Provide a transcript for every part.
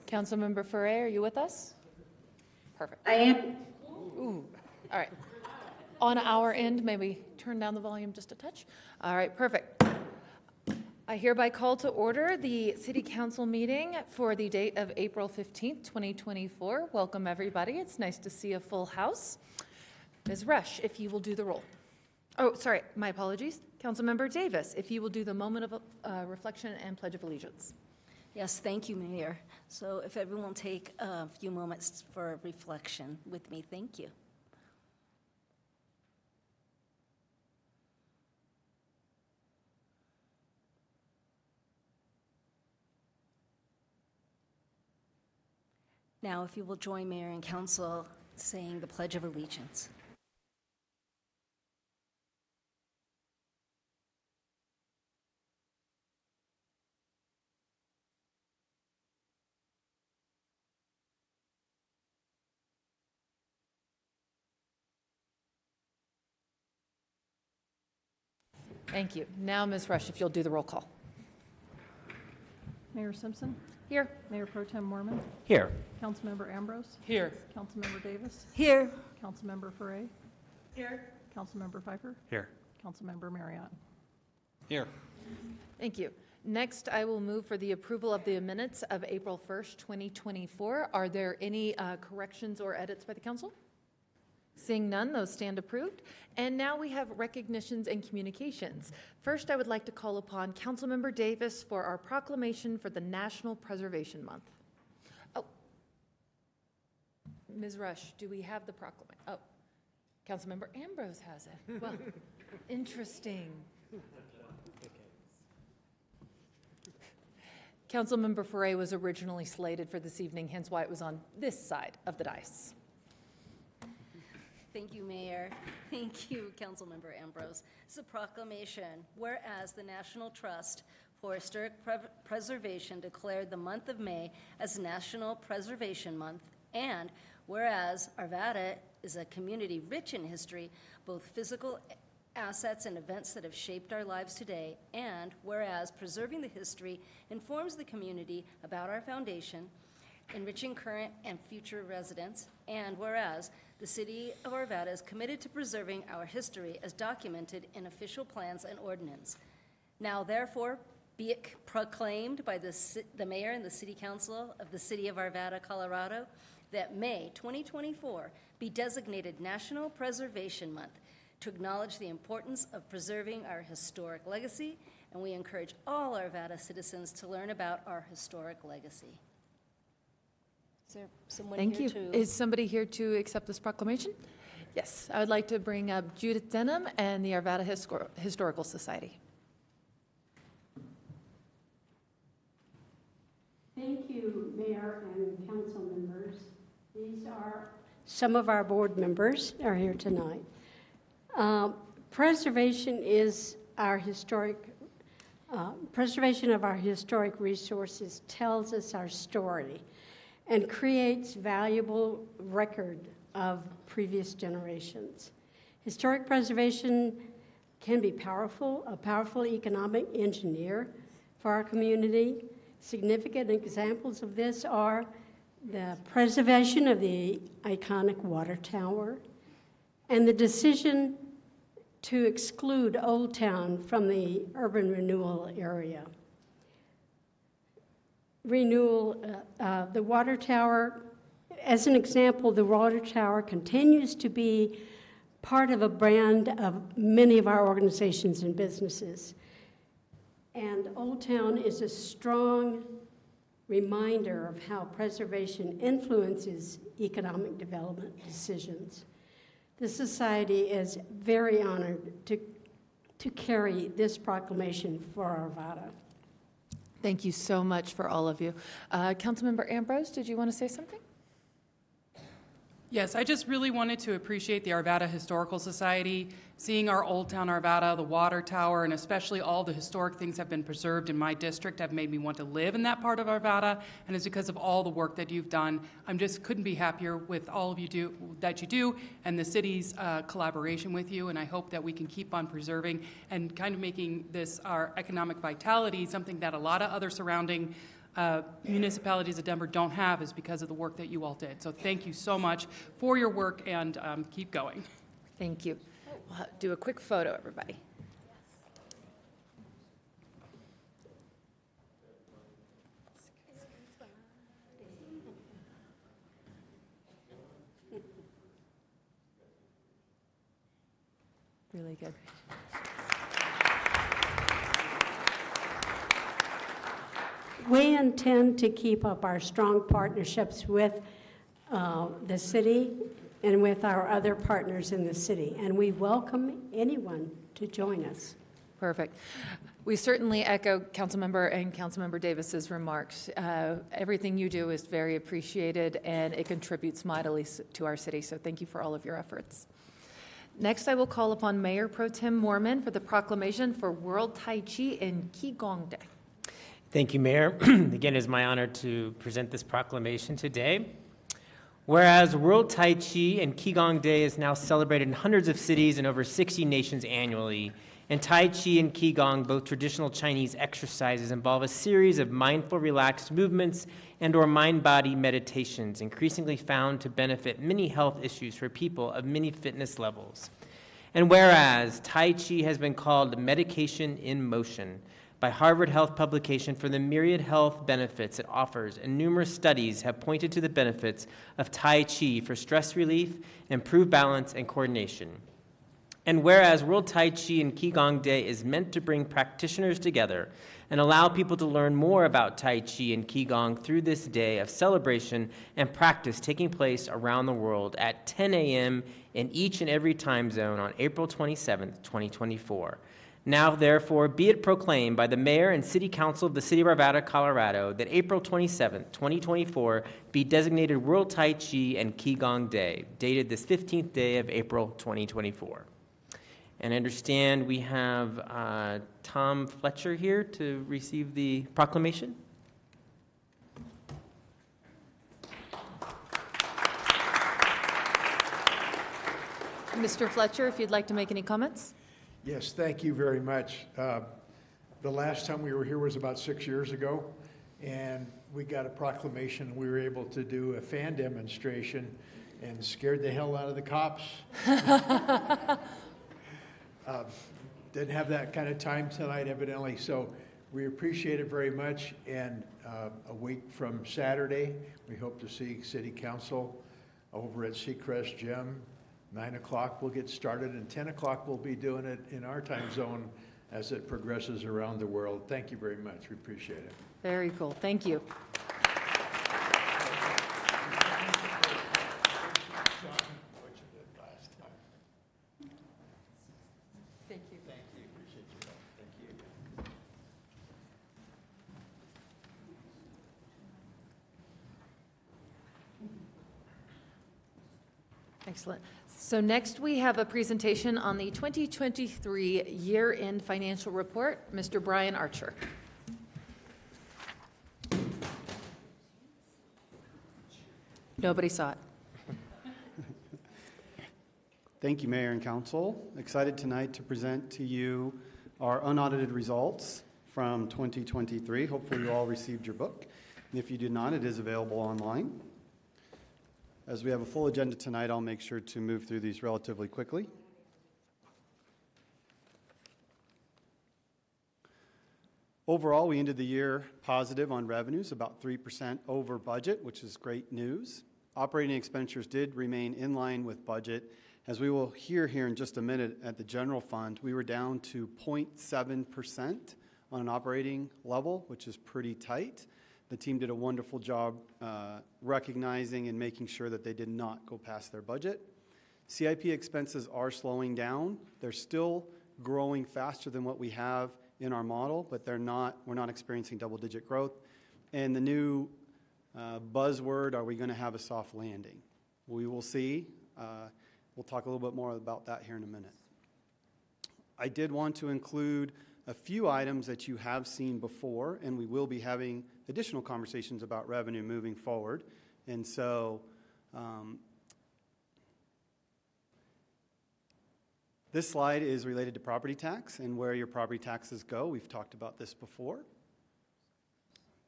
Councilmember Ferrer, are you with us? Perfect. I am. Ooh, all right. On our end, may we turn down the volume just a touch? All right, perfect. I hereby call to order the City Council meeting for the date of April 15th, 2024. Welcome, everybody. It's nice to see a full house. Ms. Rush, if you will do the roll. Oh, sorry, my apologies. Councilmember Davis, if you will do the moment of reflection and Pledge of Allegiance. Yes, thank you, Mayor. So if everyone will take a few moments for reflection with me, thank you. Now, if you will join Mayor and Council saying the Pledge of Allegiance. Thank you. Now, Ms. Rush, if you'll do the roll call. Mayor Simpson? Here. Mayor Pro Tem Mormon? Here. Councilmember Ambrose? Here. Councilmember Davis? Here. Councilmember Ferrer? Here. Councilmember Pfeiffer? Here. Councilmember Marriott? Here. Thank you. Next, I will move for the approval of the minutes of April 1st, 2024. Are there any corrections or edits by the council? Seeing none, those stand approved. And now we have recognitions and communications. First, I would like to call upon Councilmember Davis for our proclamation for the National Preservation Month. Oh, Ms. Rush, do we have the proclamation? Oh, Councilmember Ambrose has it. Well, interesting. Councilmember Ferrer was originally slated for this evening, hence why it was on this side of the dais. Thank you, Mayor. Thank you, Councilmember Ambrose. It's a proclamation. Whereas the National Trust for Historic Preservation declared the month of May as National Preservation Month, and whereas Arvada is a community rich in history, both physical assets and events that have shaped our lives today, and whereas preserving the history informs the community about our foundation, enriching current and future residents, and whereas the City of Arvada is committed to preserving our history as documented in official plans and ordinance. Now, therefore, be it proclaimed by the Mayor and the City Council of the City of Arvada, Colorado, that May 2024 be designated National Preservation Month to acknowledge the importance of preserving our historic legacy, and we encourage all Arvada citizens to learn about our historic legacy. Is there someone Thank here you. to... Is somebody here to accept this proclamation? Yes, I would like to bring up Judith Denham and the Arvada Historical Society. Thank you, Mayor and council members. These are some of our board members are here tonight. Preservation of our historic resources tells us our story and creates valuable record of previous generations. Historic preservation can be a powerful economic engineer for our community. Significant examples of this are the preservation of the iconic water tower and the decision to exclude Old Town from the urban renewal area. The water tower, as an example, the water tower continues to be part of a brand of many of our organizations and businesses. And Old Town is a strong reminder of how preservation influences economic development decisions. The Society is very honored to carry this proclamation for Arvada. Thank you so much for all of you. Councilmember Ambrose, did you want to say something? Yes, I just really wanted to appreciate the Arvada Historical Society. Seeing our Old Town Arvada, the water tower, and especially all the historic things have been preserved in my district have made me want to live in that part of Arvada, and it's because of all the work that you've done. I'm just couldn't be happier with all of you that you do and the city's collaboration with you, and I hope that we can keep on preserving and kind of making this, our economic vitality, something that a lot of other surrounding municipalities of Denver don't have is because of the work that you all did. So thank you so much for your work, and keep going. Thank you. We'll do a quick photo, everybody. Really good. We intend to keep up our strong partnerships with the city and with our other partners in the city, and we welcome anyone to join us. Perfect. We certainly echo Councilmember and Councilmember Davis's remarks. Everything you do is very appreciated, and it contributes mightily to our city, so thank you for all of your efforts. Next, I will call upon Mayor Pro Tem Moorman for the proclamation for World Tai Chi and Qigong Day. Thank you, Mayor. Again, it is my honor to present this proclamation today. Whereas World Tai Chi and Qigong Day is now celebrated in hundreds of cities and over 60 nations annually, and Tai Chi and Qigong, both traditional Chinese exercises, involve a series of mindful, relaxed movements and/or mind-body meditations, increasingly found to benefit many health issues for people of many fitness levels. And whereas Tai Chi has been called medication in motion by Harvard Health publication for the myriad health benefits it offers, and numerous studies have pointed to the benefits of Tai Chi for stress relief, improved balance, and coordination. And whereas World Tai Chi and Qigong Day is meant to bring practitioners together and allow people to learn more about Tai Chi and Qigong through this day of celebration and practice taking place around the world at 10 a.m. in each and every time zone on April 27th, 2024. Now, therefore, be it proclaimed by the Mayor and City Council of the City of Arvada, Colorado, that April 27th, 2024 be designated World Tai Chi and Qigong Day, dated this 15th day of April 2024. And I understand we have Tom Fletcher here to receive the proclamation. Mr. Fletcher, if you'd like to make any comments? Yes, thank you very much. The last time we were here was about 6 years ago, and we got a proclamation. We were able to do a fan demonstration and scared the hell out of the cops. Didn't have that kind of time tonight, evidently, so we appreciate it very much. And a week from Saturday, we hope to see City Council over at Seacrest Gym. 9 o'clock we'll get started, and 10 o'clock we'll be doing it in our time zone as it progresses around the world. Thank you very much. We appreciate it. Very cool. Thank you. Thank you. Thank you. Appreciate your help. Thank you. Excellent. So next, we have a presentation on the 2023 year-end financial report. Mr. Brian Archer. Nobody saw it. Thank you, Mayor and Council. Excited tonight to present to you our unaudited results from 2023. Hopefully you all received your book. And if you did not, it is available online. As we have a full agenda tonight, I'll make sure to move through these relatively quickly. Overall, we ended the year positive on revenues, about 3% over budget, which is great news. Operating expenditures did remain in line with budget. As we will hear here in just a minute at the general fund, we were down to 0.7% on an operating level, which is pretty tight. The team did a wonderful job recognizing and making sure that they did not go past their budget. CIP expenses are slowing down. They're still growing faster than what we have in our model, but we're not experiencing double-digit growth. And the new buzzword, are we going to have a soft landing? We will see. We'll talk a little bit more about that here in a minute. I did want to include a few items that you have seen before, and we will be having additional conversations about revenue moving forward. And so this slide is related to property tax and where your property taxes go. We've talked about this before.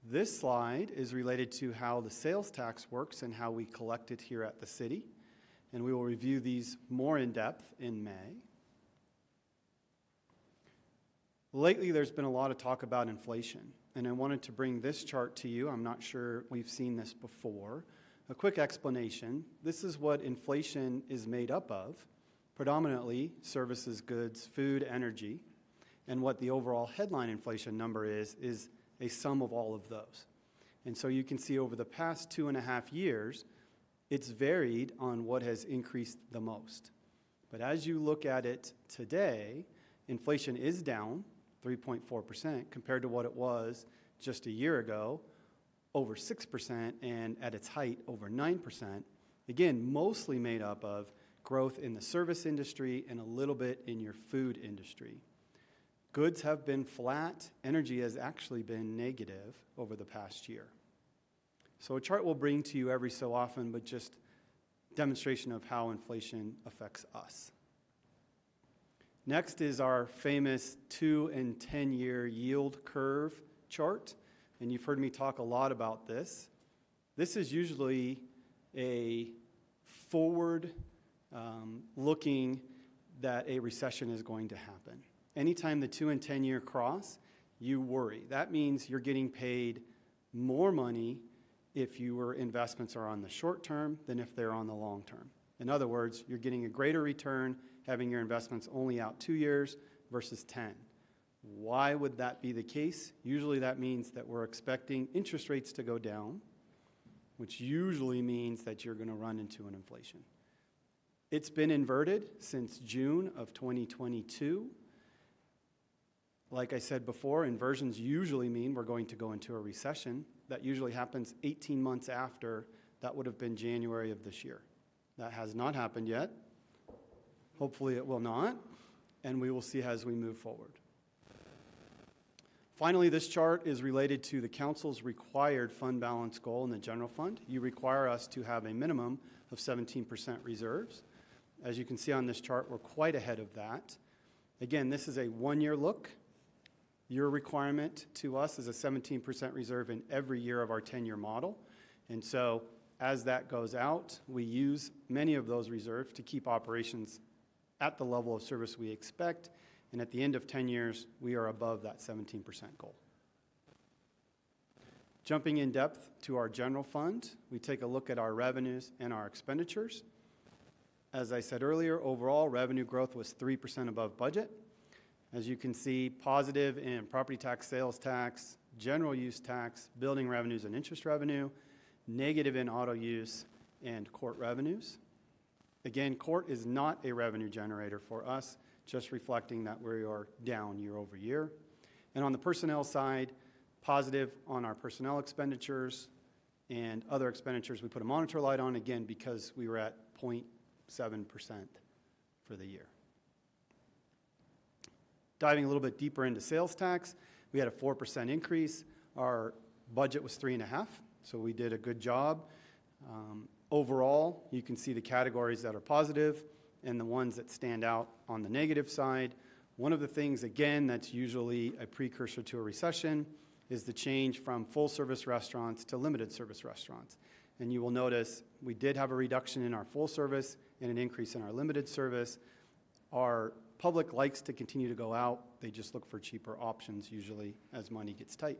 This slide is related to how the sales tax works and how we collect it here at the city. And we will review these more in depth in May. Lately, there's been a lot of talk about inflation, and I wanted to bring this chart to you. I'm not sure we've seen this before. A quick explanation. This is what inflation is made up of, predominantly services, goods, food, energy, and what the overall headline inflation number is a sum of all of those. And so you can see over the past 2.5 years, it's varied on what has increased the most. But as you look at it today, inflation is down 3.4% compared to what it was just a year ago, over 6%, and at its height, over 9%. Again, mostly made up of growth in the service industry and a little bit in your food industry. Goods have been flat. Energy has actually been negative over the past year. So a chart we'll bring to you every so often, but just demonstration of how inflation affects us. Next is our famous 2- and 10-year yield curve chart, and you've heard me talk a lot about this. This is usually a forward looking that a recession is going to happen. Anytime the 2- and 10-year cross, you worry. That means you're getting paid more money if your investments are on the short term than if they're on the long term. In other words, you're getting a greater return having your investments only out 2 years versus 10. Why would that be the case? Usually that means that we're expecting interest rates to go down, which usually means that you're going to run into an inflation. It's been inverted since June of 2022. Like I said before, inversions usually mean we're going to go into a recession. That usually happens 18 months after. That would have been January of this year. That has not happened yet. Hopefully it will not, and we will see as we move forward. Finally, this chart is related to the council's required fund balance goal in the general fund. You require us to have a minimum of 17% reserves. As you can see on this chart, we're quite ahead of that. Again, this is a one-year look. Your requirement to us is a 17% reserve in every year of our 10-year model. And so as that goes out, we use many of those reserves to keep operations at the level of service we expect. And at the end of 10 years, we are above that 17% goal. Jumping in depth to our general fund, we take a look at our revenues and our expenditures. As I said earlier, overall revenue growth was 3% above budget. As you can see, positive in property tax, sales tax, general use tax, building revenues and interest revenue, negative in auto use and court revenues. Again, court is not a revenue generator for us, just reflecting that we are down year over year. And on the personnel side, positive on our personnel expenditures and other expenditures. We put a monitor light on again because we were at 0.7% for the year. Diving a little bit deeper into sales tax, we had a 4% increase. Our budget was 3.5%, so we did a good job. Overall, you can see the categories that are positive and the ones that stand out on the negative side. One of the things, again, that's usually a precursor to a recession is the change from full-service restaurants to limited-service restaurants. And you will notice we did have a reduction in our full service and an increase in our limited service. Our public likes to continue to go out. They just look for cheaper options usually as money gets tight.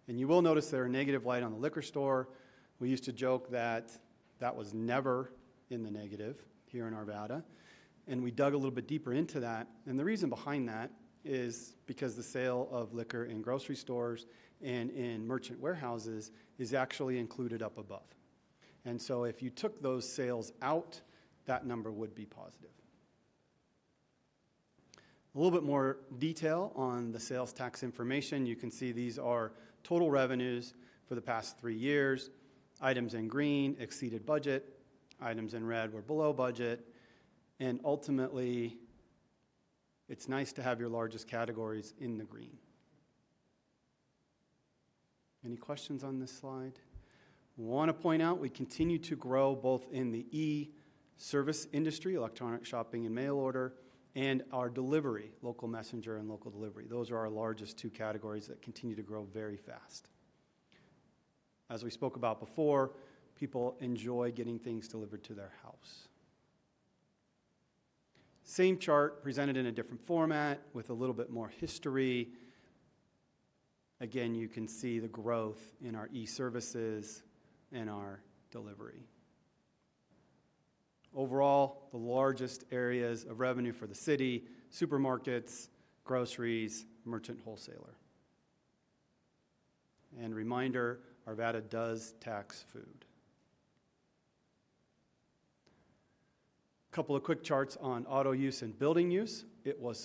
And you will notice there are negative light on the liquor store. We used to joke that that was never in the negative here in Arvada. And we dug a little bit deeper into that. And the reason behind that is because the sale of liquor in grocery stores and in merchant warehouses is actually included up above. And so if you took those sales out, that number would be positive. A little bit more detail on the sales tax information. You can see these are total revenues for the past 3 years. Items in green exceeded budget. Items in red were below budget. And ultimately, it's nice to have your largest categories in the green. Any questions on this slide? I want to point out we continue to grow both in the e-service industry, electronic shopping and mail order, and our delivery, local messenger and local delivery. Those are our largest two categories that continue to grow very fast. As we spoke about before, people enjoy getting things delivered to their house. Same chart presented in a different format with a little bit more history. Again, you can see the growth in our e-services and our delivery. Overall, the largest areas of revenue for the city: supermarkets, groceries, merchant wholesaler. And reminder, Arvada does tax food. A couple of quick charts on auto use and building use.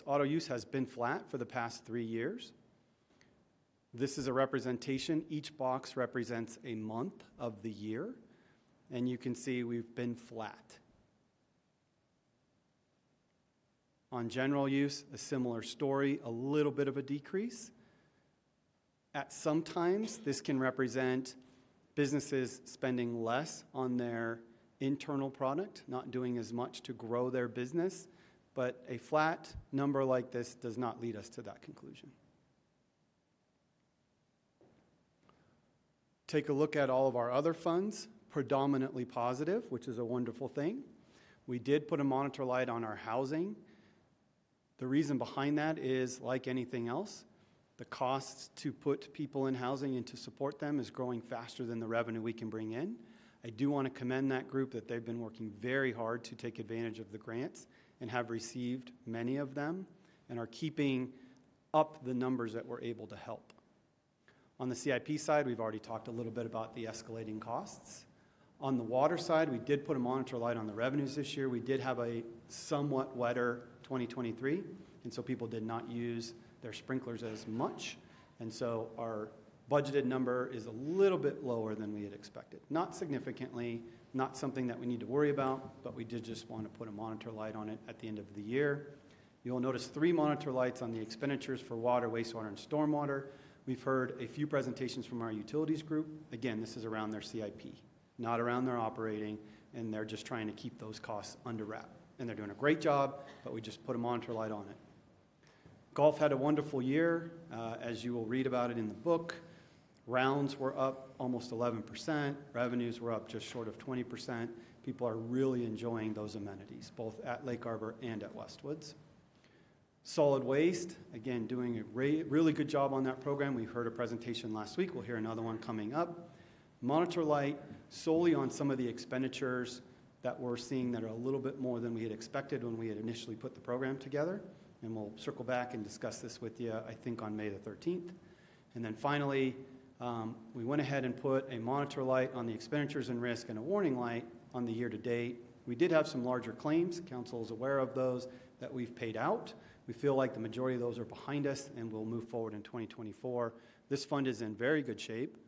Auto use has been flat for the past 3 years. This is a representation. Each box represents a month of the year, and you can see we've been flat. On general use, a similar story, a little bit of a decrease. At some times, this can represent businesses spending less on their internal product, not doing as much to grow their business, but a flat number like this does not lead us to that conclusion. Take a look at all of our other funds, predominantly positive, which is a wonderful thing. We did put a monitor light on our housing. The reason behind that is, like anything else, the costs to put people in housing and to support them is growing faster than the revenue we can bring in. I do want to commend that group that they've been working very hard to take advantage of the grants and have received many of them and are keeping up the numbers that we're able to help. On the CIP side, we've already talked a little bit about the escalating costs. On the water side, we did put a monitor light on the revenues this year. We did have a somewhat wetter 2023, and so people did not use their sprinklers as much. And so our budgeted number is a little bit lower than we had expected. Not significantly, not something that we need to worry about, but we did just want to put a monitor light on it at the end of the year. You'll notice 3 monitor lights on the expenditures for water, wastewater, and stormwater. We've heard a few presentations from our utilities group. Again, this is around their CIP, not around their operating, and they're just trying to keep those costs under wrap. And they're doing a great job, but we just put a monitor light on it. Golf had a wonderful year, as you will read about it in the book. Rounds were up almost 11%. Revenues were up just short of 20%. People are really enjoying those amenities, both at Lake Arbor and at Westwoods. Solid waste, again, doing a really good job on that program. We heard a presentation last week. We'll hear another one coming up. Monitor light solely on some of the expenditures that we're seeing that are a little bit more than we had expected when we had initially put the program together. And we'll circle back and discuss this with you, I think, on May the 13th. And then finally, we went ahead and put a monitor light on the expenditures and risk and a warning light on the year to date. We did have some larger claims. Council is aware of those that we've paid out. We feel like the majority of those are behind us and we'll move forward in 2024. This fund is in very good shape,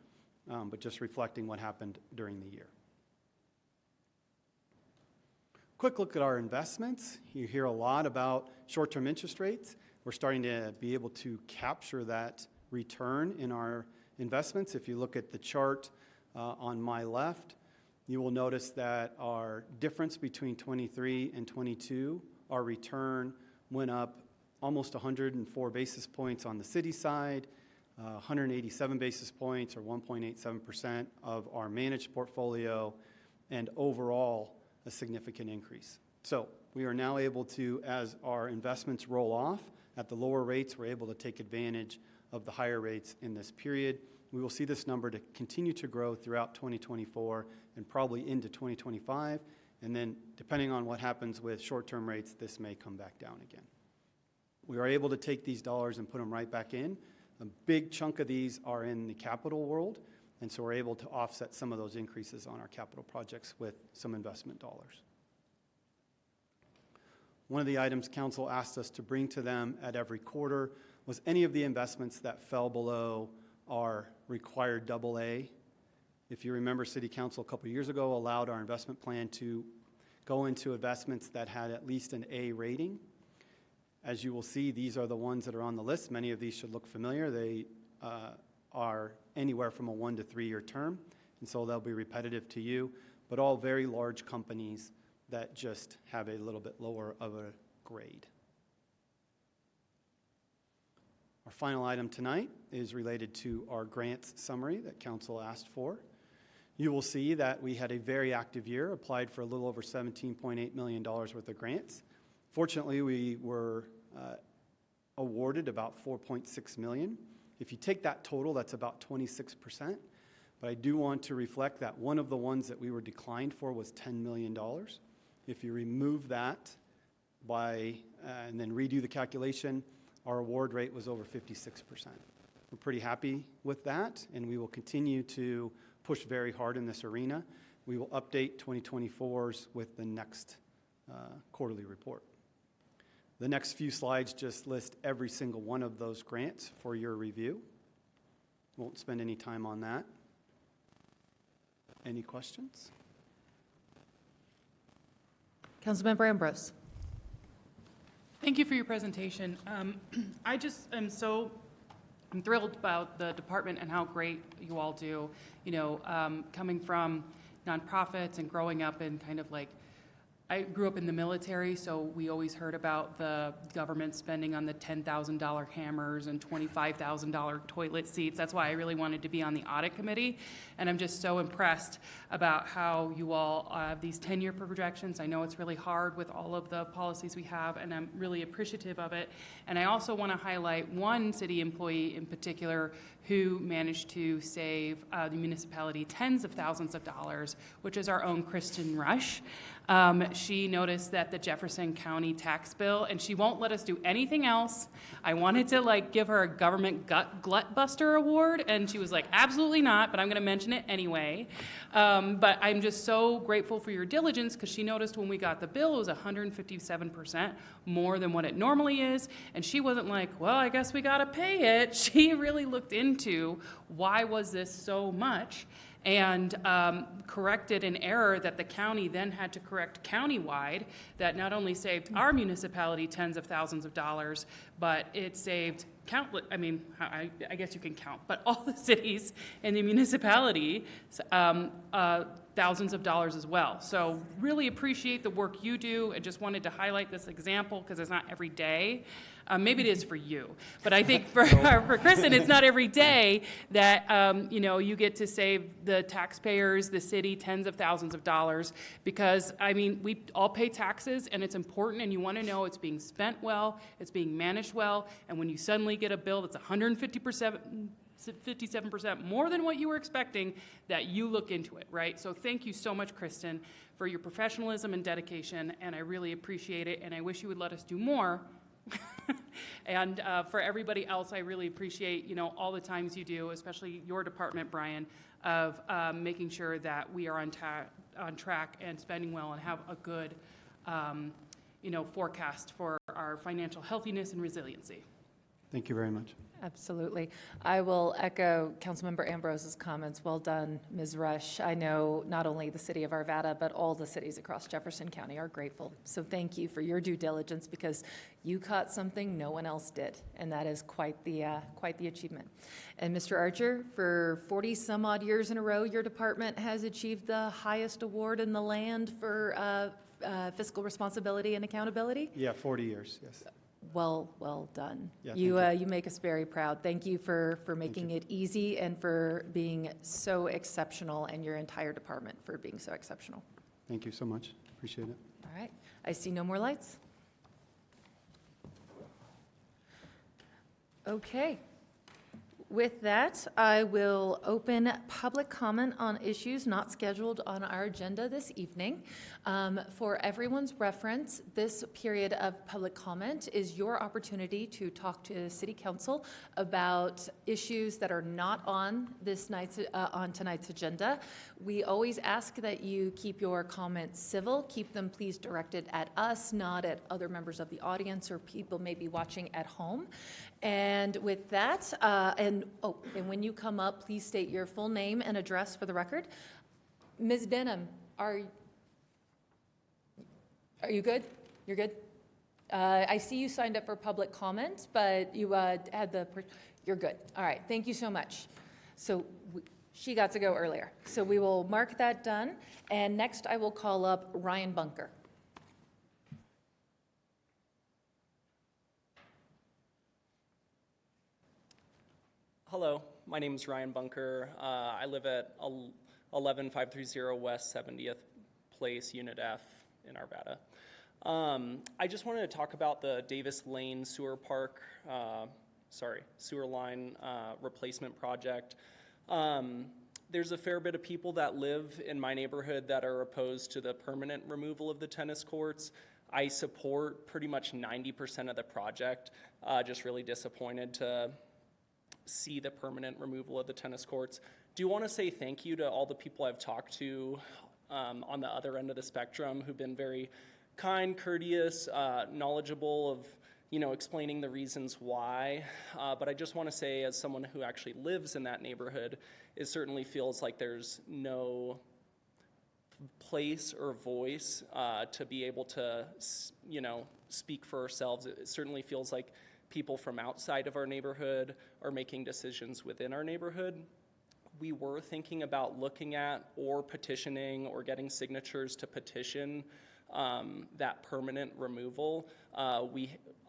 but just reflecting what happened during the year. Quick look at our investments. You hear a lot about short-term interest rates. We're starting to be able to capture that return in our investments. If you look at the chart on my left, you will notice that our difference between 23 and 22, our return went up almost 104 basis points on the city side, 187 basis points or 1.87% of our managed portfolio, and overall a significant increase. So we are now able to, as our investments roll off at the lower rates, we're able to take advantage of the higher rates in this period. We will see this number to continue to grow throughout 2024 and probably into 2025. And then depending on what happens with short-term rates, this may come back down again. We are able to take these dollars and put them right back in. A big chunk of these are in the capital world, and so we're able to offset some of those increases on our capital projects with some investment dollars. One of the items council asked us to bring to them at every quarter was any of the investments that fell below our required AA. If you remember, City Council a couple years ago allowed our investment plan to go into investments that had at least an A rating. As you will see, these are the ones that are on the list. Many of these should look familiar. They are anywhere from a 1 to 3 year term, and so they'll be repetitive to you, but all very large companies that just have a little bit lower of a grade. Our final item tonight is related to our grants summary that council asked for. You will see that we had a very active year, applied for a little over $17.8 million worth of grants. Fortunately, we were awarded about $4.6 million. If you take that total, that's about 26%. But I do want to reflect that one of the ones that we were declined for was $10 million. If you remove that and then redo the calculation, our award rate was over 56%. We're pretty happy with that, and we will continue to push very hard in this arena. We will update 2024's with the next quarterly report. The next few slides just list every single one of those grants for your review. Won't spend any time on that. Any questions? Councilmember Ambrose. Thank you for your presentation. I just am I'm thrilled about the department and how great you all do. You know, coming from nonprofits and growing up in kind of like, I grew up in the military, so we always heard about the government spending on the $10,000 hammers and $25,000 toilet seats. That's why I really wanted to be on the audit committee. And I'm just so impressed about how you all have these 10-year projections. I know it's really hard with all of the policies we have, and I'm really appreciative of it. And I also want to highlight one city employee in particular who managed to save the municipality tens of thousands of dollars, which is our own Kristen Rush. She noticed that the Jefferson County tax bill, and she won't let us do anything else. I wanted to give her a government glut buster award, and she was like, absolutely not, but I'm going to mention it anyway. But I'm just so grateful for your diligence, because she noticed when we got the bill, it was 157% more than what it normally is, and she wasn't like, well, I guess we got to pay it. She really looked into why was this so much, and corrected an error that the county then had to correct countywide that not only saved our municipality tens of thousands of dollars, but it saved countless, I mean, I guess you can count, but all the cities in the municipality, thousands of dollars as well. So really appreciate the work you do, and just wanted to highlight this example because it's not every day. Maybe it is for you, but I think for Kristen, it's not every day that you get to save the taxpayers, the city, tens of thousands of dollars, because I mean we all pay taxes, and it's important, and you want to know it's being spent well, it's being managed well, and when you suddenly get a bill that's 57% more than what you were expecting, that you look into it, right? So thank you so much, Kristen, for your professionalism and dedication, and I really appreciate it, and I wish you would let us do more. And for everybody else, I really appreciate, all the times you do, especially your department, Brian, of making sure that we are on track and spending well and have a good, forecast for our financial healthiness and resiliency. Thank you very much. Absolutely. I will echo Councilmember Ambrose's comments. Well done, Ms. Rush. I know not only the city of Arvada, but all the cities across Jefferson County are grateful. So thank you for your due diligence, because you caught something no one else did, and that is quite the achievement. And Mr. Archer, for 40 some odd years in a row, your department has achieved the highest award in the land for fiscal responsibility and accountability. Yeah, 40 years, yes. Well done. Yeah, You make us very proud. Thank you for making it easy, and for being so exceptional, and your entire department for being so exceptional. Thank you so much. Appreciate it. All right. I see no more lights. Okay. With that, I will open public comment on issues not scheduled on our agenda this evening. For everyone's reference, this period of public comment is your opportunity to talk to City Council about issues that are not on tonight's agenda. We always ask that you keep your comments civil. Keep them please directed at us, not at other members of the audience or people maybe watching at home. And with that, and when you come up, please state your full name and address for the record. Ms. Denham, are you good? You're good? I see you signed up for public comment, but you you're good. All right, thank you so much. So she got to go earlier. So we will mark that done. And next I will call up Ryan Bunker. Hello, my name is Ryan Bunker. I live at 11530 West 70th Place, Unit F in Arvada. I just wanted to talk about the Davis Lane sewer line replacement project. There's a fair bit of people that live in my neighborhood that are opposed to the permanent removal of the tennis courts. I support pretty much 90% of the project. Just really disappointed to see the permanent removal of the tennis courts. Do want to say thank you to all the people I've talked to on the other end of the spectrum who've been very kind, courteous, knowledgeable of explaining the reasons why. But I just want to say, as someone who actually lives in that neighborhood, it certainly feels like there's no place or voice to be able to, speak for ourselves. It certainly feels like people from outside of our neighborhood are making decisions within our neighborhood. We were thinking about looking at or petitioning or getting signatures to petition that permanent removal.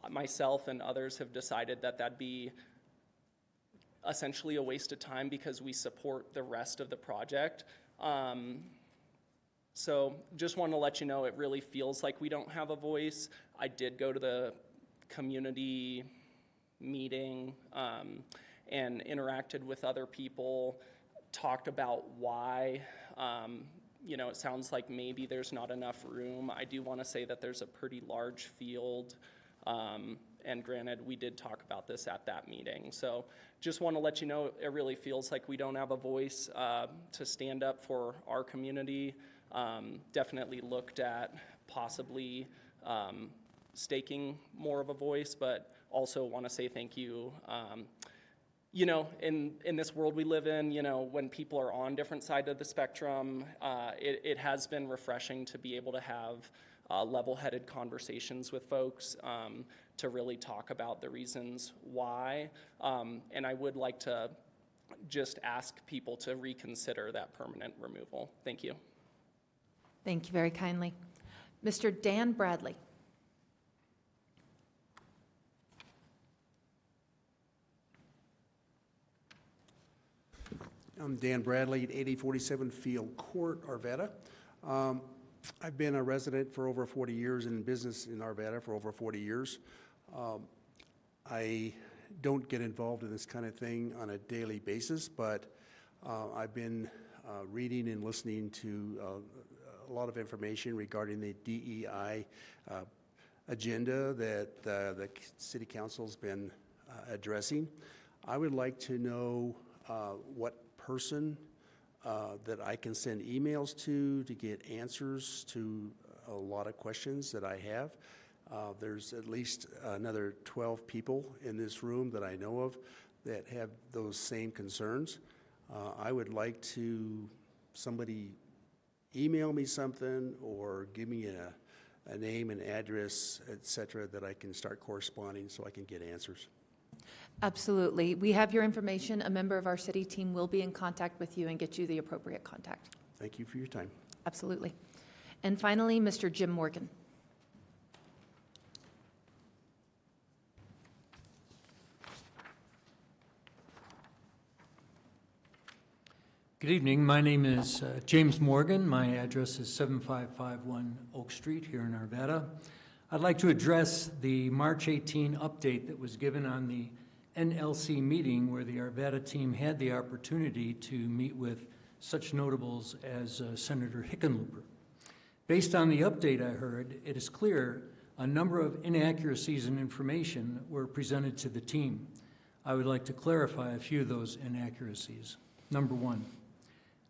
Myself and others have decided that that'd be essentially a waste of time because we support the rest of the project. So just want to let you know, it really feels like we don't have a voice. I did go to the community meeting and interacted with other people, talked about why. It sounds like maybe there's not enough room. I do want to say that there's a pretty large field. And granted, we did talk about this at that meeting. So just want to let you know, it really feels like we don't have a voice to stand up for our community. Definitely looked at possibly staking more of a voice, but also want to say thank you. In this world we live in, when people are on different sides of the spectrum, it has been refreshing to be able to have level-headed conversations with folks to really talk about the reasons why. And I would like to just ask people to reconsider that permanent removal. Thank you. Thank you very kindly. Mr. Dan Bradley. I'm Dan Bradley at 8047 Field Court, Arvada. I've been a resident for over 40 years and in business in Arvada for over 40 years. I don't get involved in this kind of thing on a daily basis, but I've been reading and listening to a lot of information regarding the DEI agenda that the City Council's been addressing. I would like to know what person that I can send emails to get answers to a lot of questions that I have. There's at least another 12 people in this room that I know of that have those same concerns. I would like to somebody email me something or give me a name and address, et cetera, that I can start corresponding so I can get answers. Absolutely. We have your information. A member of our city team will be in contact with you and get you the appropriate contact. Thank you for your time. Absolutely. And finally, Mr. Jim Morgan. Good evening. My name is James Morgan. My address is 7551 Oak Street here in Arvada. I'd like to address the March 18 update that was given on the NLC meeting where the Arvada team had the opportunity to meet with such notables as Senator Hickenlooper. Based on the update I heard, it is clear a number of inaccuracies in information were presented to the team. I would like to clarify a few of those inaccuracies. Number one,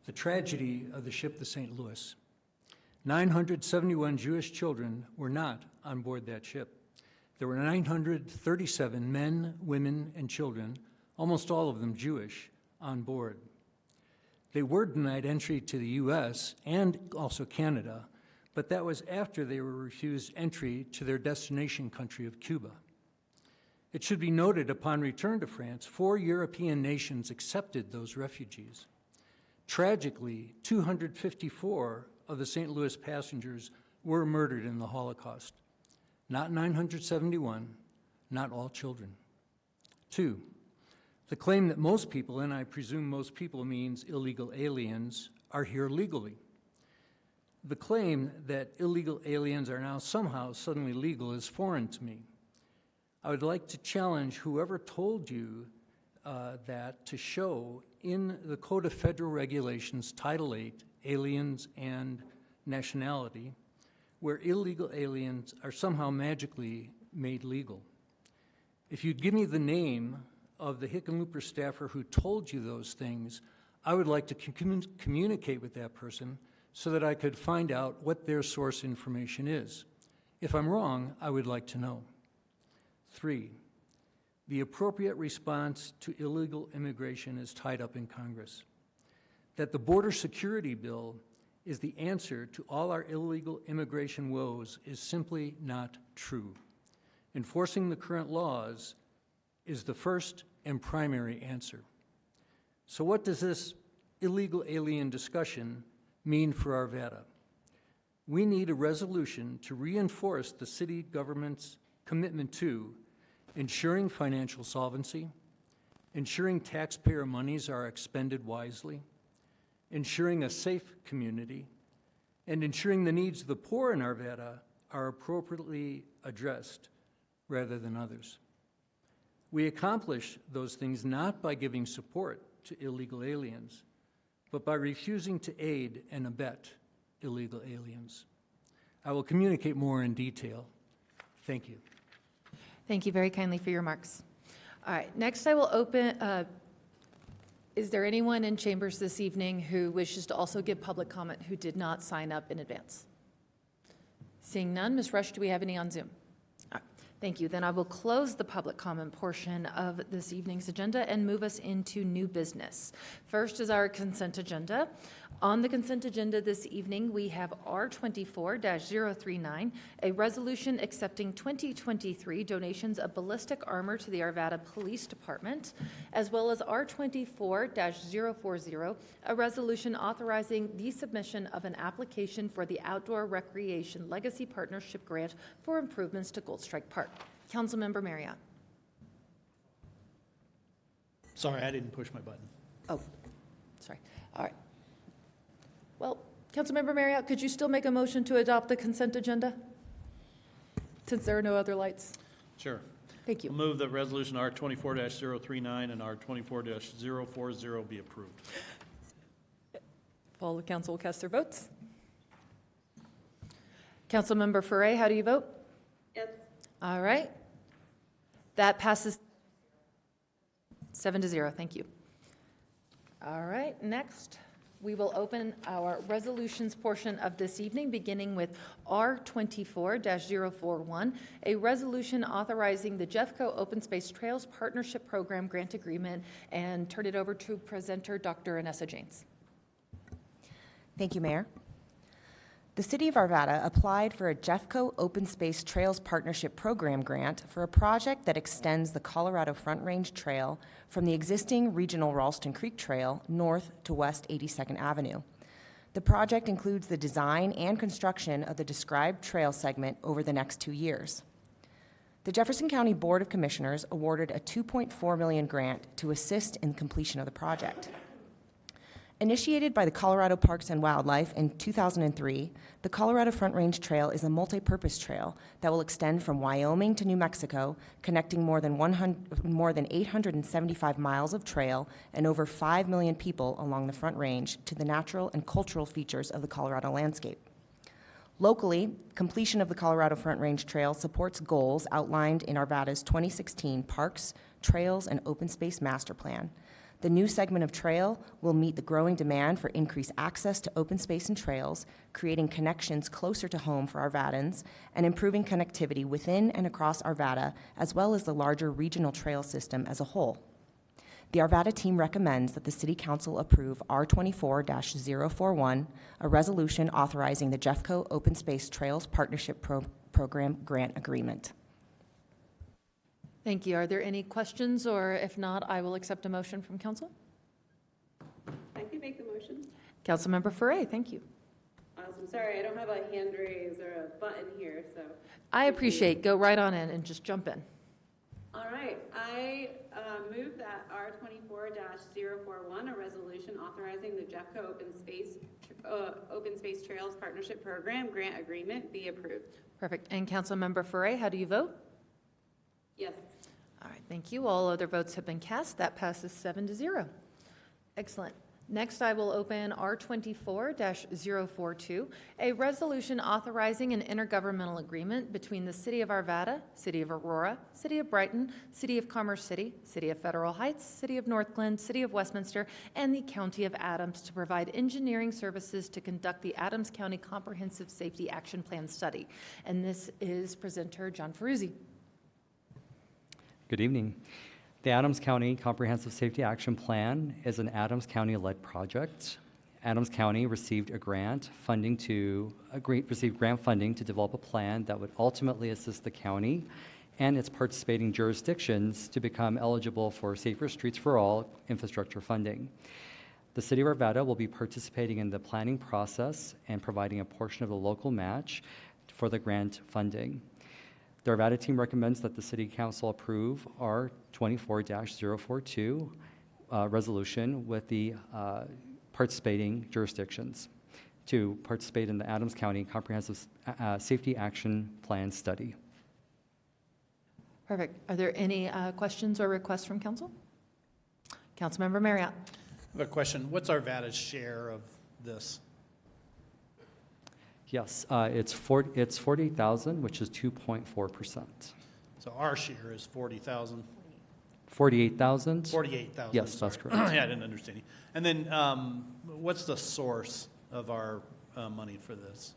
the tragedy of the ship the St. Louis. 971 Jewish children were not on board that ship. There were 937 men, women, and children, almost all of them Jewish, on board. They were denied entry to the U.S. and also Canada, but that was after they were refused entry to their destination country of Cuba. It should be noted, upon return to France, 4 European nations accepted those refugees. Tragically, 254 of the St. Louis passengers were murdered in the Holocaust. Not 971, not all children. 2, The claim that most people, and I presume most people means illegal aliens, are here legally. The claim that illegal aliens are now somehow suddenly legal is foreign to me. I would like to challenge whoever told you that to show in the Code of Federal Regulations, Title 8, Aliens and Nationality, where illegal aliens are somehow magically made legal. If you'd give me the name of the Hickenlooper staffer who told you those things, I would like to communicate with that person so that I could find out what their source information is. If I'm wrong, I would like to know. 3, the appropriate response to illegal immigration is tied up in Congress. That the border security bill is the answer to all our illegal immigration woes is simply not true. Enforcing the current laws is the first and primary answer. So what does this illegal alien discussion mean for Arvada? We need a resolution to reinforce the city government's commitment to ensuring financial solvency, ensuring taxpayer monies are expended wisely, ensuring a safe community, and ensuring the needs of the poor in Arvada are appropriately addressed rather than others. We accomplish those things not by giving support to illegal aliens, but by refusing to aid and abet illegal aliens. I will communicate more in detail. Thank you. Thank you very kindly for your remarks. All right, next I will open, is there anyone in chambers this evening who wishes to also give public comment who did not sign up in advance? Seeing none, Ms. Rush, do we have any on Zoom? All right, thank you. Then I will close the public comment portion of this evening's agenda and move us into new business. First is our consent agenda. On the consent agenda this evening, we have R24-039, a resolution accepting 2023 donations of ballistic armor to the Arvada Police Department, as well as R24-040, a resolution authorizing the submission of an application for the Outdoor Recreation Legacy Partnership Grant for improvements to Gold Strike Park. Councilmember Marriott. Sorry, I didn't push my button. Oh, sorry. All right. Well, Councilmember Marriott, could you still make a motion to adopt the consent agenda? Since there are no other lights. Sure. Thank you. I'll move that resolution R24-039 and R24-040 be approved. All the council will cast their votes. Councilmember Foray, how do you vote? Yes. All right. That passes 7-0. Thank you. All right, next we will open our resolutions portion of this evening, beginning with R24-041, a resolution authorizing the Jeffco Open Space Trails Partnership Program Grant Agreement, and turn it over to presenter Dr. Anessa Janes. Thank you, Mayor. The City of Arvada applied for a Jeffco Open Space Trails Partnership Program grant for a project that extends the Colorado Front Range Trail from the existing regional Ralston Creek Trail north to West 82nd Avenue. The project includes the design and construction of the described trail segment over the next 2 years. The Jefferson County Board of Commissioners awarded a $2.4 million grant to assist in the completion of the project. Initiated by the Colorado Parks and Wildlife in 2003, the Colorado Front Range Trail is a multi-purpose trail that will extend from Wyoming to New Mexico, connecting more than 875 miles of trail and over 5 million people along the Front Range to the natural and cultural features of the Colorado landscape. Locally, completion of the Colorado Front Range Trail supports goals outlined in Arvada's 2016 Parks, Trails, and Open Space Master Plan. The new segment of trail will meet the growing demand for increased access to open space and trails, creating connections closer to home for Arvadans, and improving connectivity within and across Arvada, as well as the larger regional trail system as a whole. The Arvada team recommends that the City Council approve R24-041, a resolution authorizing the Jeffco Open Space Trails Partnership Program Grant Agreement. Thank you. Are there any questions, or if not, I will accept a motion from council? I can make the motion. Councilmember Foray, thank you. Awesome. Sorry, I don't have a hand raise or a button here, so. I appreciate. Go right on in and just jump in. All right, I move that R24-041, a resolution authorizing the Jeffco Open Space Trails Partnership Program grant agreement be approved. Perfect. And Councilmember Foray, how do you vote? Yes. All right, thank you. All other votes have been cast. That passes 7-0. Excellent. Next, I will open R24-042, a resolution authorizing an intergovernmental agreement between the City of Arvada, City of Aurora, City of Brighton, City of Commerce City, City of Federal Heights, City of North Glen, City of Westminster, and the County of Adams to provide engineering services to conduct the Adams County Comprehensive Safety Action Plan study. And this is presenter John Ferruzzi. Good evening. The Adams County Comprehensive Safety Action Plan is an Adams County-led project. Adams County received grant funding to develop a plan that would ultimately assist the county and its participating jurisdictions to become eligible for Safer Streets for All infrastructure funding. The City of Arvada will be participating in the planning process and providing a portion of the local match for the grant funding. The Arvada team recommends that the City Council approve our 24-042 resolution with the participating jurisdictions to participate in the Adams County Comprehensive Safety Action Plan study. Perfect. Are there any questions or requests from council? Councilmember Marriott. I have a question. What's Arvada's share of this? Yes, it's 40,000, which is 2.4%. So our share is 40,000? 48,000? 48,000. Yes, that's correct. Yeah, I didn't understand you. And then what's the source of our money for this?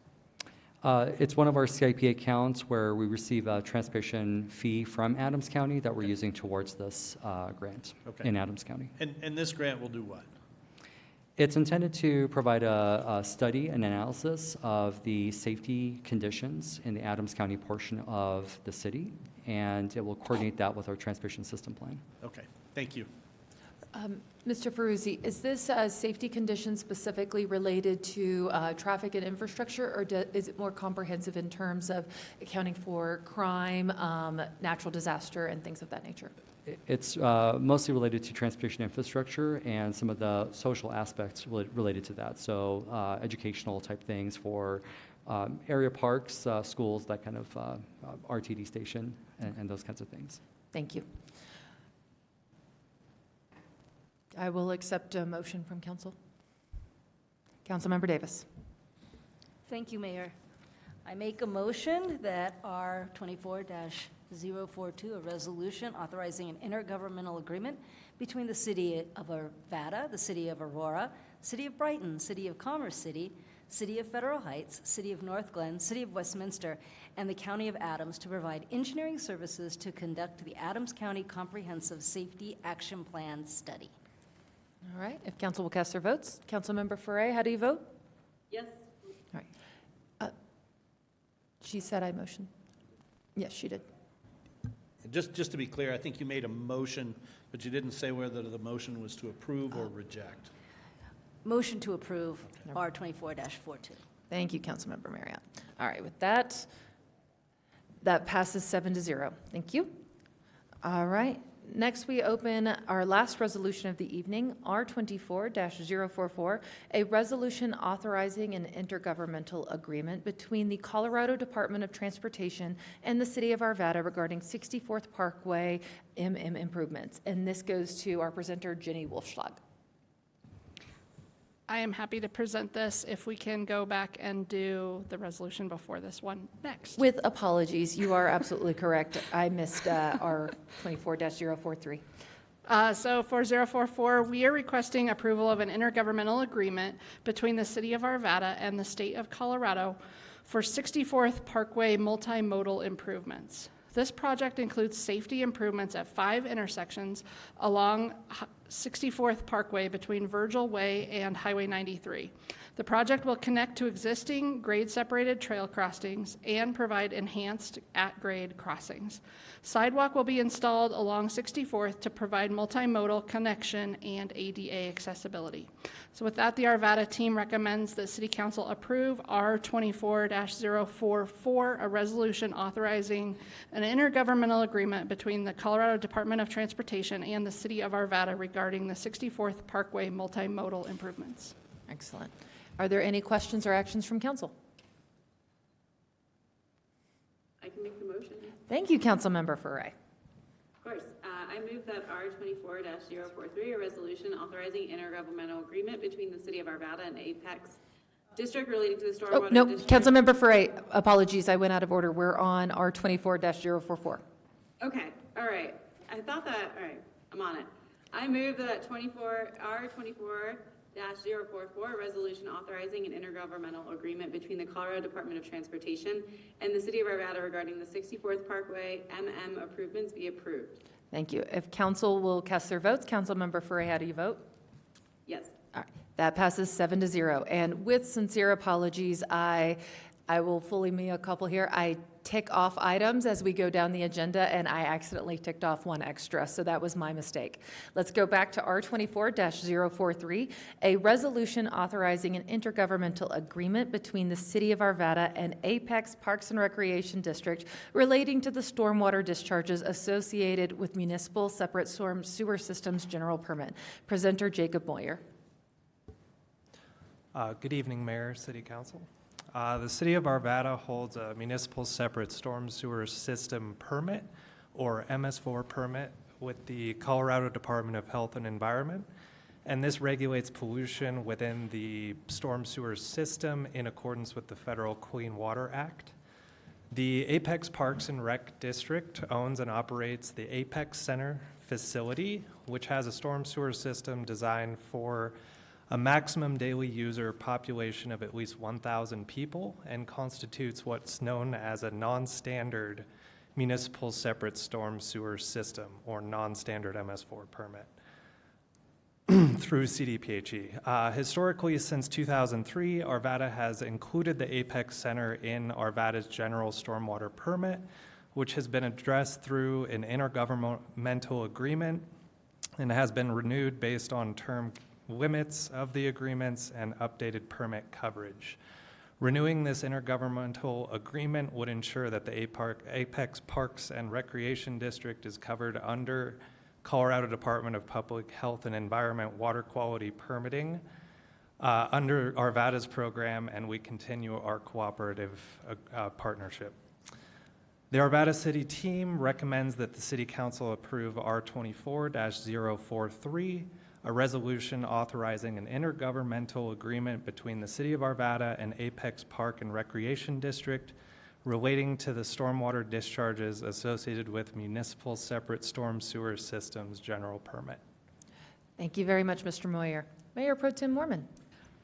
It's one of our CIP accounts where we receive a transportation fee from Adams County that we're using towards this grant in Adams County. And this grant will do what? It's intended to provide a study and analysis of the safety conditions in the Adams County portion of the city, and it will coordinate that with our transportation system plan. Okay, thank you. Mr. Ferruzzi, is this safety condition specifically related to traffic and infrastructure, or is it more comprehensive in terms of accounting for crime, natural disaster, and things of that nature? It's mostly related to transportation infrastructure and some of the social aspects related to that. So educational type things for area parks, schools, that kind of RTD station, and those kinds of things. Thank you. I will accept a motion from council. Councilmember Davis. Thank you, Mayor. I make a motion that R 24-042, a resolution authorizing an intergovernmental agreement between the City of Arvada, the City of Aurora, City of Brighton, City of Commerce City, City of Federal Heights, City of North Glen, City of Westminster, and the County of Adams to provide engineering services to conduct the Adams County Comprehensive Safety Action Plan study. All right, if council will cast their votes. Councilmember Foray, how do you vote? Yes. All right. She said I motioned. Yes, she did. Just to be clear, I think you made a motion, but you didn't say whether the motion was to approve or reject. Motion to approve R 24-42. Thank you, Councilmember Marriott. All right, with that, that passes 7-0. Thank you. All right. Next, we open our last resolution of the evening, R 24-044, a resolution authorizing an intergovernmental agreement between the Colorado Department of Transportation and the City of Arvada regarding 64th Parkway improvements. And this goes to our presenter, Jenny Wolfschlag. I am happy to present this if we can go back and do the resolution before this one next. With apologies, you are absolutely correct. I missed our 24-043. So for 044, we are requesting approval of an intergovernmental agreement between the City of Arvada and the State of Colorado for 64th Parkway multimodal improvements. This project includes safety improvements at 5 intersections along 64th Parkway between Virgil Way and Highway 93. The project will connect to existing grade-separated trail crossings and provide enhanced at-grade crossings. Sidewalk will be installed along 64th to provide multimodal connection and ADA accessibility. So with that, the Arvada team recommends that City Council approve R24-044, a resolution authorizing an intergovernmental agreement between the Colorado Department of Transportation and the City of Arvada regarding the 64th Parkway multimodal improvements. Excellent. Are there any questions or actions from council? I can make the motion. Thank you, Councilmember Furray. Of course. I move that R24-043, a resolution authorizing intergovernmental agreement between the City of Arvada and Apex District relating to the stormwater. Oh, no, discharge. Councilmember Furray, apologies, I went out of order. We're on R24-044. Okay, all right. I thought that, all right, I'm on it. I move that R24-044, a resolution authorizing an intergovernmental agreement between the Colorado Department of Transportation and the City of Arvada regarding the 64th Parkway improvements be approved. Thank you. If council will cast their votes, Councilmember Furray, how do you vote? Yes. All right, that passes 7-0. And with sincere apologies, I will fully mea culpa here. I tick off items as we go down the agenda, and I accidentally ticked off one extra, so that was my mistake. Let's go back to R24-043, a resolution authorizing an intergovernmental agreement between the City of Arvada and Apex Parks and Recreation District relating to the stormwater discharges associated with municipal separate storm sewer systems general permit. Presenter Jacob Moyer. Good evening, Mayor, City Council. The City of Arvada holds a municipal separate storm sewer system permit, or MS4 permit, with the Colorado Department of Health and Environment, and this regulates pollution within the storm sewer system in accordance with the Federal Clean Water Act. The Apex Parks and Rec District owns and operates the Apex Center facility, which has a storm sewer system designed for a maximum daily user population of at least 1,000 people and constitutes what's known as a non-standard municipal separate storm sewer system, or non-standard MS4 permit through CDPHE. Historically, since 2003, Arvada has included the Apex Center in Arvada's general stormwater permit, which has been addressed through an intergovernmental agreement and has been renewed based on term limits of the agreements and updated permit coverage. Renewing this intergovernmental agreement would ensure that the Apex Parks and Recreation District is covered under Colorado Department of Public Health and Environment water quality permitting under Arvada's program, and we continue our cooperative partnership. The Arvada City team recommends that the City Council approve R24-043, a resolution authorizing an intergovernmental agreement between the City of Arvada and Apex Park and Recreation District relating to the stormwater discharges associated with municipal separate storm sewer systems general permit. Thank you very much, Mr. Moyer. Mayor Pro Tem Mormon.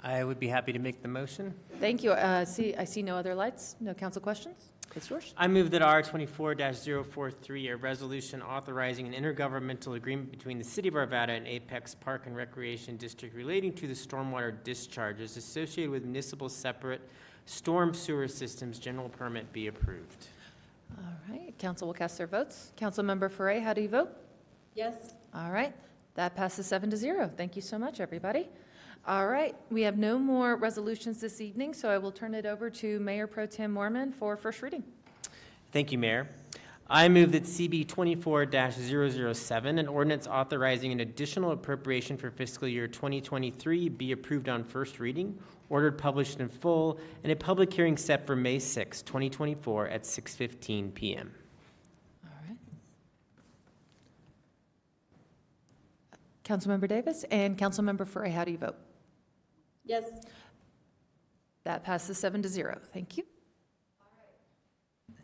I would be happy to make the motion. Thank you. I see no other lights, no council questions. It's yours. I move that R24-043, a resolution authorizing an intergovernmental agreement between the City of Arvada and Apex Park and Recreation District relating to the stormwater discharges associated with municipal separate storm sewer systems general permit be approved. All right, council will cast their votes. Councilmember Furray, how do you vote? Yes. All right, that passes 7-0. Thank you so much, everybody. All right, we have no more resolutions this evening, so I will turn it over to Mayor Pro Tem Mormon for first reading. Thank you, Mayor. I move that CB 24-007, an ordinance authorizing an additional appropriation for fiscal year 2023, be approved on first reading, ordered, published in full, and a public hearing set for May 6, 2024 at 6:15 p.m. All right. Councilmember Davis and Councilmember Furray, how do you vote? Yes. That passes 7-0. Thank you.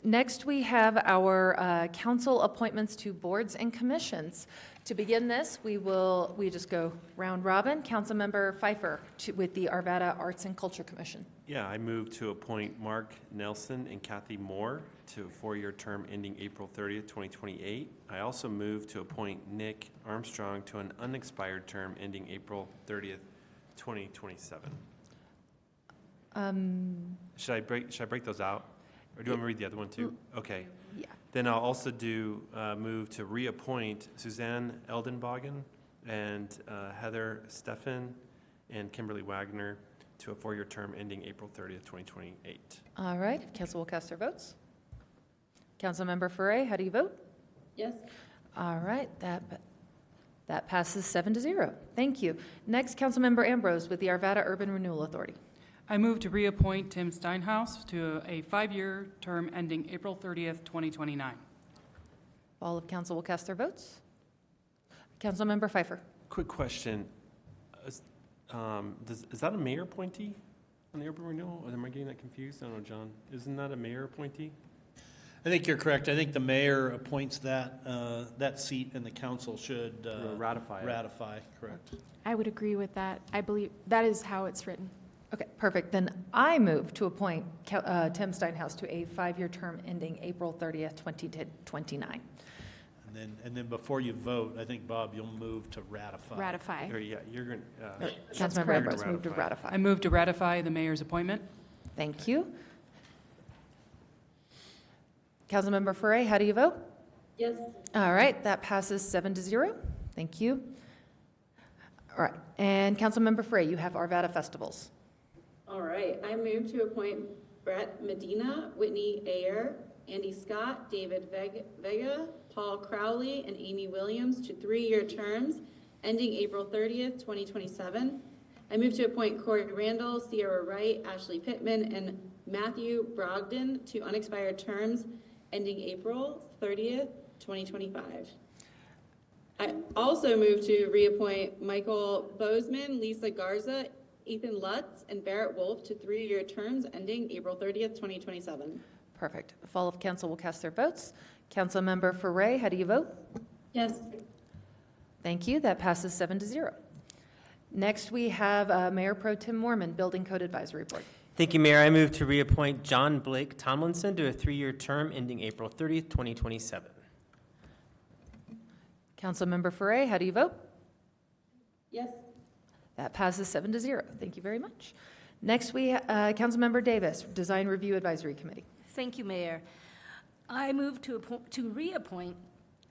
Next, we have our council appointments to boards and commissions. To begin this, we just go round robin. Councilmember Pfeiffer with the Arvada Arts and Culture Commission. Yeah, I move to appoint Mark Nelson and Kathy Moore to a 4-year term ending April 30th, 2028. I also move to appoint Nick Armstrong to an unexpired term ending April 30th, 2027. Should I break those out? Or do you want me to read the other one too? Okay. Yeah. Then I'll also move to reappoint Suzanne Eldenbogen and Heather Steffen and Kimberly Wagner to a 4-year term ending April 30th, 2028. All right, council will cast their votes. Councilmember Foray, how do you vote? Yes. All right, that passes 7-0. Thank you. Next, Councilmember Ambrose with the Arvada Urban Renewal Authority. I move to reappoint Tim Steinhaus to a 5-year term ending April 30th, 2029. All of council will cast their votes. Councilmember Pfeiffer. Quick question. Is that a mayor appointee on the urban renewal? Or am I getting that confused? I don't know, John. Isn't that a mayor appointee? I think you're correct. I think the mayor appoints that seat, and the council should ratify it. Ratify, correct. I would agree with that. I believe that is how it's written. Okay, perfect. Then I move to appoint Tim Steinhaus to a 5-year term ending April 30th, 2029. And then before you vote, I think, Bob, you'll move to ratify. Ratify. Or, yeah, you're going to... Councilmember Ambrose moved to ratify. I move to ratify the mayor's appointment. Thank you. Councilmember Foray, how do you vote? Yes. All right, that passes 7-0. Thank you. All right, and Councilmember Foray, you have Arvada Festivals. All right, I move to appoint Brett Medina, Whitney Ayer, Andy Scott, David Vega, Paul Crowley, and Amy Williams to 3-year terms ending April 30th, 2027. I move to appoint Corey Randall, Sierra Wright, Ashley Pittman, and Matthew Brogdon to unexpired terms ending April 30th, 2025. I also move to reappoint Michael Bozeman, Lisa Garza, Ethan Lutz, and Barrett Wolf to 3-year terms ending April 30th, 2027. Perfect. The fall of council will cast their votes. Councilmember Foray, how do you vote? Yes. Thank you. That passes 7-0. Next, we have Mayor Pro Tim Mormon, Building Code Advisory Board. Thank you, Mayor. I move to reappoint John Blake Tomlinson to a 3-year term ending April 30th, 2027. Councilmember Foray, how do you vote? Yes. That passes 7-0. Thank you very much. Next, we Councilmember Davis, Design Review Advisory Committee. Thank you, Mayor. I move to reappoint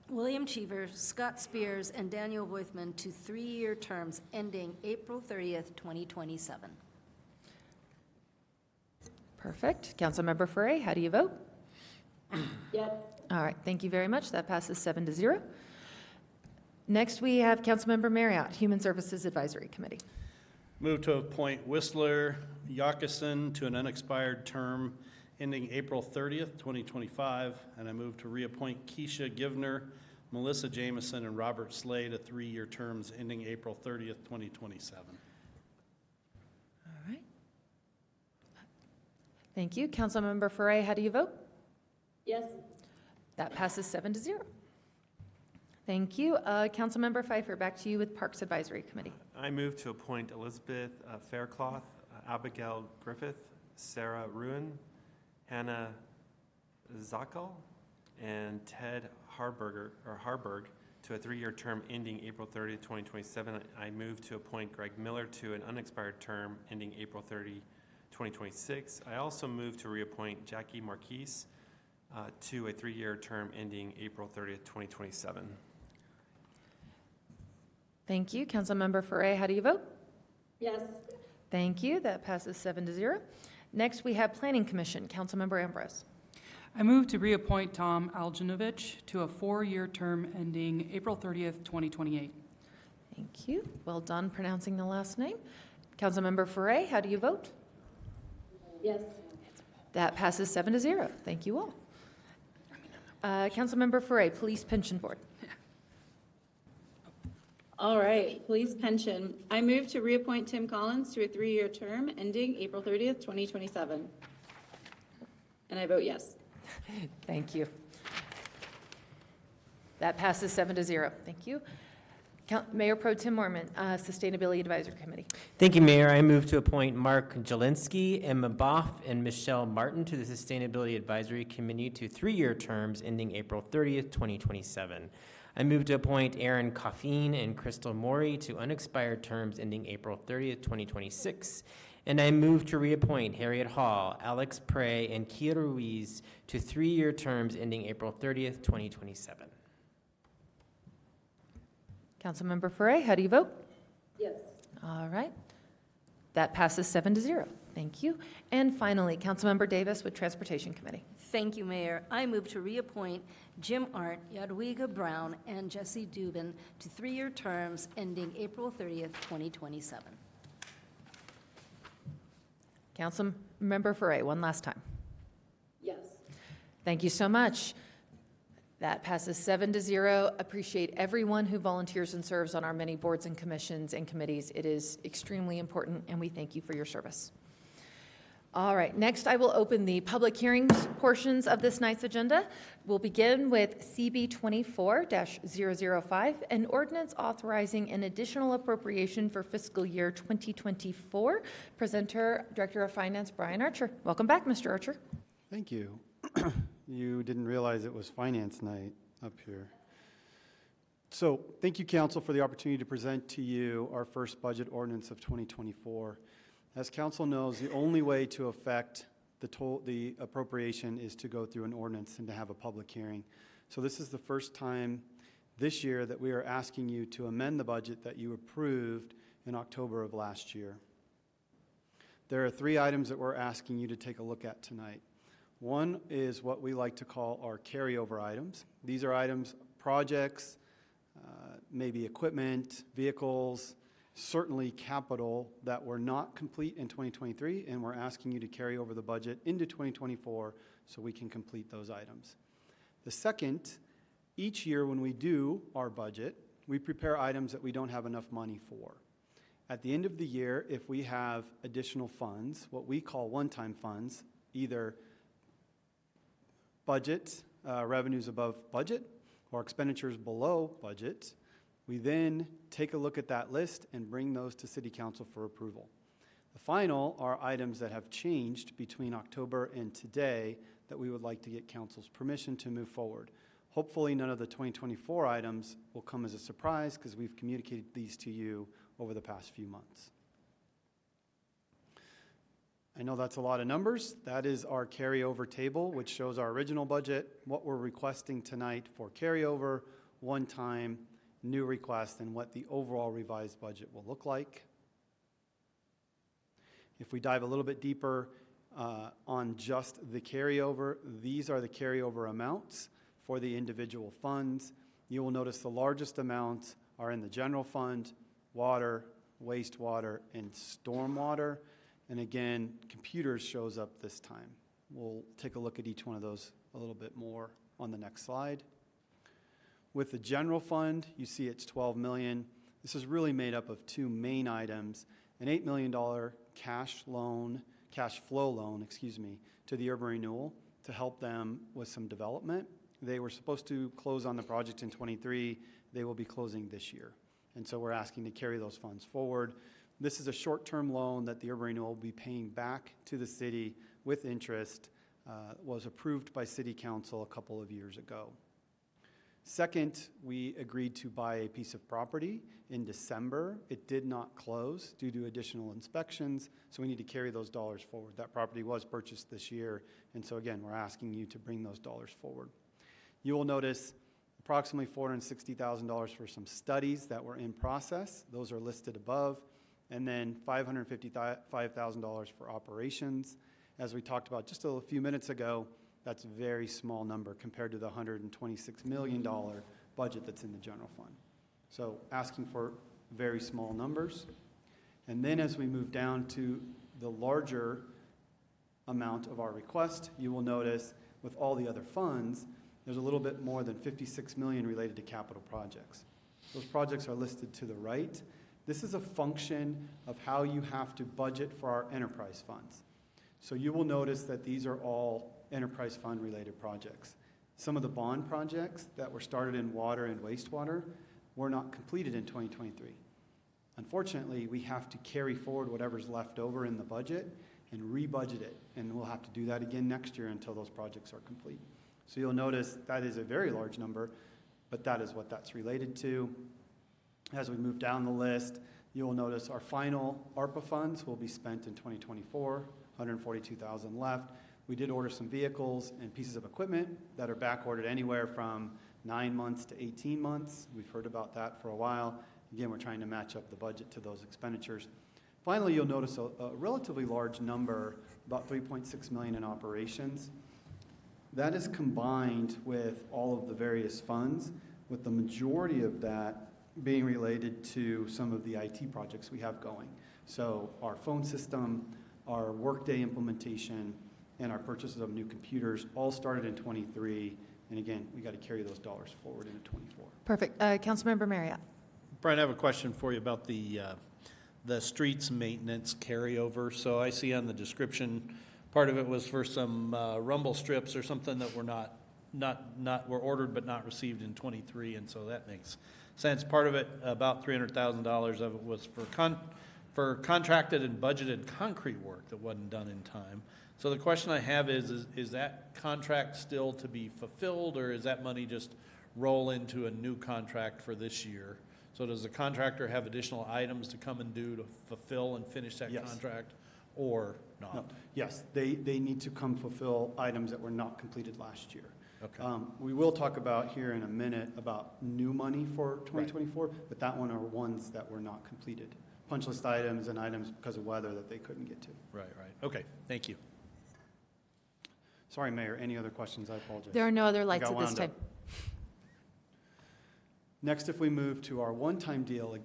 William Cheever, Scott Spears, and Daniel Voithman to 3-year terms ending April 30th, 2027. Perfect. Councilmember Foray, how do you vote? Yes. All right, thank you very much. That passes 7-0. Next, we have Councilmember Marriott, Human Services Advisory Committee. Move to appoint Whistler Yakison to an unexpired term ending April 30th, 2025. And I move to reappoint Keisha Givner, Melissa Jameson, and Robert Slade to 3-year terms ending April 30th, 2027. All right. Thank you. Councilmember Foray, how do you vote? Yes. That passes 7-0. Thank you. Councilmember Pfeiffer, back to you with Parks Advisory Committee. I move to appoint Elizabeth Faircloth, Abigail Griffith, Sarah Ruin, Hannah Zakal, and Ted Harburg to a 3-year term ending April 30th, 2027. I move to appoint Greg Miller to an unexpired term ending April 30, 2026. I also move to reappoint Jackie Marquise to a 3-year term ending April 30th, 2027. Thank you. Councilmember Foray, how do you vote? Yes. Thank you. That passes 7-0. Next, we have Planning Commission. Councilmember Ambrose. I move to reappoint Tom Aljanovich to a 4-year term ending April 30th, 2028. Thank you. Well done pronouncing the last name. Councilmember Foray, how do you vote? Yes. That passes 7-0. Thank you all. Councilmember Foray, Police Pension Board. All right, police pension. I move to reappoint Tim Collins to a 3-year term ending April 30th, 2027. And I vote yes. Thank you. That passes 7-0. Thank you. Mayor Pro Tim Mormon, Sustainability Advisory Committee. Thank you, Mayor. I move to appoint Mark Jelinski, Emma Boff, and Michelle Martin to the Sustainability Advisory Committee to 3-year terms ending April 30th, 2027. I move to appoint Aaron Coffeen and Crystal Morey to unexpired terms ending April 30th, 2026. And I move to reappoint Harriet Hall, Alex Prey, and Kia Ruiz to 3-year terms ending April 30th, 2027. Councilmember Foray, how do you vote? Yes. All right. That passes 7-0. Thank you. And finally, Councilmember Davis with Transportation Committee. Thank you, Mayor. I move to reappoint Jim Arndt, Yadwiga Brown, and Jesse Dubin to 3-year terms ending April 30th, 2027. Councilmember Foray, one last time. Yes. Thank you so much. That passes 7-0. Appreciate everyone who volunteers and serves on our many boards and commissions and committees. It is extremely important, and we thank you for your service. All right, next I will open the public hearings portions of this night's agenda. We'll begin with CB 24-005, an ordinance authorizing an additional appropriation for fiscal year 2024. Presenter, Director of Finance, Brian Archer. Welcome back, Mr. Archer. Thank you. You didn't realize it was finance night up here. So thank you, Council, for the opportunity to present to you our first budget ordinance of 2024. As Council knows, the only way to affect the appropriation is to go through an ordinance and to have a public hearing. So this is the first time this year that we are asking you to amend the budget that you approved in October of last year. There are 3 items that we're asking you to take a look at tonight. One is what we like to call our carryover items. These are items, projects, maybe equipment, vehicles, certainly capital that were not complete in 2023, and we're asking you to carry over the budget into 2024 so we can complete those items. The second, each year when we do our budget, we prepare items that we don't have enough money for. At the end of the year, if we have additional funds, what we call one-time funds, either budget, revenues above budget, or expenditures below budget, we then take a look at that list and bring those to City Council for approval. The final are items that have changed between October and today that we would like to get Council's permission to move forward. Hopefully none of the 2024 items will come as a surprise because we've communicated these to you over the past few months. I know that's a lot of numbers. That is our carryover table, which shows our original budget, what we're requesting tonight for carryover, one-time, new request, and what the overall revised budget will look like. If we dive a little bit deeper on just the carryover, these are the carryover amounts for the individual funds. You will notice the largest amounts are in the general fund, water, wastewater, and stormwater. And again, computers shows up this time. We'll take a look at each one of those a little bit more on the next slide. With the general fund, you see it's $12 million. This is really made up of 2 main items, an $8 million cash flow loan, to the urban renewal to help them with some development. They were supposed to close on the project in 23. They will be closing this year. And so we're asking to carry those funds forward. This is a short-term loan that the urban renewal will be paying back to the city with interest. Was approved by City Council a couple of years ago. Second, we agreed to buy a piece of property in December. It did not close due to additional inspections, so we need to carry those dollars forward. That property was purchased this year, and so again, we're asking you to bring those dollars forward. You will notice approximately $460,000 for some studies that were in process. Those are listed above. And then $555,000 for operations. As we talked about just a few minutes ago, that's a very small number compared to the $126 million budget that's in the general fund. So asking for very small numbers. And then as we move down to the larger amount of our request, you will notice with all the other funds, there's a little bit more than $56 million related to capital projects. Those projects are listed to the right. This is a function of how you have to budget for our enterprise funds. So you will notice that these are all enterprise fund related projects. Some of the bond projects that were started in water and wastewater were not completed in 2023. Unfortunately, we have to carry forward whatever's left over in the budget and rebudget it, and we'll have to do that again next year until those projects are complete. So you'll notice that is a very large number, but that is what that's related to. As we move down the list, you'll notice our final ARPA funds will be spent in 2024, $142,000 left. We did order some vehicles and pieces of equipment that are back ordered anywhere from 9 months to 18 months. We've heard about that for a while. Again, we're trying to match up the budget to those expenditures. Finally, you'll notice a relatively large number, about $3.6 million in operations. That is combined with all of the various funds, with the majority of that being related to some of the IT projects we have going. So our phone system, our Workday implementation, and our purchases of new computers all started in 23. And again, we got to carry those dollars forward into 24. Perfect. Councilmember Marriott. Brian, I have a question for you about the streets maintenance carryover. So I see on the description, part of it was for some rumble strips or something that were were ordered but not received in 23, and so that makes sense. Part of it, about $300,000 of it, was for contracted and budgeted concrete work that wasn't done in time. So the question I have is that contract still to be fulfilled, or is that money just roll into a new contract for this year? So does the contractor have additional items to come and do to fulfill and finish that contract, or not? No. Yes, they need to come fulfill items that were not completed last year. Okay. We will talk about here in a minute about new money for 2024, but that one are ones that were not completed. Punch list items and items because of weather that they couldn't get to. Right. Okay, thank you. Sorry, Mayor, any other questions? I apologize. There are no other lights at this time. Next, if we move to our one-time detail,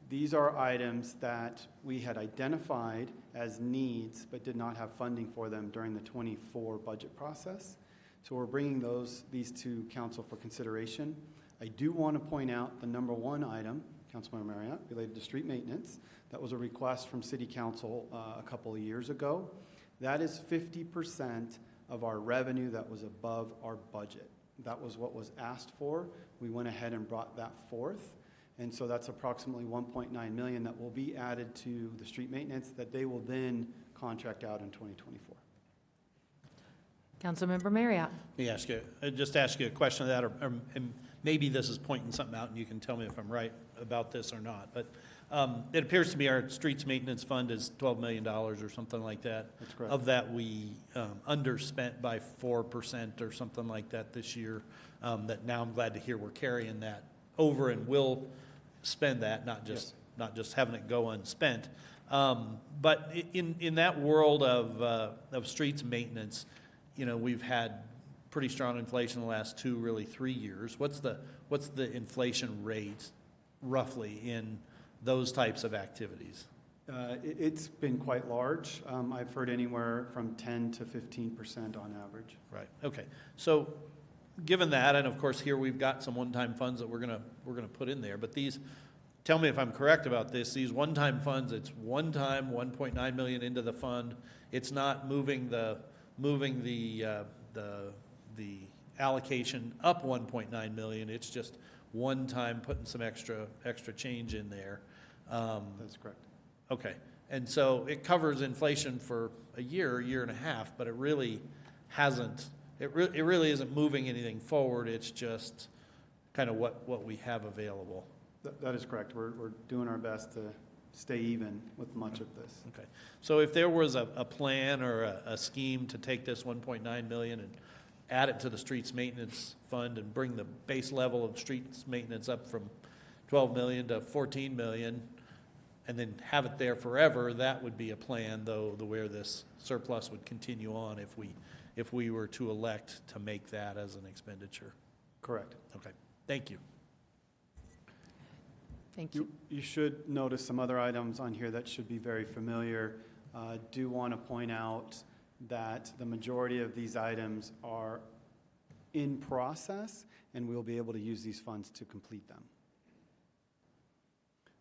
these are items that we had identified as needs but did not have funding for them during the 24 budget process. So we're bringing these to council for consideration. I do want to point out the number one item, Councilmember Marriott, related to street maintenance. That was a request from City Council a couple of years ago. That is 50% of our revenue that was above our budget. That was what was asked for. We went ahead and brought that forth. And so that's approximately $1.9 million that will be added to the street maintenance that they will then contract out in 2024. Councilmember Marriott. Let me just ask you a question of that, or maybe this is pointing something out and you can tell me if I'm right about this or not. But it appears to me our streets maintenance fund is $12 million or something like that. That's correct. Of that, we underspent by 4% or something like that this year. That now I'm glad to hear we're carrying that over and will spend that, not just having it go unspent. But in that world of streets maintenance, we've had pretty strong inflation the last 2, really 3 years. What's the inflation rate roughly in those types of activities? It's been quite large. I've heard anywhere from 10 to 15% on average. Right. Okay. So, given that, and of course here we've got some one-time funds that we're gonna put in there. But these, tell me if I'm correct about this. These one-time funds, it's one-time $1.9 million into the fund. It's not moving the allocation up $1.9 million. It's just one time putting some extra change in there. That's correct. Okay, and so it covers inflation for a year and a half, but it really hasn't. It really isn't moving anything forward. It's just kind of what we have available. That is correct. We're doing our best to stay even with much of this. Okay, so if there was a plan or a scheme to take this $1.9 million and add it to the streets maintenance fund and bring the base level of streets maintenance up from $12 million to $14 million, and then have it there forever, that would be a plan, though, where this surplus would continue on if we were to elect to make that as an expenditure. Correct. Okay, thank you. Thank you. You should notice some other items on here that should be very familiar. Do want to point out that the majority of these items are in process, and we'll be able to use these funds to complete them.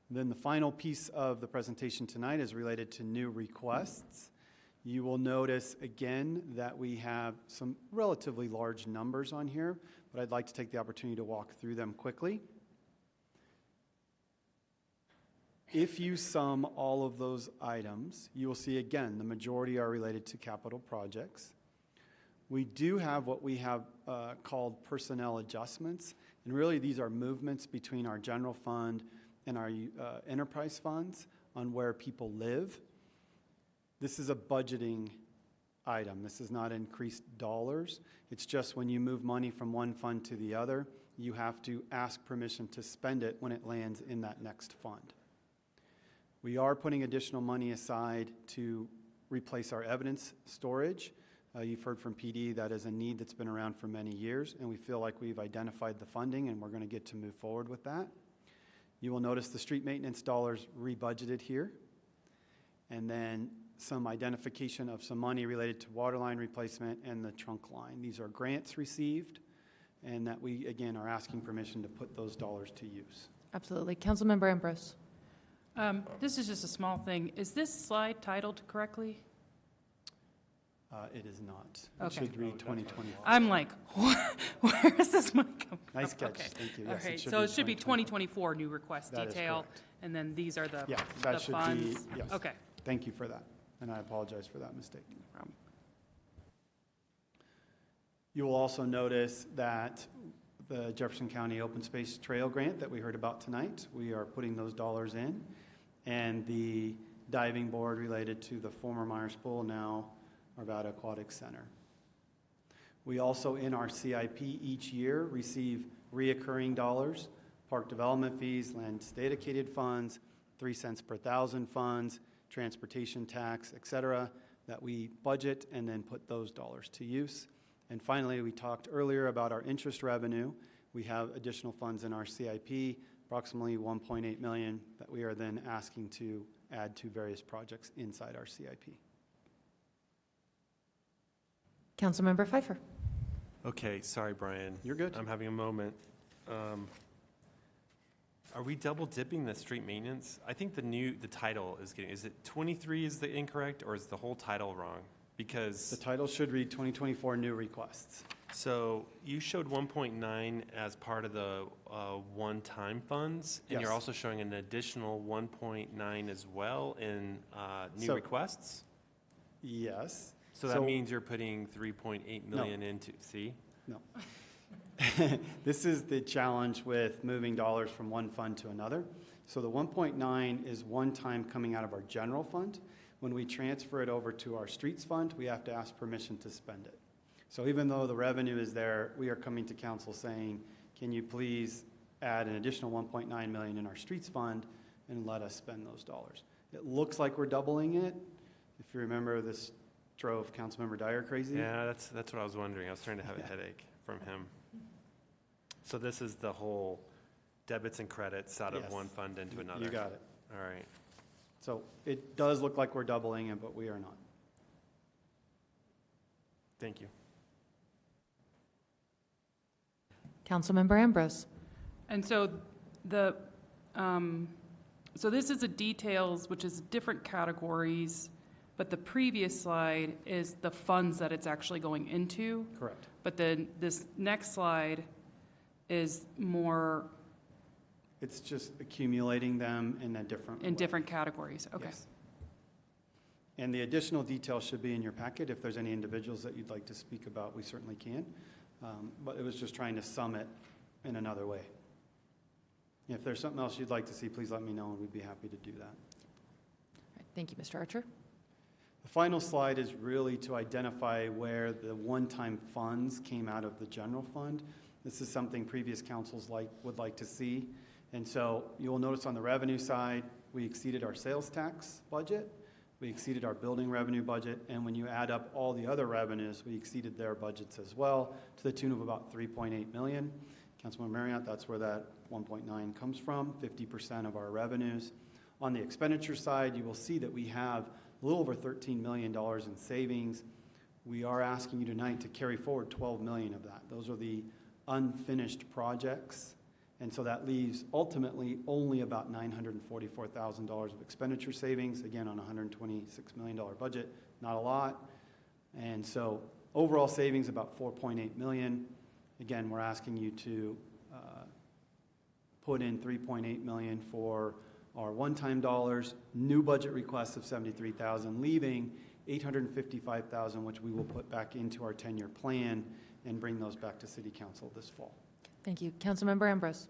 Then the final piece of the presentation tonight is related to new requests. You will notice again that we have some relatively large numbers on here, but I'd like to take the opportunity to walk through them quickly. If you sum all of those items, you will see again, the majority are related to capital projects. We do have what we have called personnel adjustments, and really these are movements between our general fund and our enterprise funds on where people live. This is a budgeting item. This is not increased dollars. It's just when you move money from one fund to the other, you have to ask permission to spend it when it lands in that next fund. We are putting additional money aside to replace our evidence storage. You've heard from PD that is a need that's been around for many years, and we feel like we've identified the funding and we're going to get to move forward with that. You will notice the street maintenance dollars rebudgeted here, and then some identification of some money related to water line replacement and the trunk line. These are grants received, and that we, again, are asking permission to put those dollars to use. Absolutely. Councilmember Ambrose. This is just a small thing. Is this slide titled correctly? It is not. It Okay. should read 2020. I'm like, where is this money coming from? Nice catch. Okay. Thank you. All Yes, right, should so read it should be 2024 new request That is detail, correct. and then these are the Yeah, that the should funds? be, yes. Okay. Thank you for that, and I apologize for that mistake. You will also notice that the Jefferson County Open Space Trail Grant that we heard about tonight, we are putting those dollars in, and the diving board related to the former Myers Pool, now Arvada Aquatic Center. We also, in our CIP each year, receive reoccurring dollars, park development fees, land dedicated funds, 3 cents per thousand funds, transportation tax, et cetera, that we budget and then put those dollars to use. And finally, we talked earlier about our interest revenue. We have additional funds in our CIP, approximately $1.8 million, that we are then asking to add to various projects inside our CIP. Councilmember Pfeiffer. Okay, sorry, Brian. You're good. I'm having a moment. Are we double dipping the street maintenance? I think the title is getting, is it 23 is the incorrect, or is the whole title wrong? Because The title should read 2024 new requests. so you showed 1.9 as part of the one-time funds, and you're Yes. also showing an additional 1.9 as well in new So- requests? Yes. So that means you're putting 3.8 million into, see? No. This is the challenge with moving dollars from one fund to another. So the 1.9 is one time coming out of our general fund. When we transfer it over to our streets fund, we have to ask permission to spend it. So even though the revenue is there, we are coming to council saying, can you please add an additional 1.9 million in our streets fund and let us spend those dollars? It looks like we're doubling it. If you remember, this drove Councilmember Dyer crazy. Yeah, that's what I was wondering. I was starting to have a headache from him. So this is the whole debits and credits out of Yes. one fund into another? You got it. All right. So it does look like we're doubling it, but we are not. Thank you. Councilmember Ambrose. And so so this is the details, which is different categories, but the previous slide is the funds that it's actually going into. Correct. But then this next slide is more It's just accumulating them in a different way. in different categories. Okay. Yes. And the additional details should be in your packet. If there's any individuals that you'd like to speak about, we certainly can. But it was just trying to sum it in another way. If there's something else you'd like to see, please let me know, and we'd be happy to do that. All right, thank you, Mr. Archer. The final slide is really to identify where the one-time funds came out of the general fund. This is something previous councils would like to see. And so you will notice on the revenue side, we exceeded our sales tax budget, we exceeded our building revenue budget, and when you add up all the other revenues, we exceeded their budgets as well, to the tune of about $3.8 million. Councilmember Marriott, that's where that 1.9 comes from, 50% of our revenues. On the expenditure side, you will see that we have a little over $13 million in savings. We are asking you tonight to carry forward $12 million of that. Those are the unfinished projects, And so that leaves ultimately only about $944,000 of expenditure savings, again, on a $126 million budget, not a lot. And so overall savings about $4.8 million. Again, we're asking you to put in $3.8 million for our one-time dollars, new budget requests of $73,000, leaving $855,000, which we will put back into our 10-year plan and bring those back to City Council this fall. Thank you. Councilmember Ambrose.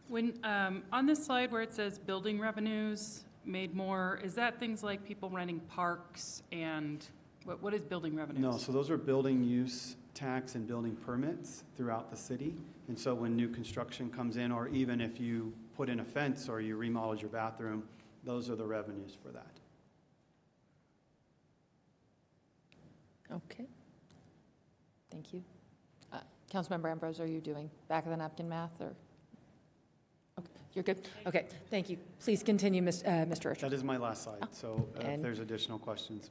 When, on this slide where it says building revenues made more, is that things like people renting parks and what is building revenues? No, so those are building use tax and building permits throughout the city. And so when new construction comes in, or even if you put in a fence or you remodeled your bathroom, those are the revenues for that. Okay. Thank you. Councilmember Ambrose, are you doing back of the napkin math or? Okay, you're good? Okay, thank you. Please continue, Mr. Richards. That is my last slide, so if And- there's additional questions.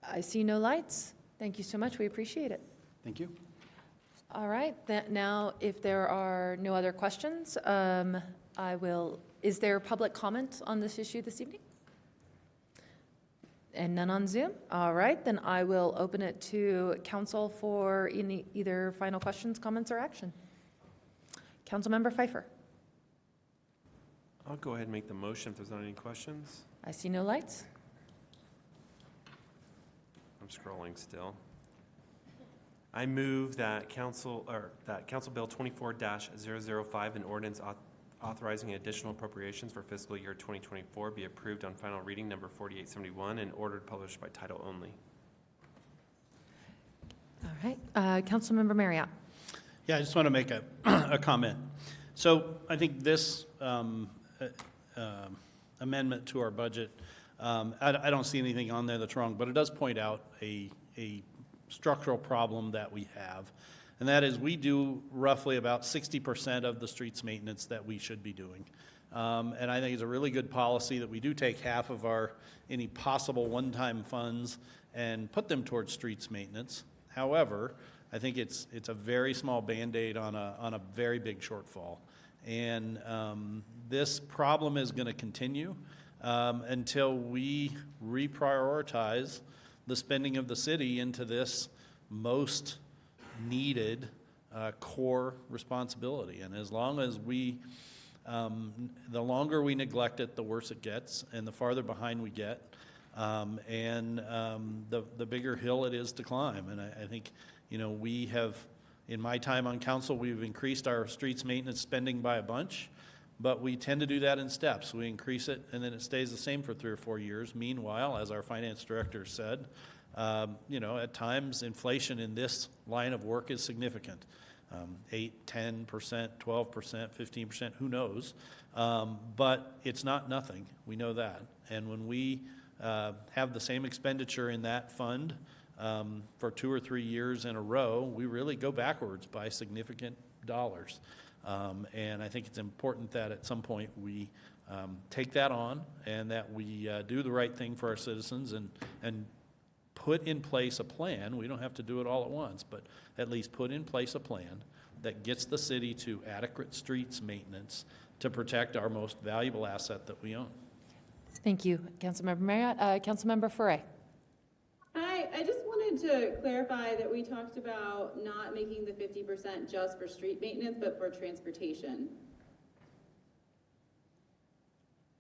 I see no lights. Thank you so much. We appreciate it. Thank you. All right, now, if there are no other questions, is there public comment on this issue this evening? And none on Zoom? All right, then I will open it to council for either final questions, comments, or action. Councilmember Pfeiffer. I'll go ahead and make the motion if there's not any questions. I see no lights. I'm scrolling still. I move that Council Bill 24-005, an ordinance authorizing additional appropriations for fiscal year 2024, be approved on final reading number 4871 and ordered published by title only. All right, Councilmember Marriott. Yeah, I just want to make a comment. So I think this amendment to our budget, I don't see anything on there that's wrong, but it does point out a structural problem that we have, and that is we do roughly about 60% of the streets maintenance that we should be doing. And I think it's a really good policy that we do take half of any possible one-time funds and put them towards streets maintenance. However, I think it's a very small Band-Aid on a very big shortfall. And this problem is going to continue until we reprioritize the spending of the city into this most needed core responsibility. And as long as the longer we neglect it, the worse it gets, and the farther behind we get, and the bigger hill it is to climb. And I think, we have, in my time on council, we've increased our streets maintenance spending by a bunch, but we tend to do that in steps. We increase it, and then it stays the same for 3 or 4 years. Meanwhile, as our finance director said, at times inflation in this line of work is significant. 8, 10%, 12%, 15%, who knows? But it's not nothing. We know that. And when we have the same expenditure in that fund for 2 or 3 years in a row, we really go backwards by significant dollars. And I think it's important that at some point we take that on and that we do the right thing for our citizens and put in place a plan. We don't have to do it all at once, but at least put in place a plan that gets the city to adequate streets maintenance to protect our most valuable asset that we own. Thank you, Councilmember Marriott. Councilmember Foray. Hi, I just wanted to clarify that we talked about not making the 50% just for street maintenance, but for transportation.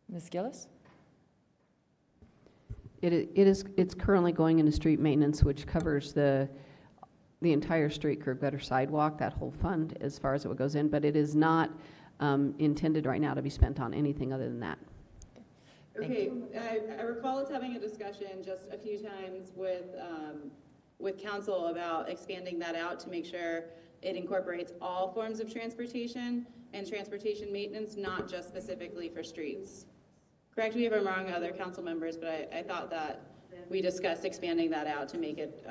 Ms. Gillis? It's currently going into street maintenance, which covers the entire street curb gutter sidewalk, that whole fund as far as what goes in, but it is not intended right now to be spent on anything other than that. Okay, I recall us having a discussion just a few times with council about expanding that out to make sure it incorporates all forms of transportation and transportation maintenance, not just specifically for streets. Correct me if I'm wrong, other council members, but I thought that we discussed expanding that out to make it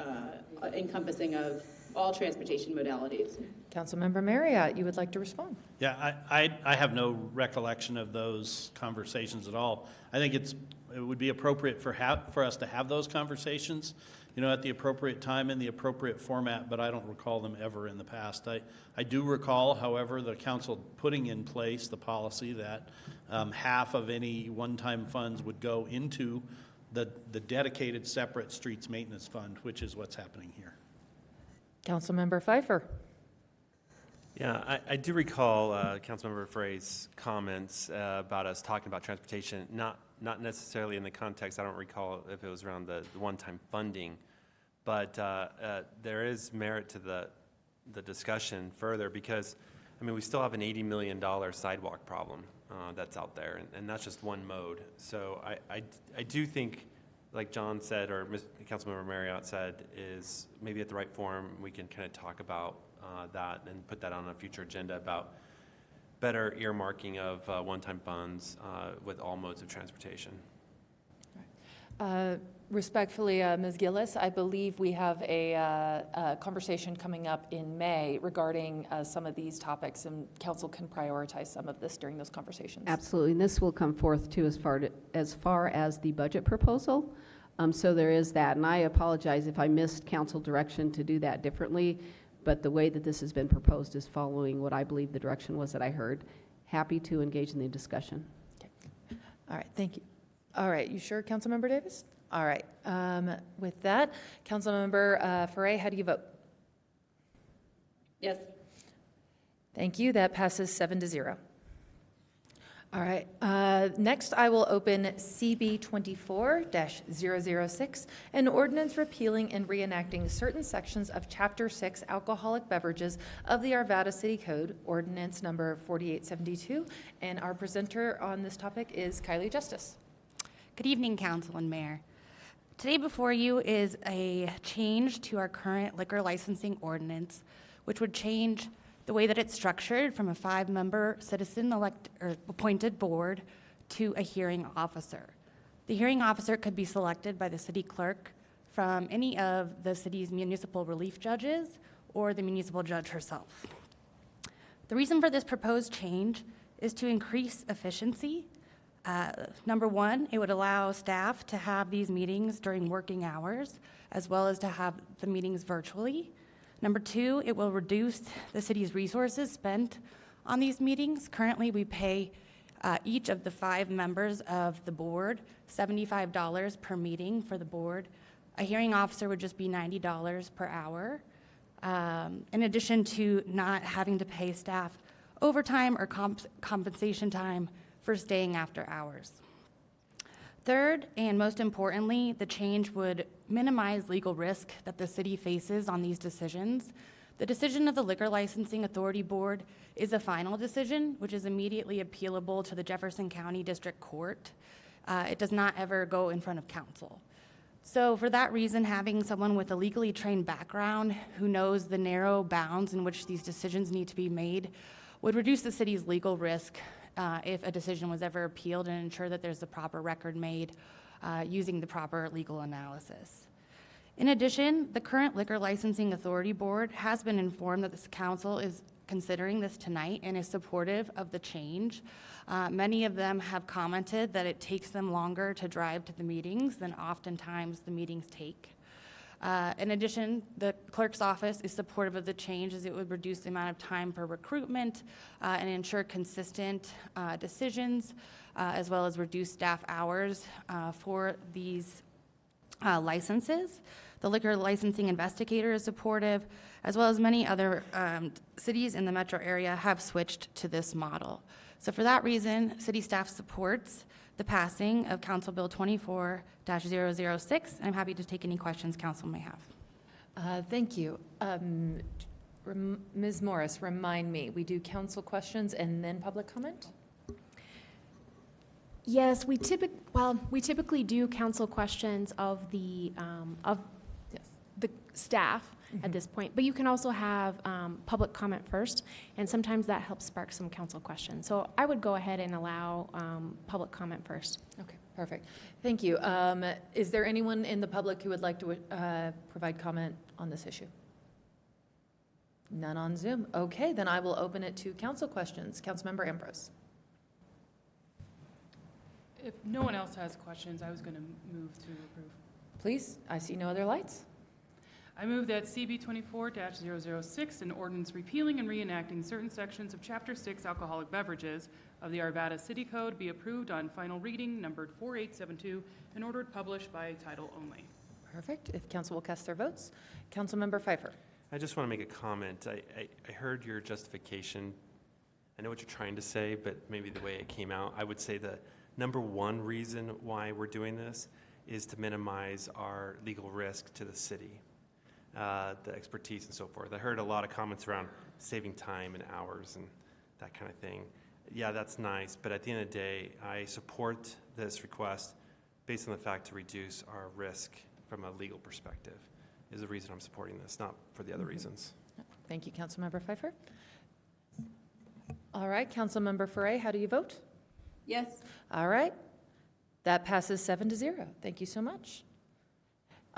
encompassing of all transportation modalities. Councilmember Marriott, you would like to respond? Yeah, I have no recollection of those conversations at all. I think it would be appropriate for us to have those conversations, at the appropriate time in the appropriate format, but I don't recall them ever in the past. I do recall, however, the council putting in place the policy that half of any one-time funds would go into the dedicated separate streets maintenance fund, which is what's happening here. Councilmember Pfeiffer. Yeah, I do recall Councilmember Frey's comments about us talking about transportation, not necessarily in the context, I don't recall if it was around the one-time funding, but there is merit to the discussion further because, we still have an $80 million sidewalk problem that's out there, and that's just one mode. So I do think, like John said, or Councilmember Marriott said, is maybe at the right forum we can kind of talk about that and put that on a future agenda about better earmarking of one-time funds with all modes of transportation. Respectfully, Ms. Gillis, I believe we have a conversation coming up in May regarding some of these topics, and council can prioritize some of this during those conversations. Absolutely, and this will come forth too as far as the budget proposal. So there is that, and I apologize if I missed council direction to do that differently, but the way that this has been proposed is following what I believe the direction was that I heard. Happy to engage in the discussion. Okay. All right, thank you. All right, you sure, Councilmember Davis? All right, with that, Councilmember Foray, how do you vote? Yes. Thank you, that passes 7-0. All right, next I will open CB 24-006, an ordinance repealing and reenacting certain sections of Chapter 6 alcoholic beverages of the Arvada City Code, ordinance number 4872, and our presenter on this topic is Kylie Justice. Good evening, Council and Mayor. Today before you is a change to our current liquor licensing ordinance, which would change the way that it's structured from a 5-member citizen appointed board to a hearing officer. The hearing officer could be selected by the city clerk from any of the city's municipal relief judges or the municipal judge herself. The reason for this proposed change is to increase efficiency. Number one, it would allow staff to have these meetings during working hours, as well as to have the meetings virtually. Number two, it will reduce the city's resources spent on these meetings. Currently, we pay each of the 5 members of the board $75 per meeting for the board. A hearing officer would just be $90 per hour. In addition to not having to pay staff overtime or compensation time for staying after hours. Third, and most importantly, the change would minimize legal risk that the city faces on these decisions. The decision of the Liquor Licensing Authority Board is a final decision, which is immediately appealable to the Jefferson County District Court. It does not ever go in front of council. So for that reason, having someone with a legally trained background who knows the narrow bounds in which these decisions need to be made would reduce the city's legal risk if a decision was ever appealed, and ensure that there's the proper record made using the proper legal analysis. In addition, the current Liquor Licensing Authority Board has been informed that this council is considering this tonight and is supportive of the change. Many of them have commented that it takes them longer to drive to the meetings than oftentimes the meetings take. In addition, the clerk's office is supportive of the change as it would reduce the amount of time for recruitment and ensure consistent decisions, as well as reduce staff hours for these licenses. The liquor licensing investigator is supportive, as well as many other cities in the metro area have switched to this model. So for that reason, city staff supports the passing of Council Bill 24-006. I'm happy to take any questions council may have. Thank you. Ms. Morris, remind me, we do council questions and then public comment? Yes, we typically do council questions of the staff at this point, but you can also have public comment first, and sometimes that helps spark some council questions. So I would go ahead and allow public comment first. Okay, perfect. Thank you. Is there anyone in the public who would like to provide comment on this issue? None on Zoom. Okay, then I will open it to council questions. Councilmember Ambrose. If no one else has questions, I was going to move to approve. Please, I see no other lights. I move that CB 24-006, an ordinance repealing and reenacting certain sections of Chapter 6 alcoholic beverages of the Arvada City Code, be approved on final reading, numbered 4872, and ordered published by title only. Perfect. If council will cast their votes. Councilmember Pfeiffer. I just want to make a comment. I heard your justification. I know what you're trying to say, but maybe the way it came out, I would say the number one reason why we're doing this is to minimize our legal risk to the city, the expertise and so forth. I heard a lot of comments around saving time and hours and that kind of thing. Yeah, that's nice, but at the end of the day, I support this request based on the fact to reduce our risk from a legal perspective is the reason I'm supporting this, not for the other reasons. Thank you, Councilmember Pfeiffer. All right, Councilmember Foray, how do you vote? Yes. All right. That passes 7-0. Thank you so much.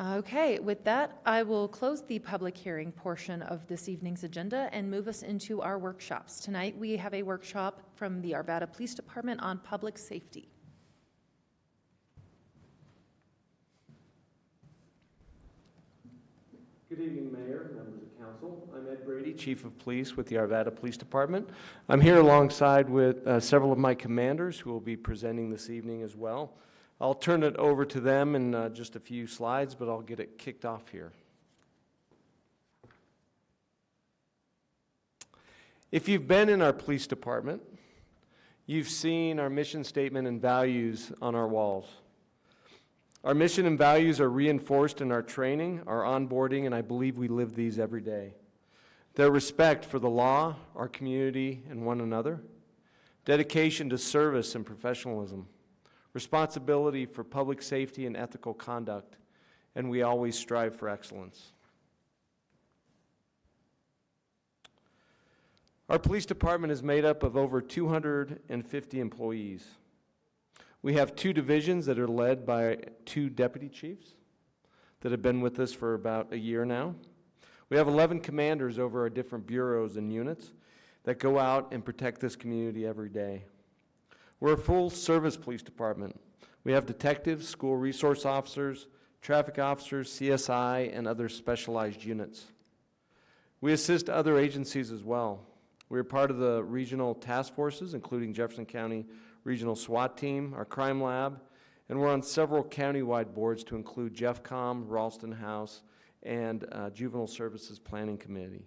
Okay, with that, I will close the public hearing portion of this evening's agenda and move us into our workshops. Tonight, we have a workshop from the Arvada Police Department on public safety. Good evening, Mayor, members of council. I'm Ed Brady, Chief of Police with the Arvada Police Department. I'm here alongside with several of my commanders who will be presenting this evening as well. I'll turn it over to them in just a few slides, but I'll get it kicked off here. If you've been in our police department, you've seen our mission statement and values on our walls. Our mission and values are reinforced in our training, our onboarding, and I believe we live these every day. They're respect for the law, our community, and one another, dedication to service and professionalism, responsibility for public safety and ethical conduct, and we always strive for excellence. Our police department is made up of over 250 employees. We have 2 divisions that are led by 2 deputy chiefs that have been with us for about a year now. We have 11 commanders over our different bureaus and units that go out and protect this community every day. We're a full-service police department. We have detectives, school resource officers, traffic officers, CSI, and other specialized units. We assist other agencies as well. We're part of the regional task forces, including Jefferson County Regional SWAT Team, our crime lab, and we're on several county-wide boards to include JeffCom, Ralston House, and Juvenile Services Planning Committee.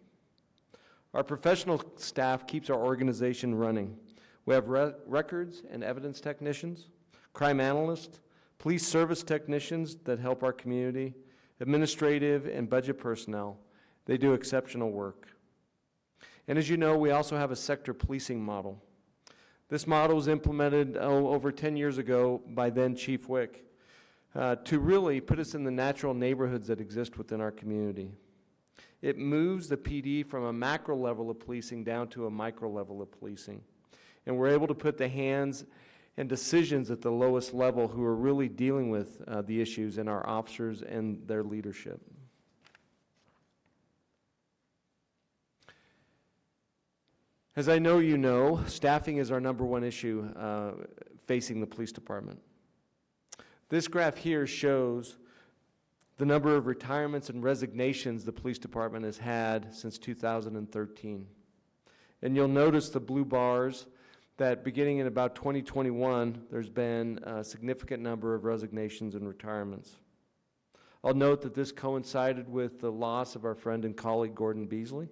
Our professional staff keeps our organization running. We have records and evidence technicians, crime analysts, police service technicians that help our community, administrative and budget personnel. They do exceptional work. And as you know, we also have a sector policing model. This model was implemented over 10 years ago by then Chief Wick to really put us in the natural neighborhoods that exist within our community. It moves the PD from a macro level of policing down to a micro level of policing. And we're able to put the hands and decisions at the lowest level who are really dealing with the issues in our officers and their leadership. As I know you know, staffing is our #1 issue facing the police department. This graph here shows the number of retirements and resignations the police department has had since 2013. And you'll notice the blue bars that beginning in about 2021, there's been a significant number of resignations and retirements. I'll note that this coincided with the loss of our friend and colleague Gordon Beasley,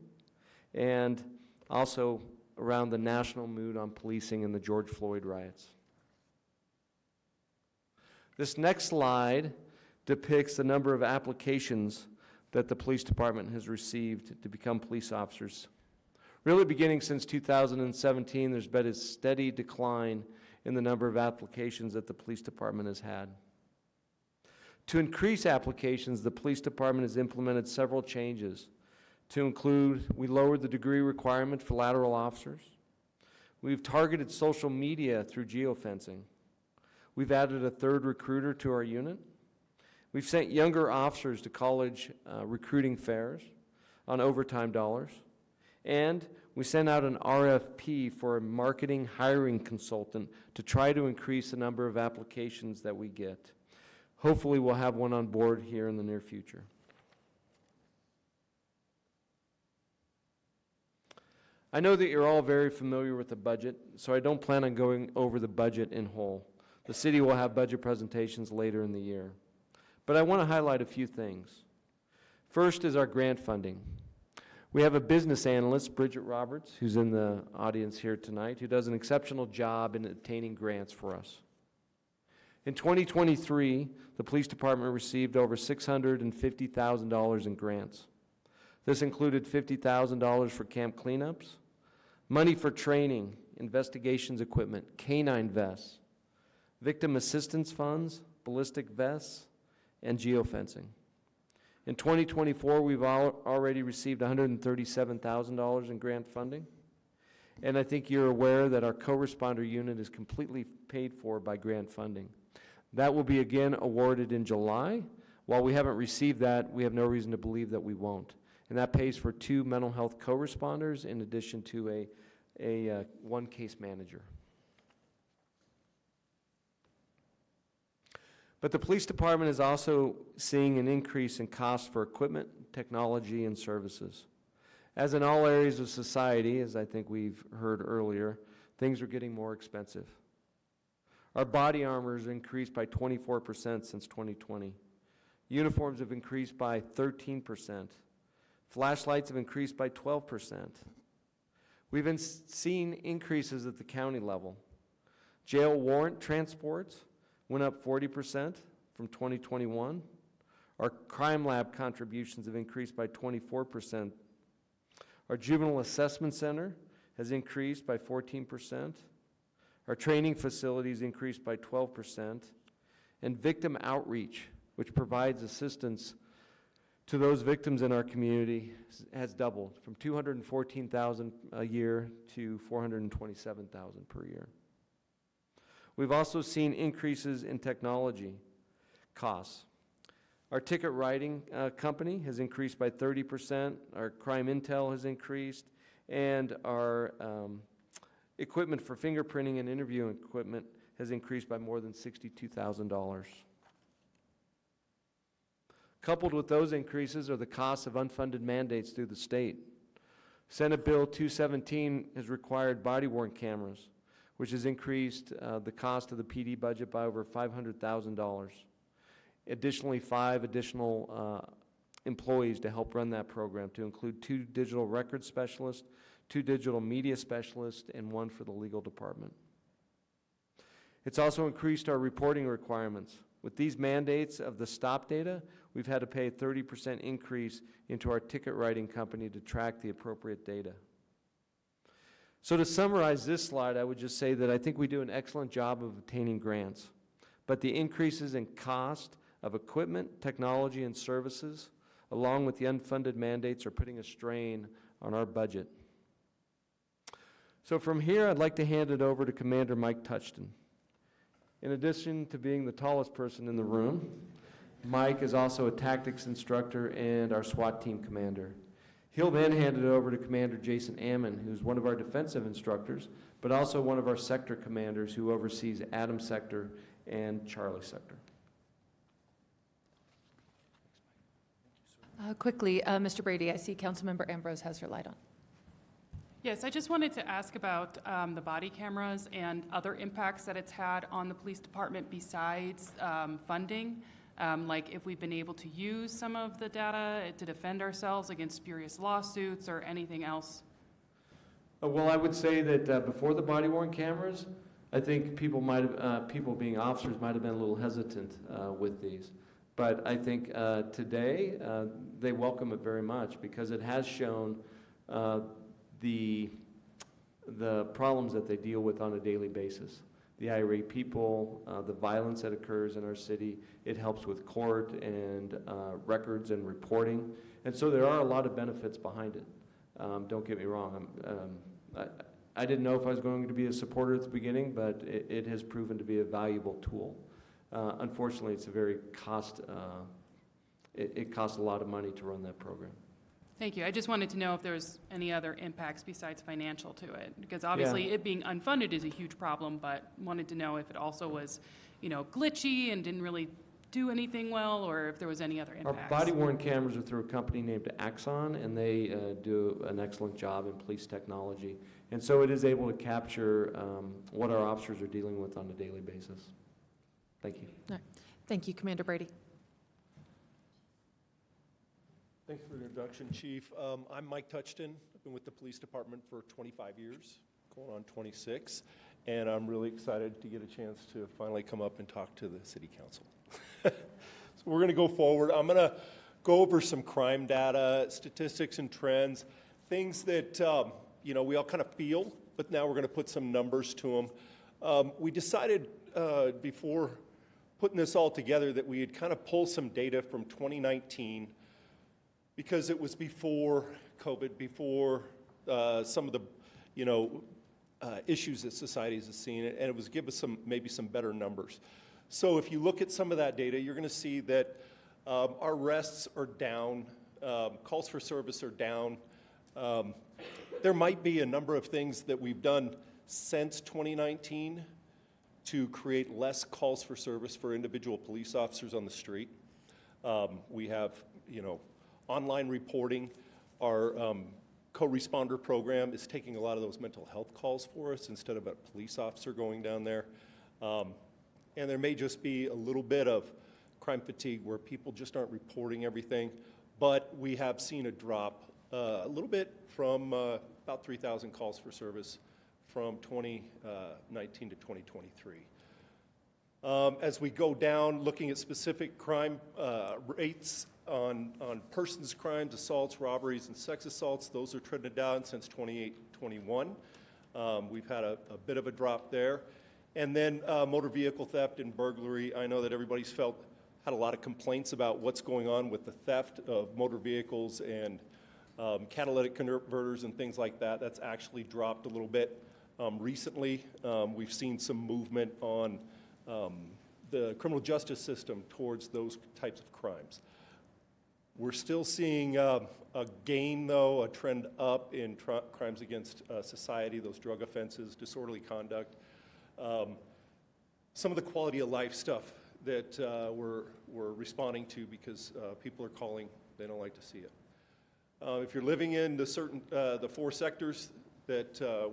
and also around the national mood on policing and the George Floyd riots. This next slide depicts the number of applications that the police department has received to become police officers. Really beginning since 2017, there's been a steady decline in the number of applications that the police department has had. To increase applications, the police department has implemented several changes. To include, we lowered the degree requirement for lateral officers. We've targeted social media through geofencing. We've added a 3rd recruiter to our unit. We've sent younger officers to college recruiting fairs on overtime dollars. And we sent out an RFP for a marketing hiring consultant to try to increase the number of applications that we get. Hopefully, we'll have one on board here in the near future. I know that you're all very familiar with the budget, so I don't plan on going over the budget in whole. The city will have budget presentations later in the year. But I want to highlight a few things. First is our grant funding. We have a business analyst, Bridget Roberts, who's in the audience here tonight, who does an exceptional job in obtaining grants for us. In 2023, the police department received over $650,000 in grants. This included $50,000 for camp cleanups, money for training, investigations equipment, canine vests, victim assistance funds, ballistic vests, and geofencing. In 2024, we've already received $137,000 in grant funding, and I think you're aware that our co-responder unit is completely paid for by grant funding. That will be again awarded in July. While we haven't received that, we have no reason to believe that we won't. And that pays for 2 mental health co-responders in addition to a one case manager. But the police department is also seeing an increase in costs for equipment, technology, and services. As in all areas of society, as I think we've heard earlier, things are getting more expensive. Our body armor has increased by 24% since 2020. Uniforms have increased by 13%. Flashlights have increased by 12%. We've been seeing increases at the county level. Jail warrant transports went up 40% from 2021. Our crime lab contributions have increased by 24%. Our juvenile assessment center has increased by 14%. Our training facilities increased by 12%. And victim outreach, which provides assistance to those victims in our community, has doubled from $214,000 a year to $427,000 per year. We've also seen increases in technology costs. Our ticket writing company has increased by 30%, our crime intel has increased, and our equipment for fingerprinting and interviewing equipment has increased by more than $62,000. Coupled with those increases are the costs of unfunded mandates through the state. Senate Bill 217 has required body-worn cameras, which has increased the cost of the PD budget by over $500,000. Additionally, 5 additional employees to help run that program, to include 2 digital record specialists, 2 digital media specialists, and 1 for the legal department. It's also increased our reporting requirements. With these mandates of the stop data, we've had to pay a 30% increase into our ticket writing company to track the appropriate data. So to summarize this slide, I would just say that I think we do an excellent job of obtaining grants, but the increases in cost of equipment, technology, and services, along with the unfunded mandates, are putting a strain on our budget. So from here, I'd like to hand it over to Commander Mike Touchton. In addition to being the tallest person in the room, Mike is also a tactics instructor and our SWAT team commander. He'll then hand it over to Commander Jason Ammon, who's one of our defensive instructors, but also one of our sector commanders who oversees Adams Sector and Charlie Sector. Quickly, Mr. Brady, I see Councilmember Ambrose has her light on. Yes, I just wanted to ask about the body cameras and other impacts that it's had on the police department besides funding. Like if we've been able to use some of the data to defend ourselves against spurious lawsuits or anything else. Well, I would say that before the body-worn cameras, I think people being officers might have been a little hesitant with these. But I think today they welcome it very much because it has shown the problems that they deal with on a daily basis. The irate people, the violence that occurs in our city, it helps with court and records and reporting. And so there are a lot of benefits behind it. Don't get me wrong. I didn't know if I was going to be a supporter at the beginning, but it has proven to be a valuable tool. Unfortunately, it's a very it costs a lot of money to run that program. Thank you. I just wanted to know if there was any other impacts besides financial to it, because obviously it being unfunded is a huge problem, but wanted to know if it also was, glitchy and didn't really do anything well, or if there was any other Our impacts. body-worn cameras are through a company named Axon, and they do an excellent job in police technology. And so it is able to capture what our officers are dealing with on a daily basis. Thank you. All right. Thank you, Commander Brady. Thanks for the introduction, Chief. I'm Mike Touchton. I've been with the police department for 25 years, going on 26, and I'm really excited to get a chance to finally come up and talk to the City Council. So we're going to go forward. I'm going to go over some crime data, statistics and trends, things that we all kind of feel, but now we're going to put some numbers to them. We decided before putting this all together that we had kind of pulled some data from 2019 because it was before COVID, before some of the, issues that societies have seen, and it was give us maybe some better numbers. So if you look at some of that data, you're going to see that our arrests are down, calls for service are down. There might be a number of things that we've done since 2019 to create less calls for service for individual police officers on the street. We have, online reporting. Our co-responder program is taking a lot of those mental health calls for us instead of a police officer going down there. And there may just be a little bit of crime fatigue where people just aren't reporting everything, but we have seen a drop a little bit from about 3,000 calls for service from 2019 to 2023. As we go down, looking at specific crime rates on persons crimes, assaults, robberies, and sex assaults, those are trending down since 2021. We've had a bit of a drop there. And then motor vehicle theft and burglary. I know that everybody's had a lot of complaints about what's going on with the theft of motor vehicles and catalytic converters and things like that. That's actually dropped a little bit recently. We've seen some movement on the criminal justice system towards those types of crimes. We're still seeing a gain, though, a trend up in crimes against society, those drug offenses, disorderly conduct. Some of the quality of life stuff that we're responding to because people are calling, they don't like to see it. If you're living in the four sectors that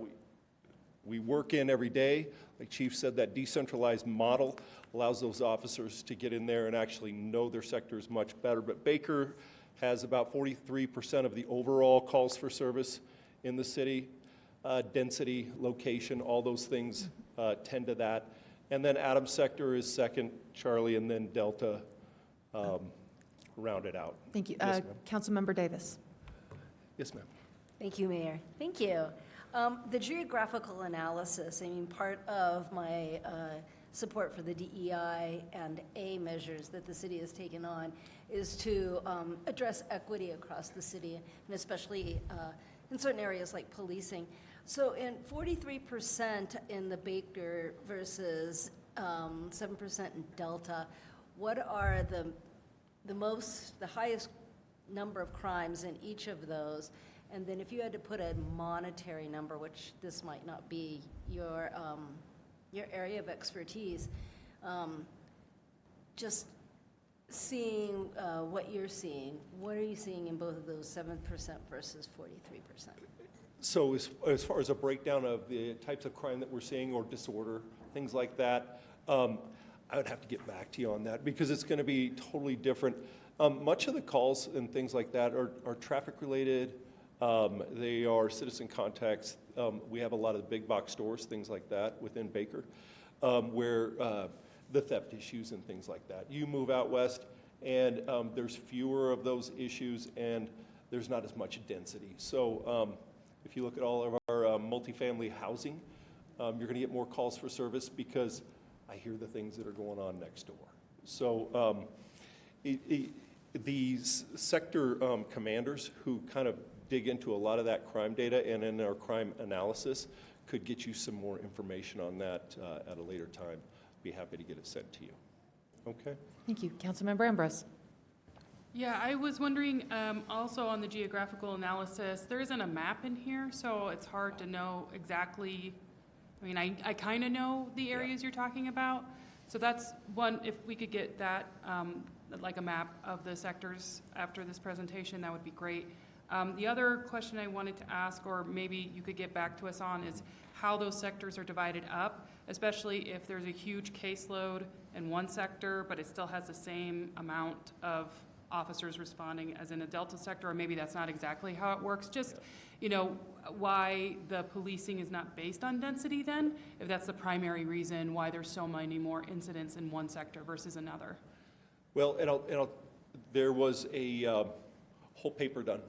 we work in every day, like Chief said, that decentralized model allows those officers to get in there and actually know their sectors much better. But Baker has about 43% of the overall calls for service in the city. Density, location, all those things tend to that. And then Adams sector is second, Charlie, and then Delta round it out. Thank you. Yes, ma'am. Councilmember Davis. Yes, ma'am. Thank you, Mayor. Thank you. The geographical analysis, part of my support for the DEI and A measures that the city has taken on is to address equity across the city, and especially in certain areas like policing. So in 43% in the Baker versus 7% in Delta, what are the highest number of crimes in each of those? And then if you had to put a monetary number, which this might not be your area of expertise, just seeing what you're seeing, what are you seeing in both of those 7% versus 43%? So as far as a breakdown of the types of crime that we're seeing or disorder, things like that, I would have to get back to you on that because it's going to be totally different. Much of the calls and things like that are traffic related. They are citizen contacts. We have a lot of the big box stores, things like that within Baker, where the theft issues and things like that. You move out west and there's fewer of those issues and there's not as much density. So if you look at all of our multifamily housing, you're going to get more calls for service because I hear the things that are going on next door. So these sector commanders who kind of dig into a lot of that crime data and in our crime analysis could get you some more information on that at a later time. Be happy to get it sent to you. Okay? Thank you. Councilmember Ambrose. Yeah, I was wondering, also on the geographical analysis, there isn't a map in here, so it's hard to know exactly. I mean, I kind of know the areas you're talking about. So that's one, if we could get that, like a map of the sectors after this presentation, that would be great. The other question I wanted to ask, or maybe you could get back to us on, is how those sectors are divided up, especially if there's a huge caseload in one sector, but it still has the same amount of officers responding as in a Delta sector, or maybe that's not exactly how it works. Just, you know, why the policing is not based on density then, if that's the primary reason why there's so many more incidents in one sector versus another. Well, there was a whole paper done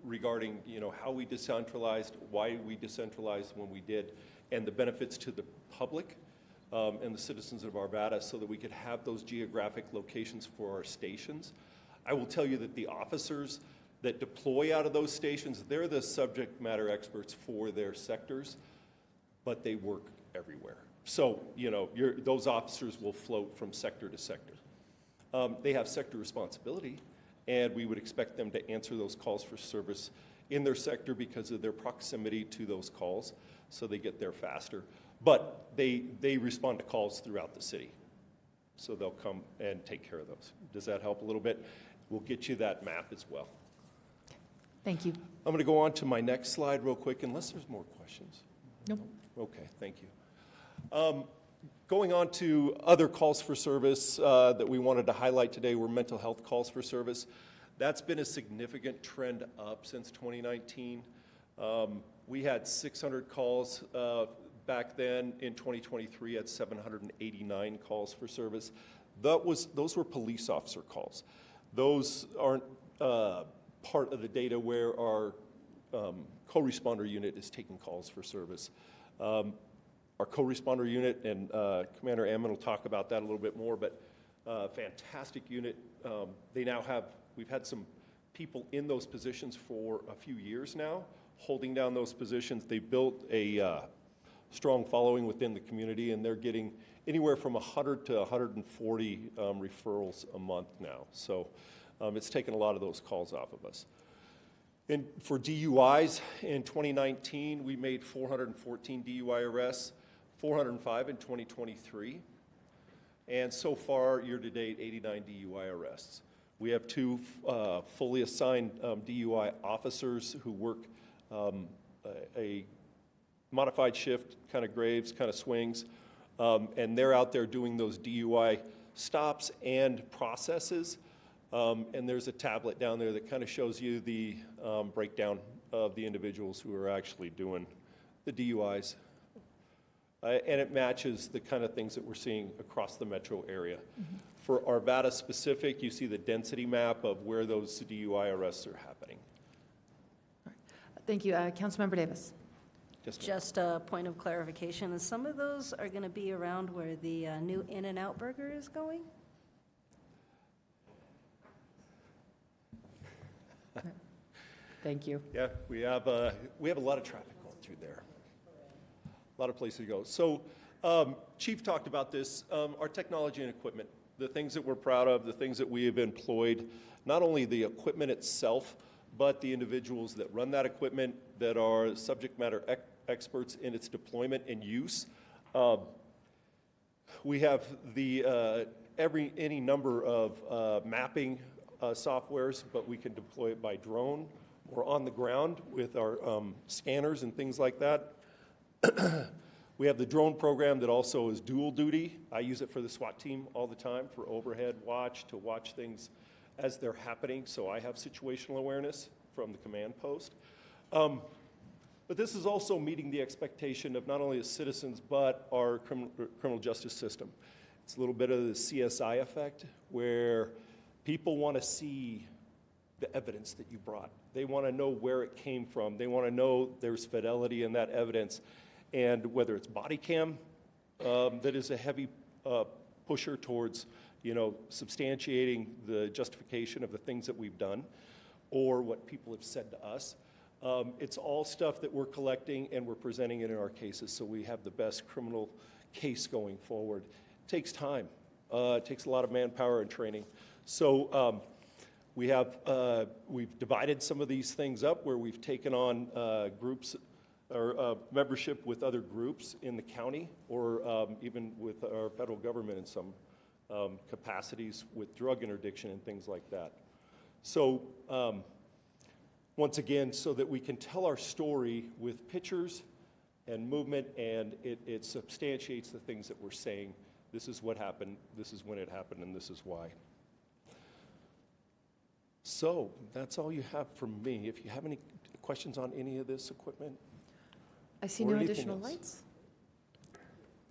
regarding, you know, how we decentralized, why we decentralized when we did, and the benefits to the public and the citizens of Arvada, so that we could have those geographic locations for our stations. I will tell you that the officers that deploy out of those stations, they're the subject matter experts for their sectors, but they work everywhere. So, you know, those officers will float from sector to sector. They have sector responsibility, and we would expect them to answer those calls for service in their sector because of their proximity to those calls, so they get there faster. But they respond to calls throughout the city, so they'll come and take care of those. Does that help a little bit? We'll get you that map as well. Thank you. I'm going to go on to my next slide real quick, unless there's more questions. Nope. Okay, thank you. Going on to other calls for service that we wanted to highlight today were mental health calls for service. That's been a significant trend up since 2019. We had 600 calls back then. In 2023, at 789 calls for service. Those were police officer calls. Those aren't part of the data where our co-responder unit is taking calls for service. Our co-responder unit, and Commander Ammon will talk about that a little bit more, but fantastic unit. We've had some people in those positions for a few years now, holding down those positions. They built a strong following within the community, and they're getting anywhere from 100 to 140 referrals a month now. So it's taken a lot of those calls off of us. And for DUIs, in 2019, we made 414 DUI arrests, 405 in 2023. And so far, year-to-date, 89 DUI arrests. We have 2 fully assigned DUI officers who work a modified shift, kind of graves, kind of swings, and they're out there doing those DUI stops and processes. And there's a tablet down there that kind of shows you the breakdown of the individuals who are actually doing the DUIs. And it matches the kind of things that we're seeing across the metro area. Mm-hmm. For Arvada specific, you see the density map of where those DUI arrests are happening. All right. Thank you. Councilmember Davis. Just a point of clarification, and some of those are going to be around where the new In-N-Out burger is going? Thank you. Yeah, we have a lot of traffic going through there. A lot of places to go. So Chief talked about this, our technology and equipment, the things that we're proud of, the things that we have employed, not only the equipment itself, but the individuals that run that equipment, that are subject matter experts in its deployment and use. We have any number of mapping softwares, but we can deploy it by drone or on the ground with our scanners and things like that. We have the drone program that also is dual duty. I use it for the SWAT team all the time for overhead watch, to watch things as they're happening, so I have situational awareness from the command post. But this is also meeting the expectation of not only the citizens, but our criminal justice system. It's a little bit of the CSI effect, where people want to see the evidence that you brought. They want to know where it came from. They want to know there's fidelity in that evidence. And whether it's body cam, that is a heavy pusher towards, substantiating the justification of the things that we've done, or what people have said to us. It's all stuff that we're collecting and we're presenting it in our cases, so we have the best criminal case going forward. It takes time. It takes a lot of manpower and training. So We've divided some of these things up where we've taken on groups or membership with other groups in the county, or even with our federal government in some capacities with drug interdiction and things like that. So once again, so that we can tell our story with pictures and movement, and it substantiates the things that we're saying. This is what happened, this is when it happened, and this is why. So that's all you have from me. If you have any questions on any of this equipment? I see or no anything additional else? lights.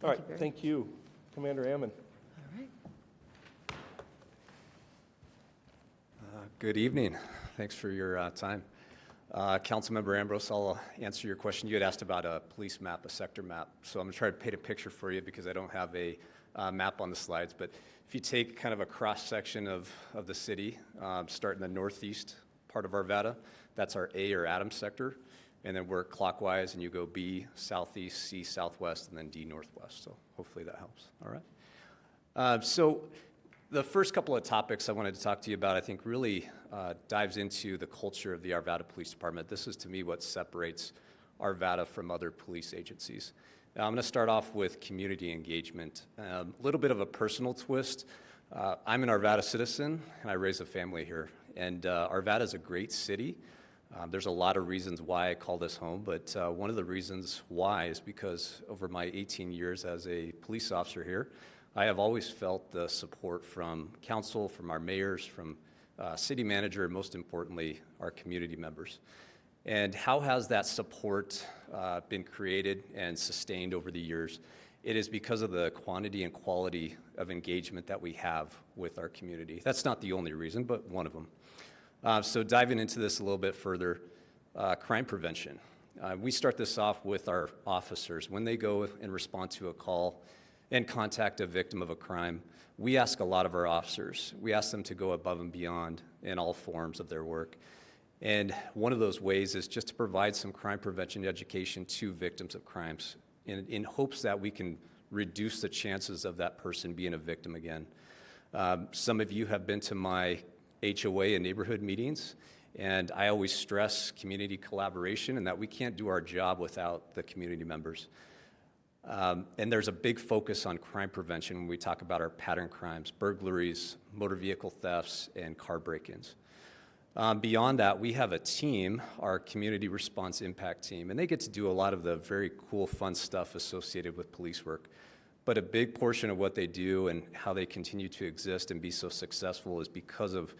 All right, Barry. thank you, Commander Ammon. All right. Good evening. Thanks for your time. Councilmember Ambrose, I'll answer your question. You had asked about a police map, a sector map. So I'm going to try to paint a picture for you because I don't have a map on the slides. But if you take kind of a cross-section of the city, start in the northeast part of Arvada, that's our A or Adams sector. And then work clockwise, and you go B, southeast, C, southwest, and then D, northwest. So hopefully that helps. All right. So the first couple of topics I wanted to talk to you about, I think, really dives into the culture of the Arvada Police Department. This is, to me, what separates Arvada from other police agencies. Now, I'm going to start off with community engagement. A little bit of a personal twist. I'm an Arvada citizen, and I raise a family here. And Arvada is a great city. There's a lot of reasons why I call this home, but one of the reasons why is because over my 18 years as a police officer here, I have always felt the support from council, from our mayors, from city manager, and most importantly, our community members. And how has that support been created and sustained over the years? It is because of the quantity and quality of engagement that we have with our community. That's not the only reason, but one of them. So diving into this a little bit further, crime prevention. We start this off with our officers. When they go and respond to a call and contact a victim of a crime, we ask a lot of our officers. We ask them to go above and beyond in all forms of their work. And one of those ways is just to provide some crime prevention education to victims of crimes in hopes that we can reduce the chances of that person being a victim again. Some of you have been to my HOA and neighborhood meetings, and I always stress community collaboration and that we can't do our job without the community members. And there's a big focus on crime prevention when we talk about our pattern crimes, burglaries, motor vehicle thefts, and car break-ins. Beyond that, we have a team, our community response impact team, and they get to do a lot of the very cool, fun stuff associated with police work. But a big portion of what they do and how they continue to exist and be so successful is because of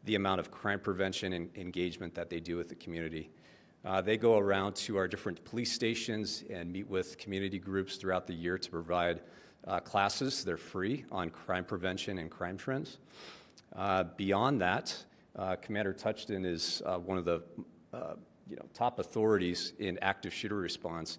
the amount of crime prevention and engagement that they do with the community. They go around to our different police stations and meet with community groups throughout the year to provide classes. They're free on crime prevention and crime trends. Beyond that, Commander Touchton is one of the top authorities in active shooter response,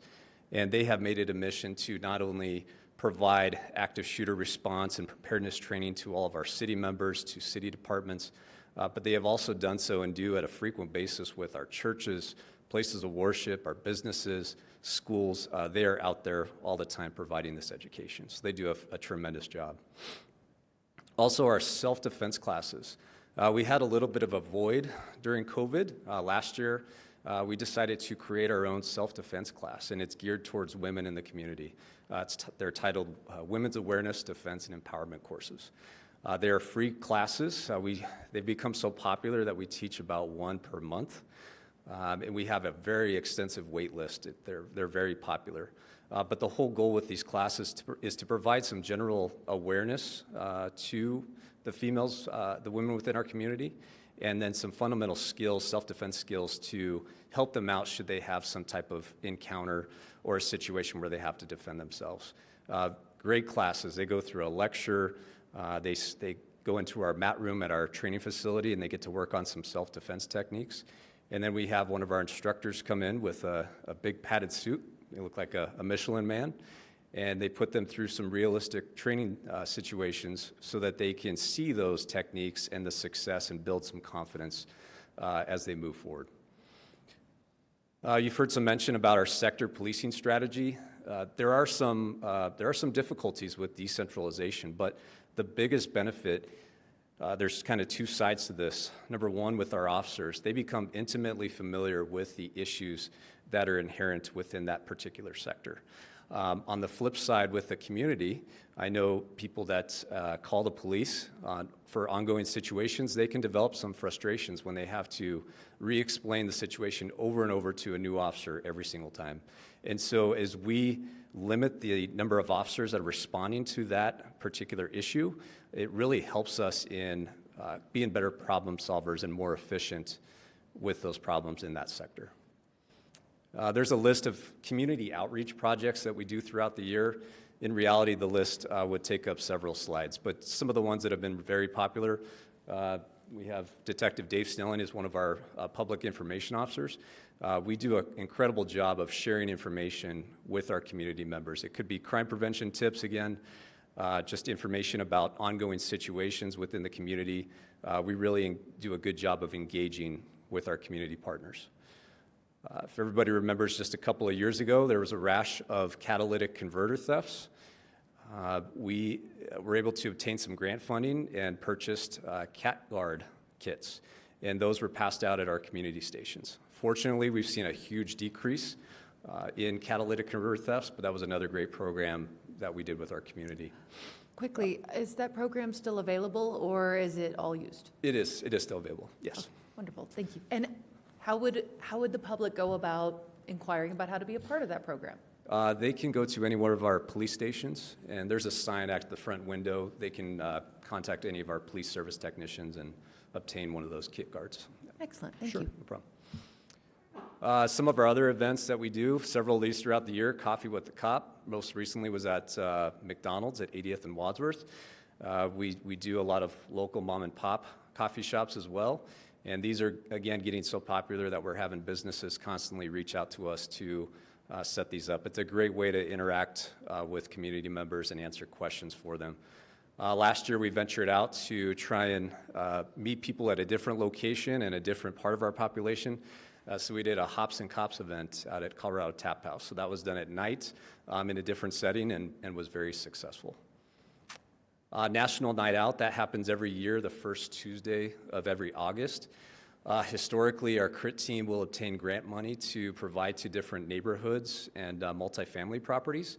and they have made it a mission to not only provide active shooter response and preparedness training to all of our city members, to city departments, but they have also done so and do at a frequent basis with our churches, places of worship, our businesses, schools. They are out there all the time providing this education. So they do a tremendous job. Also, our self-defense classes. We had a little bit of a void during COVID. Last year, we decided to create our own self-defense class, and it's geared towards women in the community. They're titled Women's Awareness, Defense, and Empowerment courses. They are free classes. They've become so popular that we teach about one per month, and we have a very extensive wait list. They're very popular. But the whole goal with these classes is to provide some general awareness to the females, the women within our community, and then some fundamental skills, self-defense skills, to help them out should they have some type of encounter or a situation where they have to defend themselves. Great classes. They go through a lecture. They go into our mat room at our training facility, and they get to work on some self-defense techniques. And then we have one of our instructors come in with a big padded suit. They look like a Michelin man. And they put them through some realistic training situations so that they can see those techniques and the success and build some confidence as they move forward. You've heard some mention about our sector policing strategy. There are some difficulties with decentralization, but the biggest benefit There's kind of two sides to this. Number one, with our officers, they become intimately familiar with the issues that are inherent within that particular sector. On the flip side, with the community, I know people that call the police for ongoing situations, they can develop some frustrations when they have to re-explain the situation over and over to a new officer every single time. And so as we limit the number of officers that are responding to that particular issue, it really helps us in being better problem solvers and more efficient with those problems in that sector. There's a list of community outreach projects that we do throughout the year. In reality, the list would take up several slides, but some of the ones that have been very popular, we have Detective Dave Snelling is one of our public information officers. We do an incredible job of sharing information with our community members. It could be crime prevention tips, again, just information about ongoing situations within the community. We really do a good job of engaging with our community partners. If everybody remembers, just a couple of years ago, there was a rash of catalytic converter thefts. We were able to obtain some grant funding and purchased cat guard kits, and those were passed out at our community stations. Fortunately, we've seen a huge decrease in catalytic converter thefts, but that was another great program that we did with our community. Quickly, is that program still available, or is it all used? It is still available, yes. Okay, wonderful, thank you. And how would the public go about inquiring about how to be a part of that program? They can go to any one of our police stations, and there's a sign at the front window. They can contact any of our police service technicians and obtain one of those kit guards. Excellent, thank Sure, you. no problem. Some of our other events that we do, several of these throughout the year, Coffee with the Cop. Most recently was at McDonald's at 80th and Wadsworth. We do a lot of local mom and pop coffee shops as well. And these are, again, getting so popular that we're having businesses constantly reach out to us to set these up. It's a great way to interact with community members and answer questions for them. Last year, we ventured out to try and meet people at a different location and a different part of our population. So we did a Hops and Cops event out at Colorado Tap House. So that was done at night in a different setting and was very successful. National Night Out, that happens every year, the first Tuesday of every August. Historically, our CRIT team will obtain grant money to provide to different neighborhoods and multifamily properties,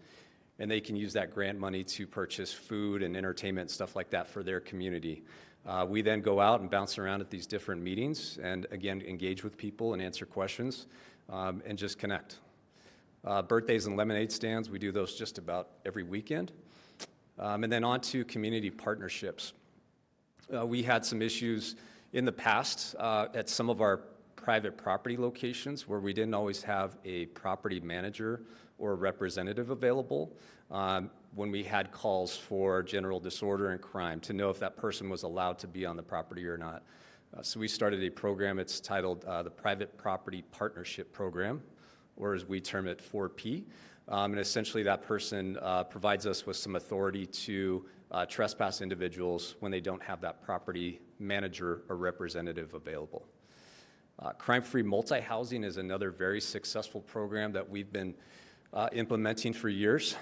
and they can use that grant money to purchase food and entertainment, stuff like that for their community. We then go out and bounce around at these different meetings and, again, engage with people and answer questions and just connect. Birthdays and lemonade stands, we do those just about every weekend. And then on to community partnerships. We had some issues in the past at some of our private property locations where we didn't always have a property manager or a representative available when we had calls for general disorder and crime to know if that person was allowed to be on the property or not. So we started a program, it's titled the Private Property Partnership Program, or as we term it, 4P. And essentially that person provides us with some authority to trespass individuals when they don't have that property manager or representative available. Crime-free multi-housing is another very successful program that we've been implementing for years.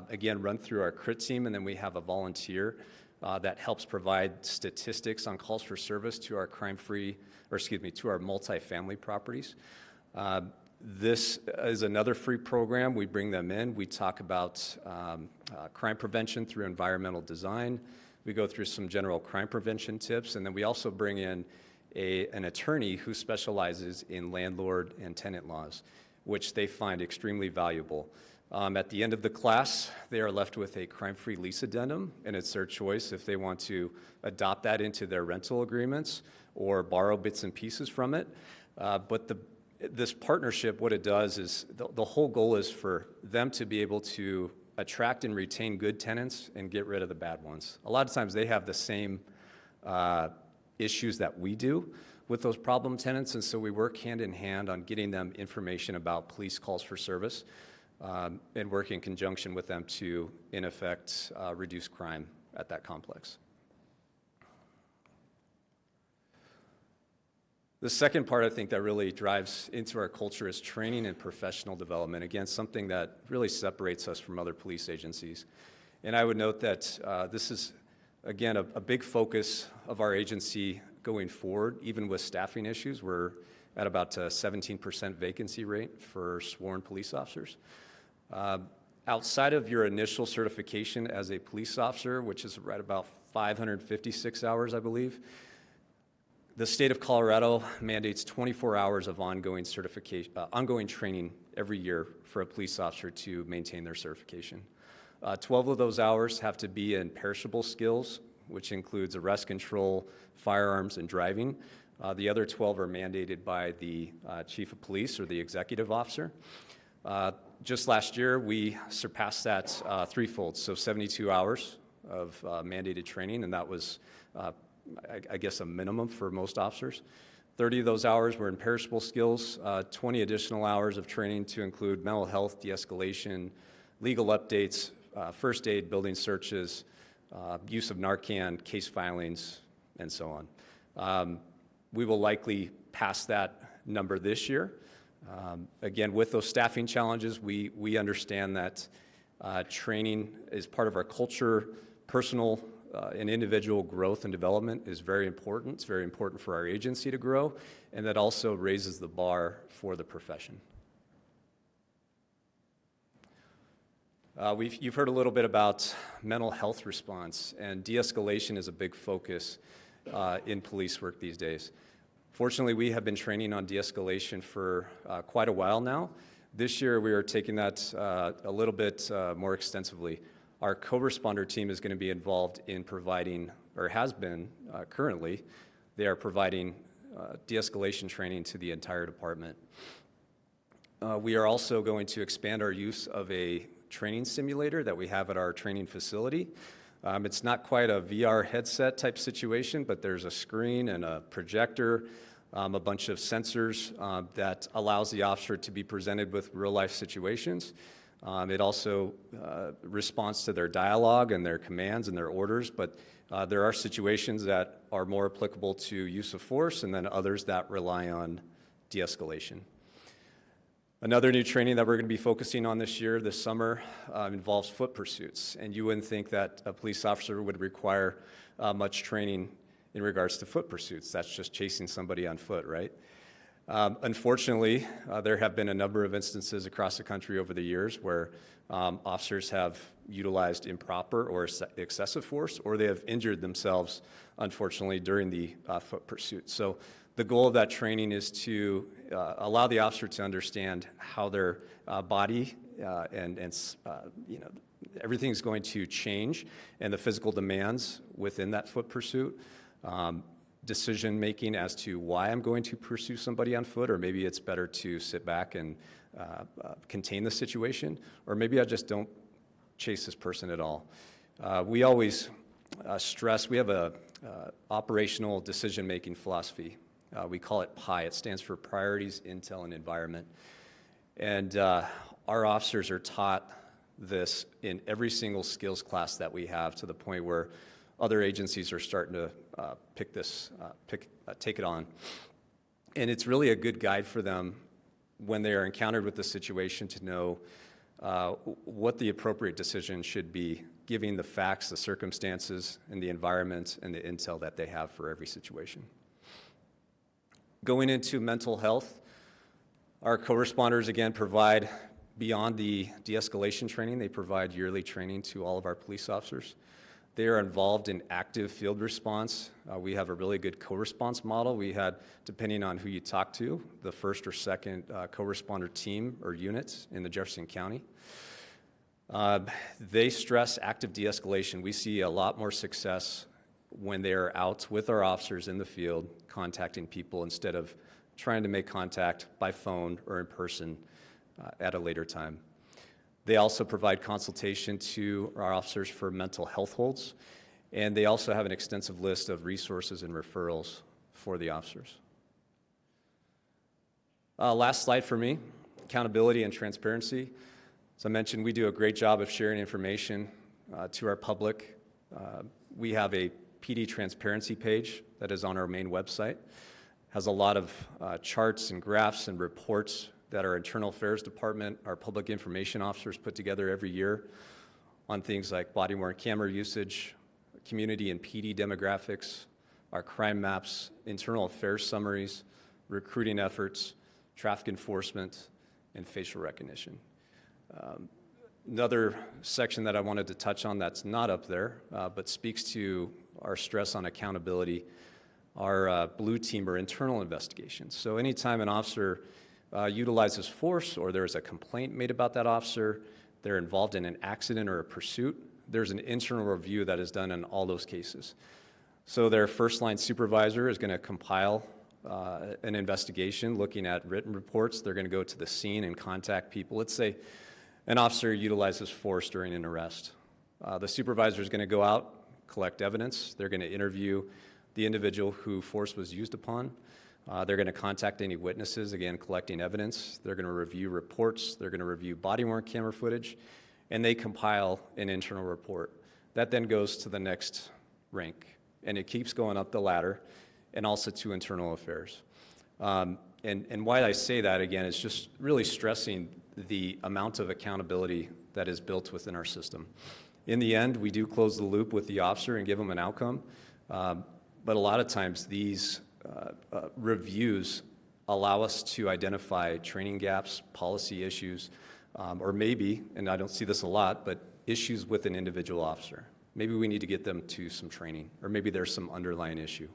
Again, run through our CRIT team, and then we have a volunteer that helps provide statistics on calls for service to our to our multi-family properties. This is another free program. We bring them in. We talk about crime prevention through environmental design. We go through some general crime prevention tips, and then we also bring in an attorney who specializes in landlord and tenant laws, which they find extremely valuable. At the end of the class, they are left with a crime-free lease addendum, and it's their choice if they want to adopt that into their rental agreements or borrow bits and pieces from it. But this partnership, what it does is the whole goal is for them to be able to attract and retain good tenants and get rid of the bad ones. A lot of times they have the same issues that we do with those problem tenants, and so we work hand in hand on getting them information about police calls for service and work in conjunction with them to, in effect, reduce crime at that complex. The second part, I think, that really drives into our culture is training and professional development. Again, something that really separates us from other police agencies. And I would note that this is Again, a big focus of our agency going forward, even with staffing issues, we're at about a 17% vacancy rate for sworn police officers. Outside of your initial certification as a police officer, which is right about 556 hours, I believe, the state of Colorado mandates 24 hours of ongoing training every year for a police officer to maintain their certification. 12 of those hours have to be in perishable skills, which includes arrest control, firearms, and driving. The other 12 are mandated by the chief of police or the executive officer. Just last year, we surpassed that threefold, so 72 hours of mandated training, and that was, I guess, a minimum for most officers. 30 of those hours were in perishable skills, 20 additional hours of training to include mental health, de-escalation, legal updates, first aid, building searches, use of Narcan, case filings, and so on. We will likely pass that number this year. Again, with those staffing challenges, we understand that training is part of our culture. Personal and individual growth and development is very important. It's very important for our agency to grow, and that also raises the bar for the profession. You've heard a little bit about mental health response, and de-escalation is a big focus in police work these days. Fortunately, we have been training on de-escalation for quite a while now. This year, we are taking that a little bit more extensively. Our co-responder team is going to be involved in providing, or has been currently, they are providing de-escalation training to the entire department. We are also going to expand our use of a training simulator that we have at our training facility. It's not quite a VR headset type situation, but there's a screen and a projector, a bunch of sensors that allows the officer to be presented with real life situations. It also responds to their dialogue and their commands and their orders, but there are situations that are more applicable to use of force and then others that rely on de-escalation. Another new training that we're going to be focusing on this year, this summer, involves foot pursuits. And you wouldn't think that a police officer would require much training in regards to foot pursuits. That's just chasing somebody on foot, right? Unfortunately, there have been a number of instances across the country over the years where officers have utilized improper or excessive force, or they have injured themselves, unfortunately, during the foot pursuit. So the goal of that training is to allow the officer to understand how their body and everything's going to change, and the physical demands within that foot pursuit. Decision making as to why I'm going to pursue somebody on foot, or maybe it's better to sit back and contain the situation, or maybe I just don't chase this person at all. We always stress, we have a operational decision making philosophy. We call it PI. It stands for Priorities, Intel, and Environment. And our officers are taught this in every single skills class that we have, to the point where other agencies are starting to take it on. And it's really a good guide for them when they are encountered with the situation to know what the appropriate decision should be, giving the facts, the circumstances, and the environment and the intel that they have for every situation. Going into mental health, our co-responders, again, provide, beyond the de-escalation training, they provide yearly training to all of our police officers. They are involved in active field response. We have a really good co-response model. We had, depending on who you talk to, the first or second co-responder team or units in the Jefferson County. They stress active de-escalation. We see a lot more success when they are out with our officers in the field, contacting people instead of trying to make contact by phone or in person at a later time. They also provide consultation to our officers for mental health holds, and they also have an extensive list of resources and referrals for the officers. Last slide for me, accountability and transparency. As I mentioned, we do a great job of sharing information to our public. We have a PD transparency page that is on our main website. Has a lot of charts and graphs and reports that our Internal Affairs Department, our public information officers put together every year on things like body-worn camera usage, community and PD demographics, our crime maps, internal affairs summaries, recruiting efforts, traffic enforcement, and facial recognition. Another section that I wanted to touch on that's not up there, but speaks to our stress on accountability, our blue team or internal investigations. So anytime an officer utilizes force or there's a complaint made about that officer, they're involved in an accident or a pursuit, there's an internal review that is done in all those cases. So their first line supervisor is going to compile an investigation looking at written reports. They're going to go to the scene and contact people. Let's say an officer utilizes force during an arrest. The supervisor is going to go out, collect evidence. They're going to interview the individual who force was used upon. They're going to contact any witnesses, again, collecting evidence. They're going to review reports. They're going to review body-worn camera footage, and they compile an internal report. That then goes to the next rank, and it keeps going up the ladder, and also to internal affairs. And why I say that, again, is just really stressing the amount of accountability that is built within our system. In the end, we do close the loop with the officer and give them an outcome, but a lot of times these reviews allow us to identify training gaps, policy issues, or maybe, and I don't see this a lot, but issues with an individual officer. Maybe we need to get them to some training, or maybe there's some underlying issue.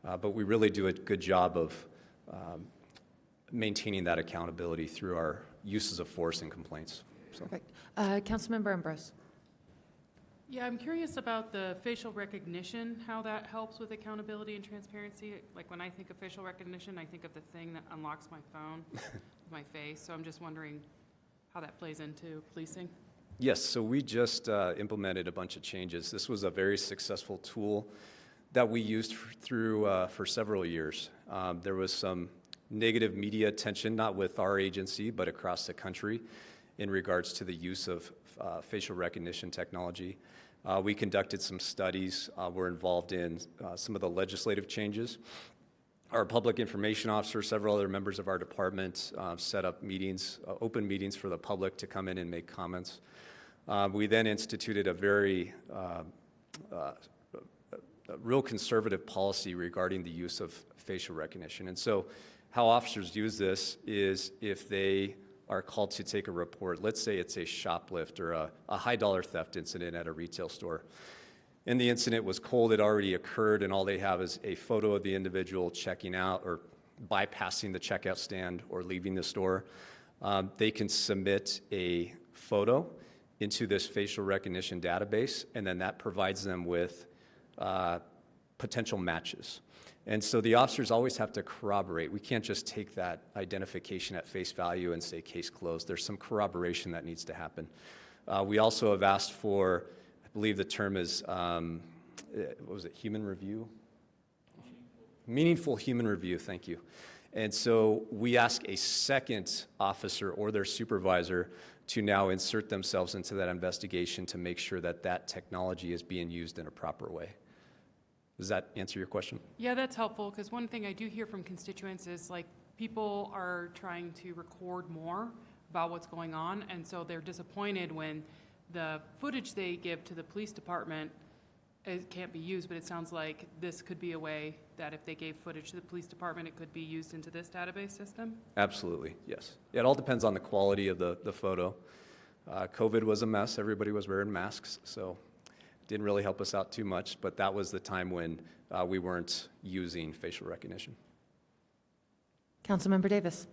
But we really do a good job of maintaining that accountability through our uses of force and complaints. So. Perfect. Councilmember Ambrose. Yeah, I'm curious about the facial recognition, how that helps with accountability and transparency. Like when I think of facial recognition, I think of the thing that unlocks my phone with my face. So I'm just wondering how that plays into policing. Yes, so we just implemented a bunch of changes. This was a very successful tool that we used for several years. There was some negative media attention, not with our agency, but across the country in regards to the use of facial recognition technology. We conducted some studies. We're involved in some of the legislative changes. Our public information officer, several other members of our department set up meetings, open meetings for the public to come in and make comments. We then instituted a very real conservative policy regarding the use of facial recognition. And so how officers use this is if they are called to take a report, let's say it's a shoplift or a high dollar theft incident at a retail store, and the incident was cold, it already occurred, and all they have is a photo of the individual checking out or bypassing the checkout stand or leaving the store, they can submit a photo into this facial recognition database, and then that provides them with potential matches. And so the officers always have to corroborate. We can't just take that identification at face value and say case closed. There's some corroboration that needs to happen. We also have asked for, I believe the term is, what was it, human review? Meaningful human review, thank you. And so we ask a second officer or their supervisor to now insert themselves into that investigation to make sure that that technology is being used in a proper way. Does that answer your question? Yeah, that's helpful, because one thing I do hear from constituents is like people are trying to record more about what's going on, and so they're disappointed when the footage they give to the police department it can't be used, but it sounds like this could be a way that if they gave footage to the police department, it could be used into this database system? Absolutely, yes. It all depends on the quality of the photo. COVID was a mess. Everybody was wearing masks, so it didn't really help us out too much, but that was the time when we weren't using facial recognition. Councilmember Davis.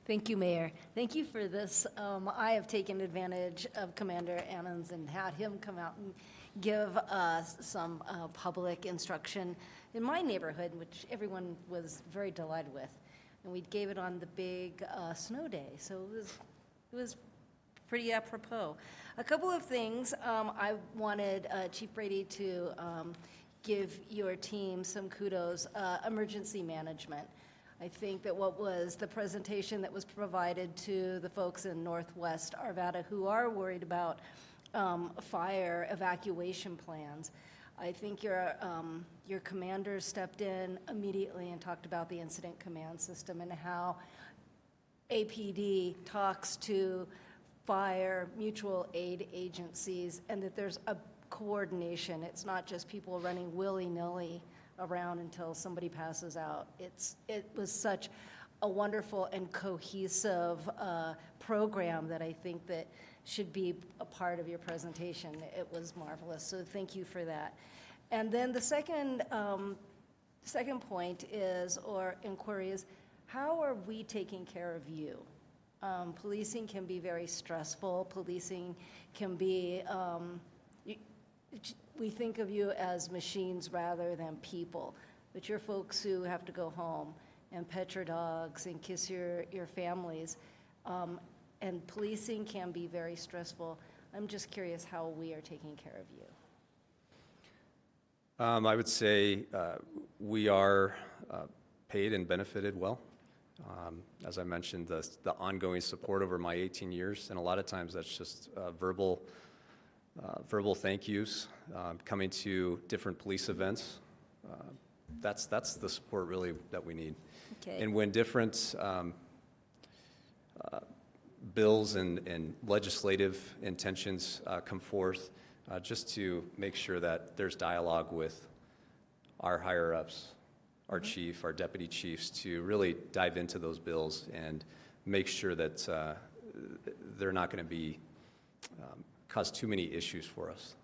Thank you, Mayor. Thank you for this. I have taken advantage of Commander Ammons and had him come out and give us some public instruction in my neighborhood, which everyone was very delighted with. And we gave it on the big snow day, so it was pretty apropos. A couple of things I wanted Chief Brady to give your team some kudos. Emergency management. I think that what was the presentation that was provided to the folks in Northwest Arvada who are worried about fire evacuation plans. I think your commander stepped in immediately and talked about the incident command system and how APD talks to fire mutual aid agencies, and that there's a coordination. It's not just people running willy-nilly around until somebody passes out. It was such a wonderful and cohesive program that I think that should be a part of your presentation. It was marvelous, so thank you for that. And then the second point is, or inquiry is, how are we taking care of you? Policing can be very stressful. Policing can be, we think of you as machines rather than people, but you're folks who have to go home and pet your dogs and kiss your families. And policing can be very stressful. I'm just curious how we are taking care of you. I would say we are paid and benefited well. As I mentioned, the ongoing support over my 18 years, and a lot of times that's just verbal thank yous, coming to different police events. That's the support really that we need. Okay. And when different bills and legislative intentions come forth, just to make sure that there's dialogue with our higher-ups, our chief, our deputy chiefs, to really dive into those bills and make sure that they're not going to be cause too many issues for us.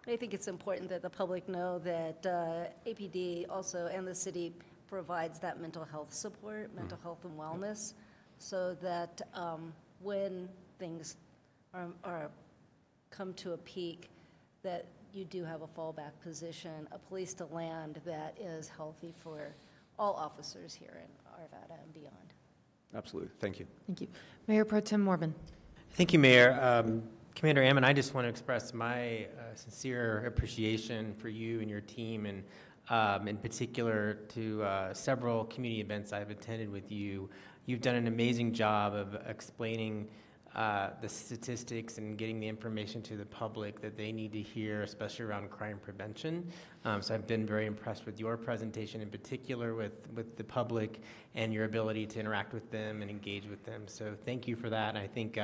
I think it's important that the public know that APD also and the city provides that mental health support, mental health and wellness, so that when things are come to a peak, that you do have a fallback position, a place to land that is healthy for all officers here in Arvada and beyond. Absolutely. Thank you. Thank you. Mayor Pro Tem Mormon. Thank you, Mayor. Commander Ammon, I just want to express my sincere appreciation for you and your team, and in particular to several community events I've attended with you. You've done an amazing job of explaining the statistics and getting the information to the public that they need to hear, especially around crime prevention. So I've been very impressed with your presentation, in particular with the public and your ability to interact with them and engage with them. So thank you for that. And I think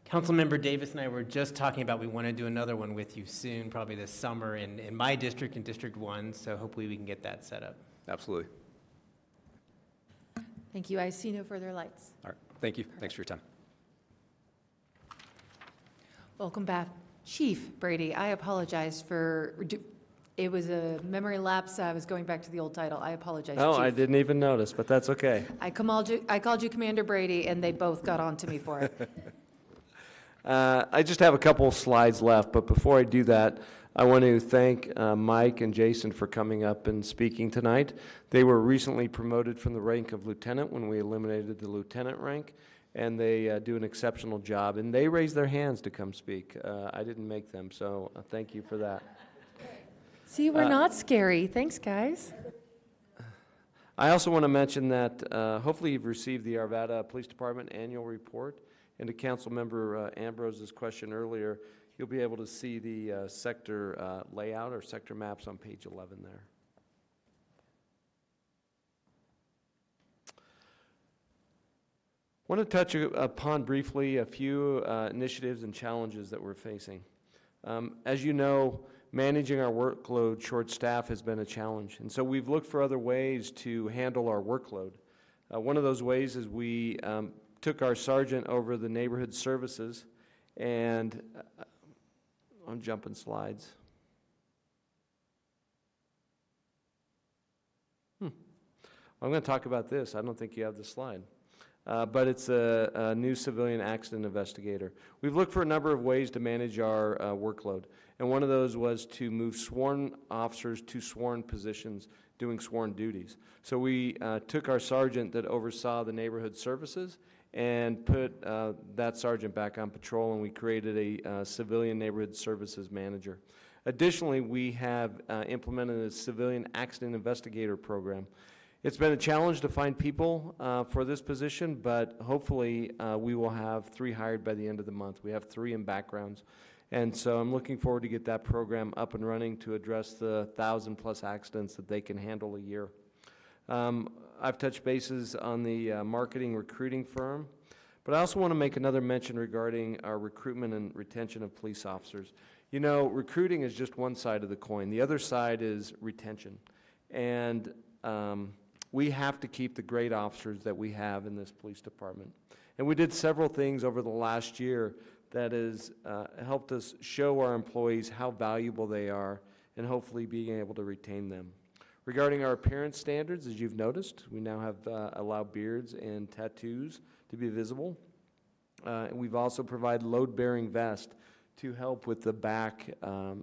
Councilmember Davis and I were just talking about we want to do another one with you soon, probably this summer in my district, in District 1. So hopefully we can get that set up. Absolutely. Thank you. I see no further lights. All right. Thank you. Thanks for your time. Welcome back. Chief Brady, I apologize for, it was a memory lapse. I was going back to the old title. I apologize, Oh, Chief. I didn't even notice, but that's okay. I called you Commander Brady, and they both got on to me for it. I just have a couple slides left, but before I do that, I want to thank Mike and Jason for coming up and speaking tonight. They were recently promoted from the rank of lieutenant when we eliminated the lieutenant rank, and they do an exceptional job, and they raised their hands to come speak. I didn't make them, so thank you for that. See, we're not scary. Thanks, guys. I also want to mention that hopefully you've received the Arvada Police Department annual report, and to Councilmember Ambrose's question earlier, you'll be able to see the sector layout or sector maps on page 11 there. I want to touch upon briefly a few initiatives and challenges that we're facing. As you know, managing our workload short staff has been a challenge, and so we've looked for other ways to handle our workload. One of those ways is we took our sergeant over the neighborhood services, and I'm jumping slides. I'm going to talk about this. I don't think you have the slide. But it's a new civilian accident investigator. We've looked for a number of ways to manage our workload, and one of those was to move sworn officers to sworn positions doing sworn duties. So we took our sergeant that oversaw the neighborhood services and put that sergeant back on patrol, and we created a civilian neighborhood services manager. Additionally, we have implemented a civilian accident investigator program. It's been a challenge to find people for this position, but hopefully we will have 3 hired by the end of the month. We have 3 in backgrounds. And so I'm looking forward to get that program up and running to address the 1,000+ accidents that they can handle a year. I've touched bases on the marketing recruiting firm, but I also want to make another mention regarding our recruitment and retention of police officers. You know, recruiting is just one side of the coin. The other side is retention. And we have to keep the great officers that we have in this police department. And we did several things over the last year that has helped us show our employees how valuable they are and hopefully being able to retain them. Regarding our appearance standards, as you've noticed, we now have allowed beards and tattoos to be visible. And we've also provided load-bearing vests to help with the back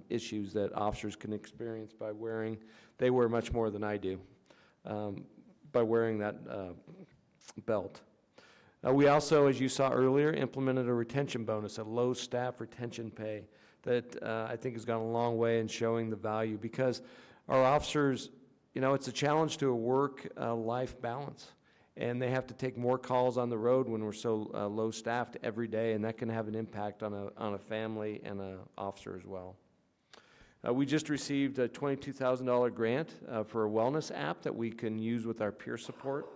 issues that officers can experience by wearing. They wear much more than I do by wearing that belt. We also, as you saw earlier, implemented a retention bonus, a low staff retention pay that I think has gone a long way in showing the value, because our officers, you know, it's a challenge to a work-life balance, and they have to take more calls on the road when we're so low-staffed every day, and that can have an impact on a family and an officer as well. We just received a $22,000 grant for a wellness app that we can use with our peer support.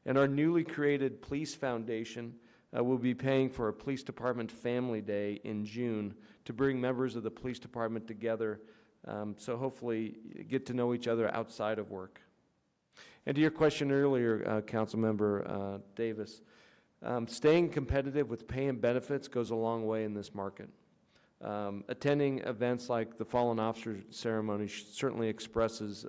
And our newly created Police Foundation will be paying for a Police Department Family Day in June to bring members of the Police Department together, so hopefully get to know each other outside of work. And to your question earlier, Councilmember Davis, staying competitive with pay and benefits goes a long way in this market. Attending events like the Fallen Officer Ceremony certainly expresses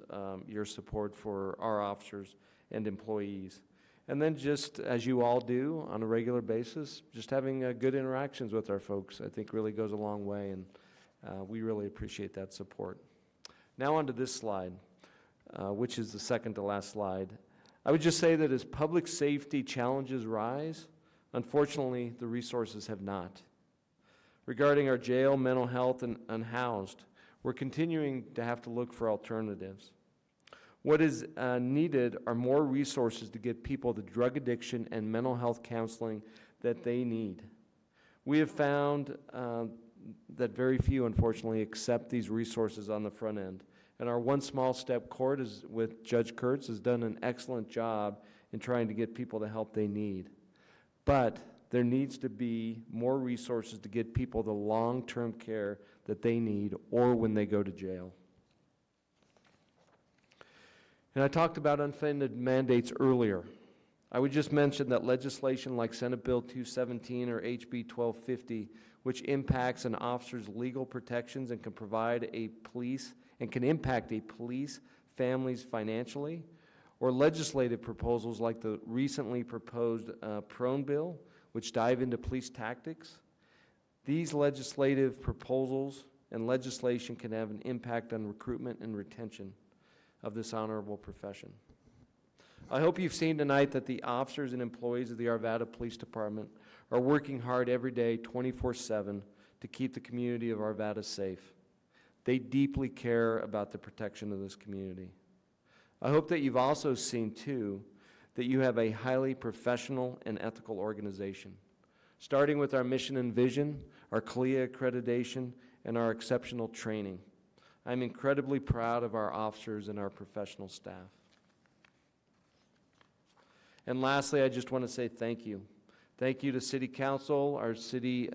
your support for our officers and employees. And then just, as you all do on a regular basis, just having good interactions with our folks, I think really goes a long way, and we really appreciate that support. Now on to this slide, which is the second to last slide. I would just say that as public safety challenges rise, unfortunately, the resources have not. Regarding our jail, mental health, and unhoused, we're continuing to have to look for alternatives. What is needed are more resources to get people the drug addiction and mental health counseling that they need. We have found that very few, unfortunately, accept these resources on the front end. And our One Small Step Court with Judge Kurtz has done an excellent job in trying to get people the help they need. But there needs to be more resources to get people the long-term care that they need or when they go to jail. And I talked about unfunded mandates earlier. I would just mention that legislation like Senate Bill 217 or HB 1250, which impacts an officer's legal protections and can provide a police and can impact a police families financially, or legislative proposals like the recently proposed Prone Bill, which dive into police tactics. These legislative proposals and legislation can have an impact on recruitment and retention of this honorable profession. I hope you've seen tonight that the officers and employees of the Arvada Police Department are working hard every day, 24/7, to keep the community of Arvada safe. They deeply care about the protection of this community. I hope that you've also seen, too, that you have a highly professional and ethical organization, starting with our mission and vision, our CLIA accreditation, and our exceptional training. I'm incredibly proud of our officers and our professional staff. And lastly, I just want to say thank you. Thank you to City Council, our City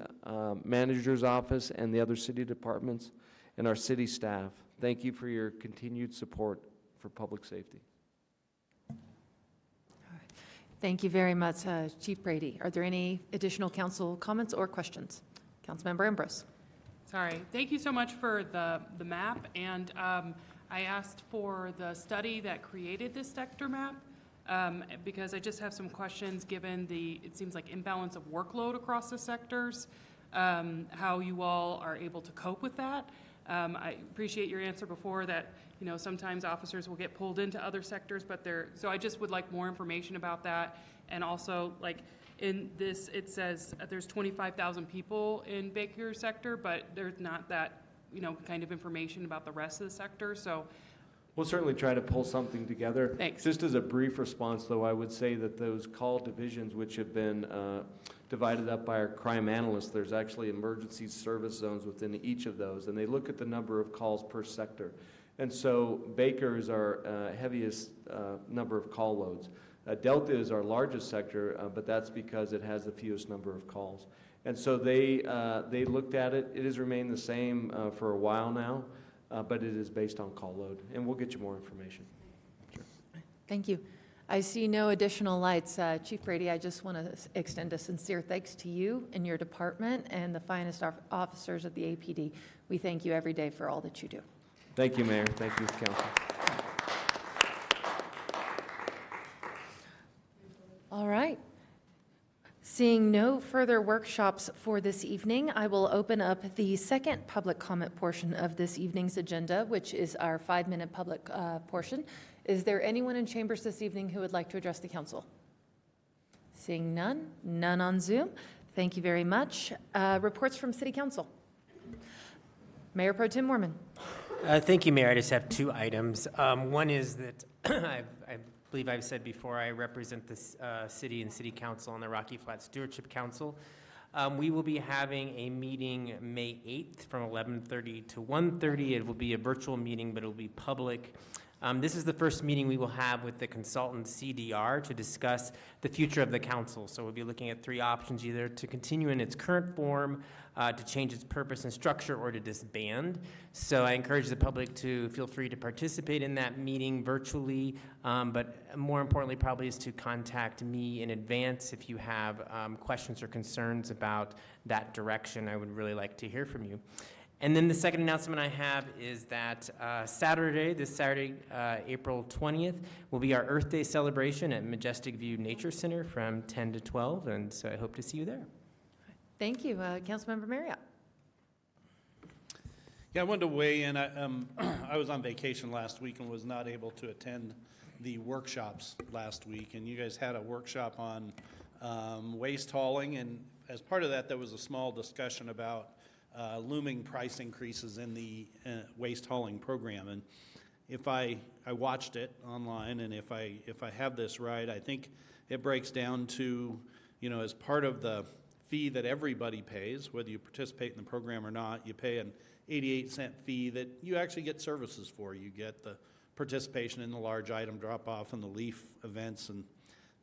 Manager's Office, and the other city departments, and our city staff. Thank you for your continued support for public safety. Thank you very much, Chief Brady. Are there any additional council comments or questions? Councilmember Ambrose. Sorry. Thank you so much for the map, and I asked for the study that created this sector map because I just have some questions given it seems like imbalance of workload across the sectors, how you all are able to cope with that. I appreciate your answer before that, you know, sometimes officers will get pulled into other sectors, but so I just would like more information about that. And also, like, in this, it says there's 25,000 people in Baker sector, but there's not that, you know, kind of information about the rest of the sector. So we'll certainly try to pull something together. Thanks. Just as a brief response, though, I would say that those call divisions, which have been divided up by our crime analysts, there's actually emergency service zones within each of those, and they look at the number of calls per sector. And so Baker is our heaviest number of call loads. Delta is our largest sector, but that's because it has the fewest number of calls. And so they looked at it. It has remained the same for a while now, but it is based on call load. And we'll get you more information. Sure. Thank you. I see no additional lights. Chief Brady, I just want to extend a sincere thanks to you and your department and the finest officers of the APD. We thank you every day for all that you do. Thank you, Mayor. Thank you, Council. All right. Seeing no further workshops for this evening, I will open up the second public comment portion of this evening's agenda, which is our 5-minute public portion. Is there anyone in chambers this evening who would like to address the council? Seeing none, none on Zoom. Thank you very much. Reports from City Council. Mayor Pro Tem Mormon. Thank you, Mayor. I just have 2 items. One is that I believe I've said before, I represent the city and city council on the Rocky Flat Stewardship Council. We will be having a meeting May 8th from 11:30 to 1:30. It will be a virtual meeting, but it will be public. This is the first meeting we will have with the consultant CDR to discuss the future of the council. So we'll be looking at 3 options, either to continue in its current form, to change its purpose and structure, or to disband. So I encourage the public to feel free to participate in that meeting virtually, but more importantly probably is to contact me in advance if you have questions or concerns about that direction. I would really like to hear from you. And then the second announcement I have is that this Saturday, April 20th, will be our Earth Day celebration at Majestic View Nature Center from 10 to 12, and so I hope to see you there. Thank you. Councilmember Marriott. Yeah, I wanted to weigh in. I was on vacation last week and was not able to attend the workshops last week, and you guys had a workshop on waste hauling, and as part of that, there was a small discussion about looming price increases in the waste hauling program. And if I watched it online, and if I have this right, I think it breaks down to, as part of the fee that everybody pays, whether you participate in the program or not, you pay an 88-cent fee that you actually get services for. You get the participation in the large item drop-off and the leaf events and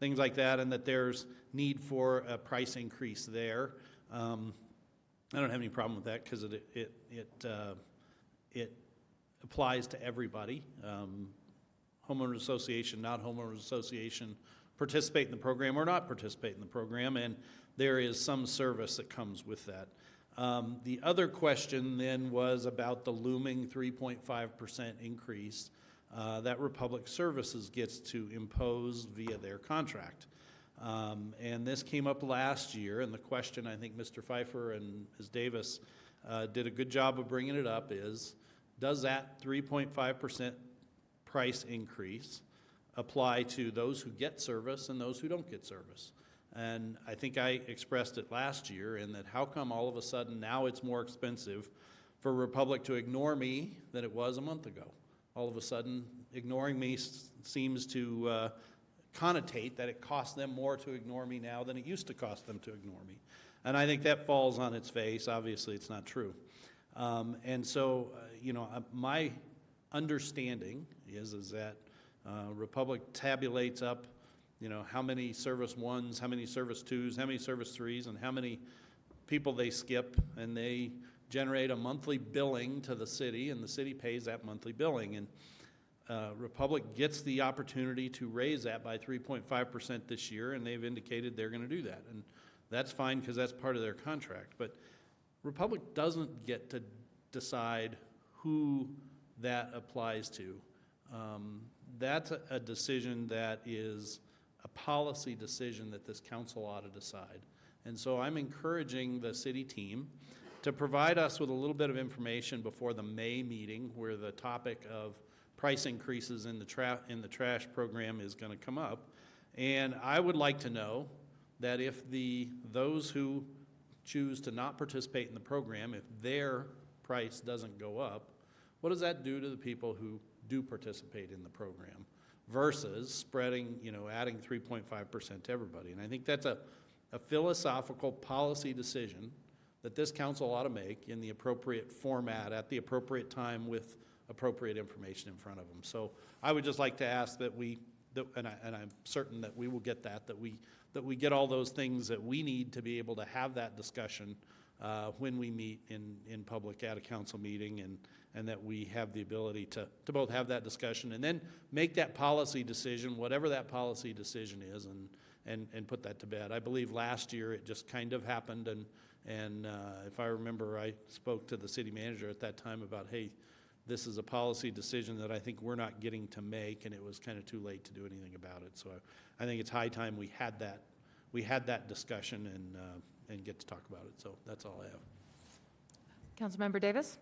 things like that, and that there's need for a price increase there. I don't have any problem with that because it applies to everybody. Homeowners association, not homeowners association, participate in the program or not participate in the program, and there is some service that comes with that. The other question then was about the looming 3.5% increase that Republic Services gets to impose via their contract. And this came up last year, and the question I think Mr. Pfeiffer and Ms. Davis did a good job of bringing it up is, does that 3.5% price increase apply to those who get service and those who don't get service? And I think I expressed it last year in that how come all of a sudden now it's more expensive for Republic to ignore me than it was a month ago? All of a sudden, ignoring me seems to connotate that it costs them more to ignore me now than it used to cost them to ignore me. And I think that falls on its face. Obviously, it's not true. And so, my understanding is that Republic tabulates up, how many service ones, how many service twos, how many service threes, and how many people they skip, and they generate a monthly billing to the city, and the city pays that monthly billing. And Republic gets the opportunity to raise that by 3.5% this year, and they've indicated they're going to do that. And that's fine because that's part of their contract. But Republic doesn't get to decide who that applies to. That's a decision that is a policy decision that this council ought to decide. And so I'm encouraging the city team to provide us with a little bit of information before the May meeting where the topic of price increases in the trash program is going to come up. And I would like to know that if those who choose to not participate in the program, if their price doesn't go up, what does that do to the people who do participate in the program versus spreading, adding 3.5% to everybody? And I think that's a philosophical policy decision that this council ought to make in the appropriate format at the appropriate time with appropriate information in front of them. So I would just like to ask that and I'm certain that we will get that we get all those things that we need to be able to have that discussion when we meet in public at a council meeting, and that we have the ability to both have that discussion and then make that policy decision, whatever that policy decision is, and put that to bed. I believe last year it just kind of happened, and if I remember, I spoke to the city manager at that time about, hey, this is a policy decision that I think we're not getting to make, and it was kind of too late to do anything about it. So I think it's high time we had that discussion and get to talk about it. So that's all I have. Councilmember Davis?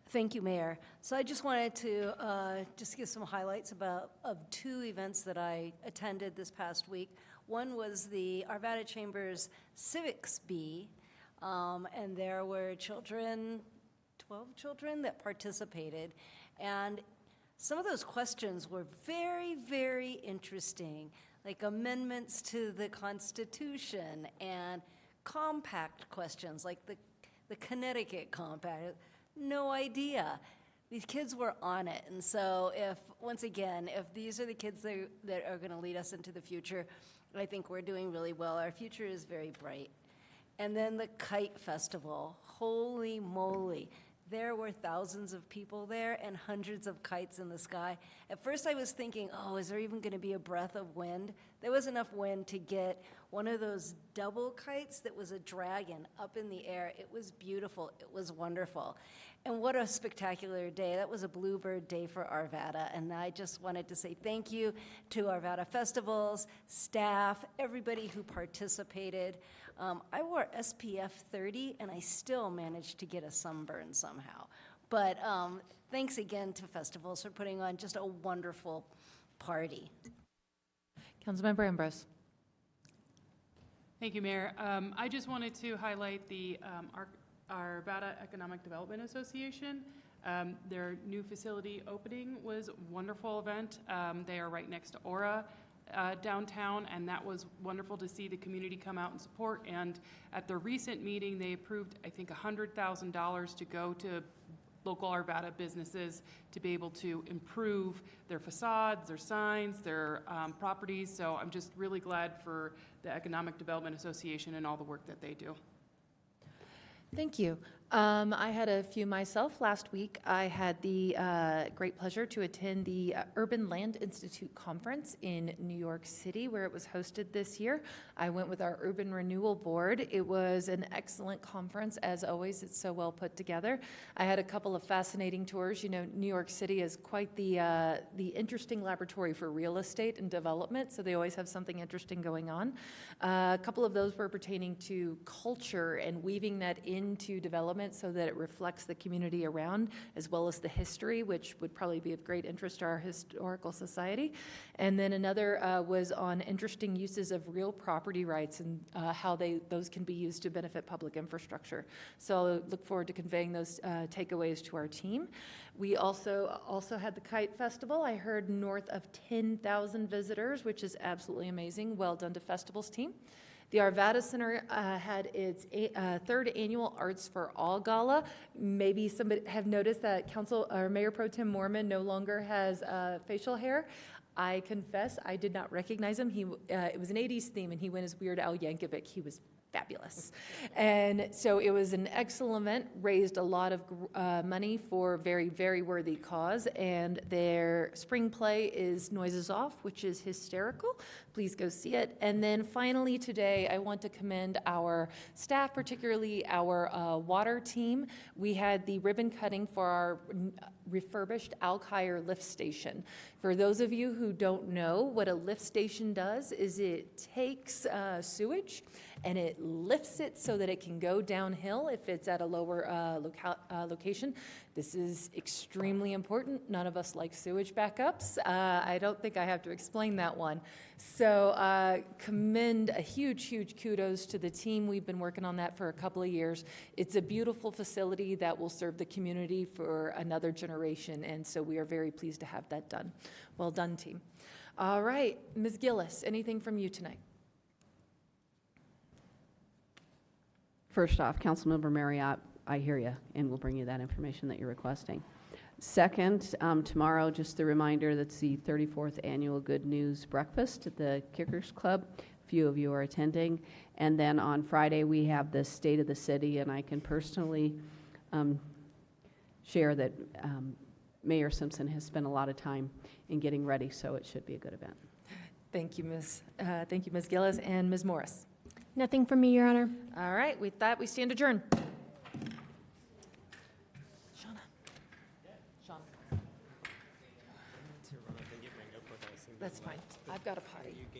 Thank you, Mayor. So I just wanted to just give some highlights of two events that I attended this past week. One was the Arvada Chamber's Civics Bee, and there were 12 children that participated, and some of those questions were very, very interesting, like amendments to the Constitution and compact questions, like the Connecticut Compact. No idea. These kids were on it, and so if these are the kids that are going to lead us into the future, I think we're doing really well. Our future is very bright. And then the Kite Festival, holy moly. There were thousands of people there and hundreds of kites in the sky. At first I was thinking, oh, is there even going to be a breath of wind? There was enough wind to get one of those double kites that was a dragon up in the air. It was beautiful. It was wonderful. And what a spectacular day. That was a Bluebird day for Arvada. And I just wanted to say thank you to Arvada Festivals, staff, everybody who participated. I wore SPF 30 and I still managed to get a sunburn somehow. But thanks again to Festivals for putting on just a wonderful party. Councilmember Ambrose. Thank you, Mayor. I just wanted to highlight the Arvada Economic Development Association. Their new facility opening was a wonderful event. They are right next to Aura downtown, and that was wonderful to see the community come out and support. And at the recent meeting, they approved, I think, $100,000 to go to local Arvada businesses to be able to improve their facades, their signs, their properties. So I'm just really glad for the Economic Development Association and all the work that they do. Thank you. I had a few myself last week. I had the great pleasure to attend the Urban Land Institute Conference in New York City, where it was hosted this year. I went with our Urban Renewal Board. It was an excellent conference, as always. It's so well put together. I had a couple of fascinating tours. You know, New York City is quite the interesting laboratory for real estate and development, so they always have something interesting going on. A couple of those were pertaining to culture and weaving that into development so that it reflects the community around, as well as the history, which would probably be of great interest to our historical society. And then another was on interesting uses of real property rights and how those can be used to benefit public infrastructure. So I look forward to conveying those takeaways to our team. We also had the Kite Festival. I heard north of 10,000 visitors, which is absolutely amazing. Well done to Festivals team. The Arvada Center had its third annual Arts for All Gala. Maybe somebody have noticed that Mayor Pro Tem Moorman no longer has facial hair. I confess I did not recognize him. It was an 80s theme, and he went as Weird Al Yankovic. He was fabulous. And so it was an excellent event, raised a lot of money for a very, very worthy cause, and their spring play is Noises Off, which is hysterical. Please go see it. And then finally today, I want to commend our staff, particularly our water team. We had the ribbon cutting for our refurbished Alkire lift station. For those of you who don't know, what a lift station does is it takes sewage and it lifts it so that it can go downhill if it's at a lower location. This is extremely important. None of us like sewage backups. I don't think I have to explain that one. So commend a huge, huge kudos to the team. We've been working on that for a couple of years. It's a beautiful facility that will serve the community for another generation, and so we are very pleased to have that done. Well done, team. All right, Ms. Gillis, anything from you tonight? First off, Councilmember Marriott, I hear you, and we'll bring you that information that you're requesting. Second, tomorrow, just a reminder, that's the 34th Annual Good News Breakfast at the Kickers Club. A few of you are attending. And then on Friday, we have the State of the City, and I can personally share that Mayor Simpson has spent a lot of time in getting ready, so it should be a good event. Thank you, Ms. Gillis. And Ms. Morris? Nothing from me, Your Honor. All right, with that, we stand adjourned. Shauna. Shauna. That's fine. I've got a potty.